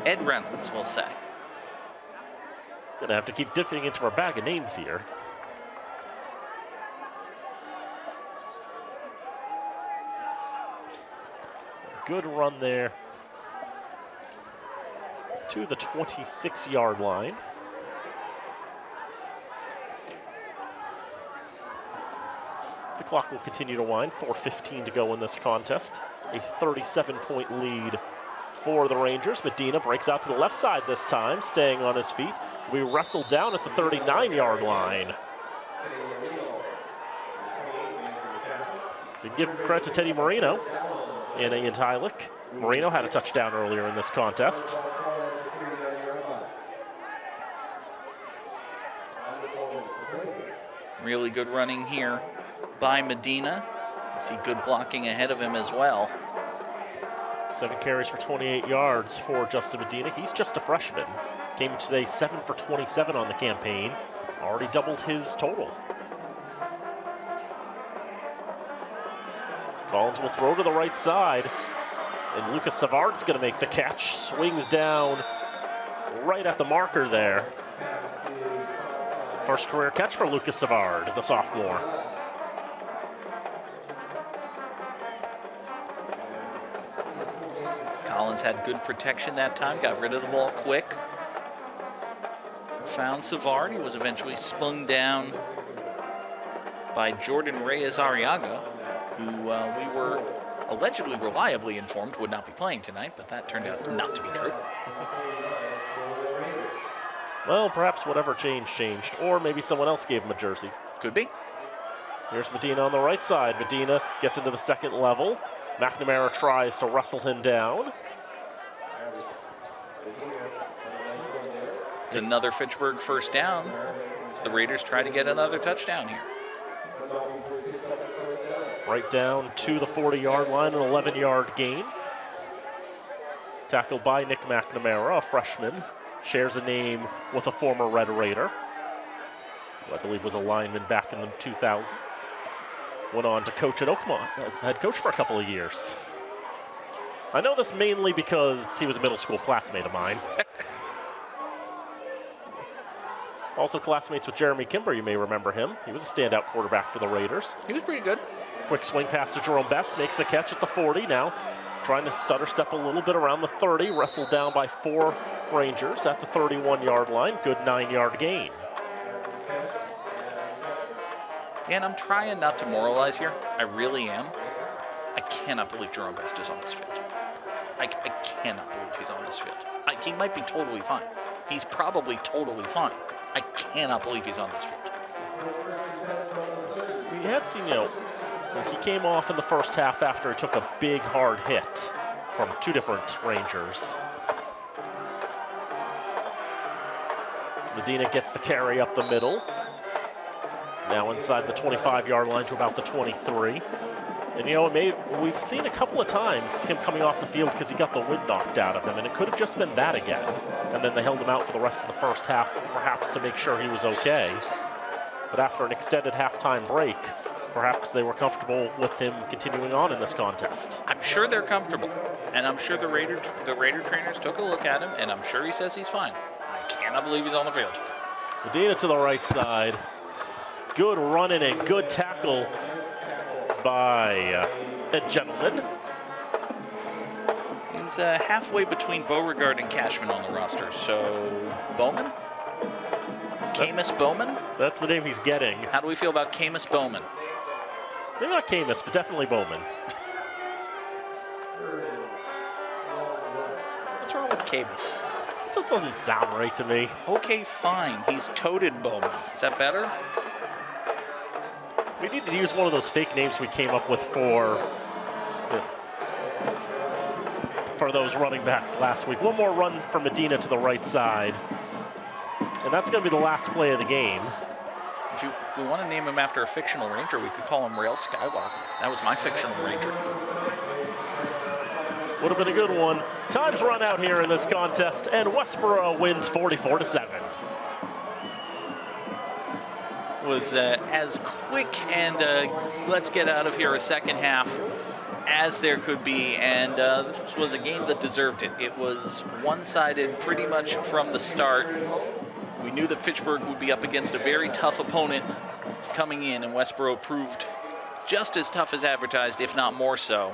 Ed Reynolds, we'll say. Gonna have to keep dipping into our bag of names here. Good run there to the 26-yard line. The clock will continue to wind. 4:15 to go in this contest. A 37-point lead for the Rangers. Medina breaks out to the left side this time, staying on his feet. We wrestled down at the 39-yard line. We give credit to Teddy Marino and Ian Tylick. Marino had a touchdown earlier in this contest. Really good running here by Medina. You see good blocking ahead of him as well. 7 carries for 28 yards for Justin Medina. He's just a freshman. Came today 7 for 27 on the campaign. Already doubled his total. Collins will throw to the right side. And Lucas Savard's going to make the catch. Swings down right at the marker there. First career catch for Lucas Savard, the sophomore. Collins had good protection that time, got rid of the ball quick. Found Savard. He was eventually spun down by Jordan Reyes-Arriaga, who we were allegedly reliably informed would not be playing tonight, but that turned out not to be true. Well, perhaps whatever changed, or maybe someone else gave him a jersey. Could be. Here's Medina on the right side. Medina gets into the second level. McNamara tries to wrestle him down. It's another Fitchburg first down as the Raiders try to get another touchdown here. Right down to the 40-yard line, an 11-yard gain. Tackled by Nick McNamara, a freshman. Shares a name with a former Red Raider, who I believe was a lineman back in the 2000s. Went on to coach at Oakmont as the head coach for a couple of years. I know this mainly because he was a middle school classmate of mine. Also classmates with Jeremy Kimber, you may remember him. He was a standout quarterback for the Raiders. He was pretty good. Quick swing pass to Jerome Best, makes the catch at the 40. Now trying to stutter step a little bit around the 30, wrestled down by 4 Rangers at the 31-yard line. Good 9-yard gain. Dan, I'm trying not to moralize here. I really am. I cannot believe Jerome Best is on this field. I cannot believe he's on this field. He might be totally fine. He's probably totally fine. I cannot believe he's on this field. We had seen, he came off in the first half after he took a big hard hit from 2 different Rangers. So Medina gets the carry up the middle. Now inside the 25-yard line to about the 23. And we've seen a couple of times him coming off the field because he got the wind knocked out of him, and it could have just been that again. And then they held him out for the rest of the first half, perhaps to make sure he was okay. But after an extended halftime break, perhaps they were comfortable with him continuing on in this contest. I'm sure they're comfortable, and I'm sure the Raider trainers took a look at him, and I'm sure he says he's fine. I cannot believe he's on the field. Medina to the right side. Good running and good tackle by a gentleman. He's halfway between Beauregard and Cashman on the roster, so Bowman? Camus Bowman? That's the name he's getting. How do we feel about Camus Bowman? Maybe not Camus, but definitely Bowman. What's wrong with Camus? It just doesn't sound right to me. Okay, fine. He's Toted Bowman. Is that better? We need to use one of those fake names we came up with for those running backs last week. One more run for Medina to the right side. And that's going to be the last play of the game. If we want to name him after a fictional Ranger, we could call him Rail Skywalker. That was my fictional Ranger. Would have been a good one. Time's run out here in this contest, and Westborough wins 44-7. Was as quick and let's get out of here a second half as there could be, and this was a game that deserved it. It was one-sided pretty much from the start. We knew that Fitchburg would be up against a very tough opponent coming in, and Westborough proved just as tough as advertised, if not more so.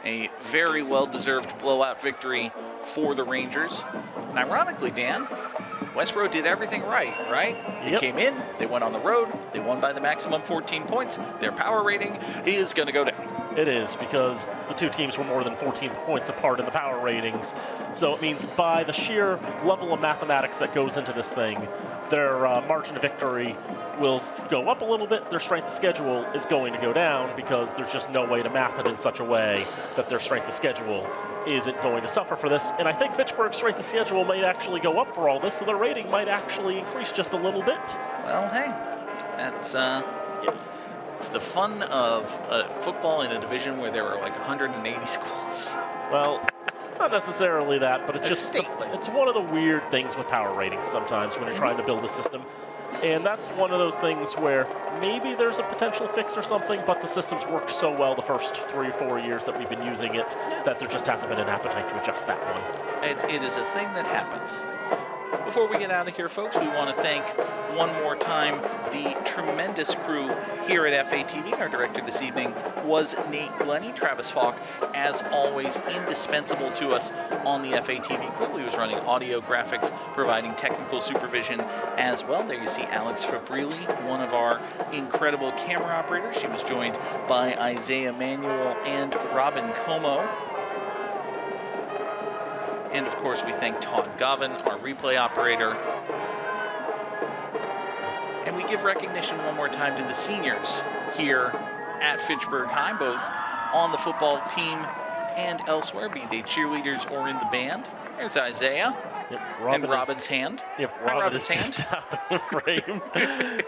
A very well-deserved blowout victory for the Rangers. And ironically, Dan, Westborough did everything right? Yep. They came in, they went on the road, they won by the maximum 14 points. Their power rating is going to go down. It is, because the two teams were more than 14 points apart in the power ratings. So it means by the sheer level of mathematics that goes into this thing, their margin of victory will go up a little bit. Their strength of schedule is going to go down, because there's just no way to math it in such a way that their strength of schedule isn't going to suffer for this. And I think Fitchburg's strength of schedule might actually go up for all this, so their rating might actually increase just a little bit. Well, hey, that's it's the fun of football in a division where there are like 180 schools. Well, not necessarily that, but it's just statewide. It's one of the weird things with power ratings sometimes when you're trying to build a system. And that's one of those things where maybe there's a potential fix or something, but the system's worked so well the first 3 or 4 years that we've been using it that there just hasn't been an appetite to adjust that one. It is a thing that happens. Before we get out of here, folks, we want to thank one more time the tremendous crew here at FATV. Our director this evening was Nate Glennie. Travis Falk, as always, indispensable to us on the FATV crew. He was running audio graphics, providing technical supervision as well. There you see Alex Fabrile, one of our incredible camera operators. She was joined by Isaiah Manuel and Robin Como. And of course, we thank Todd Govin, our replay operator. And we give recognition one more time to the seniors here at Fitchburg High, both on the football team and elsewhere, be they cheerleaders or in the band. There's Isaiah. Yep, and Robin's hand. Yep, Robin's hand. Just out of frame.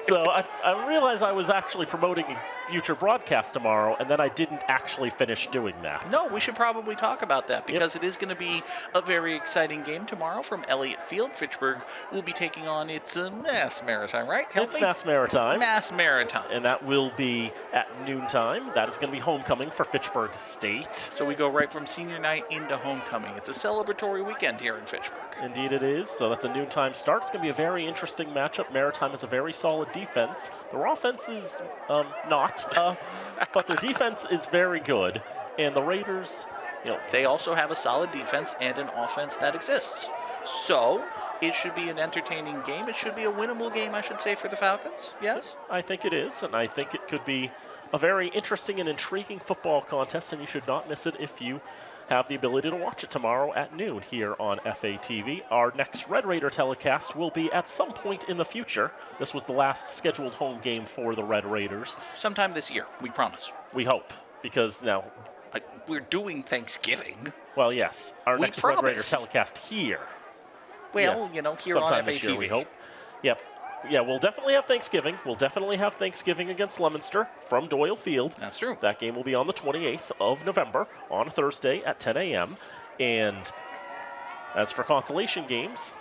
So I realized I was actually promoting a future broadcast tomorrow, and then I didn't actually finish doing that. No, we should probably talk about that, because it is going to be a very exciting game tomorrow from Elliott Field. Fitchburg will be taking on its Mass Maritime, right? It's Mass Maritime. Mass Maritime. And that will be at noontime. That is going to be homecoming for Fitchburg State. So we go right from senior night into homecoming. It's a celebratory weekend here in Fitchburg. Indeed it is. So that's a noontime start. It's going to be a very interesting matchup. Maritime has a very solid defense. Their offense is not, but their defense is very good. And the Raiders, they also have a solid defense and an offense that exists. So it should be an entertaining game. It should be a winnable game, I should say, for the Falcons. Yes? I think it is, and I think it could be a very interesting and intriguing football contest, and you should not miss it if you have the ability to watch it tomorrow at noon here on FATV. Our next Red Raider telecast will be at some point in the future. This was the last scheduled home game for the Red Raiders. Sometime this year, we promise. We hope, because now we're doing Thanksgiving. Well, yes, our next Red Raider telecast here. Well, yes, here sometime on FATV. This year, we hope. Yep. Yeah, we'll definitely have Thanksgiving. We'll definitely have Thanksgiving against Leominster from Doyle Field. That's true. That game will be on the 28th of November on a Thursday at 10 a.m. And as for consolation games,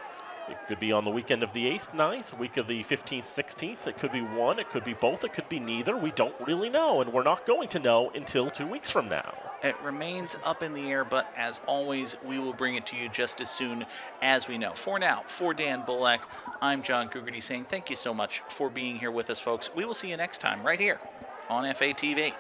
it could be on the weekend of the 8th, 9th, week of the 15th, 16th. It could be one, it could be both, it could be neither. We don't really know, and we're not going to know until 2 weeks from now. It remains up in the air, but as always, we will bring it to you just as soon as we know. For now, for Dan Bullock, I'm John Cougarty saying thank you so much for being here with us, folks. We will see you next time right here on FATV.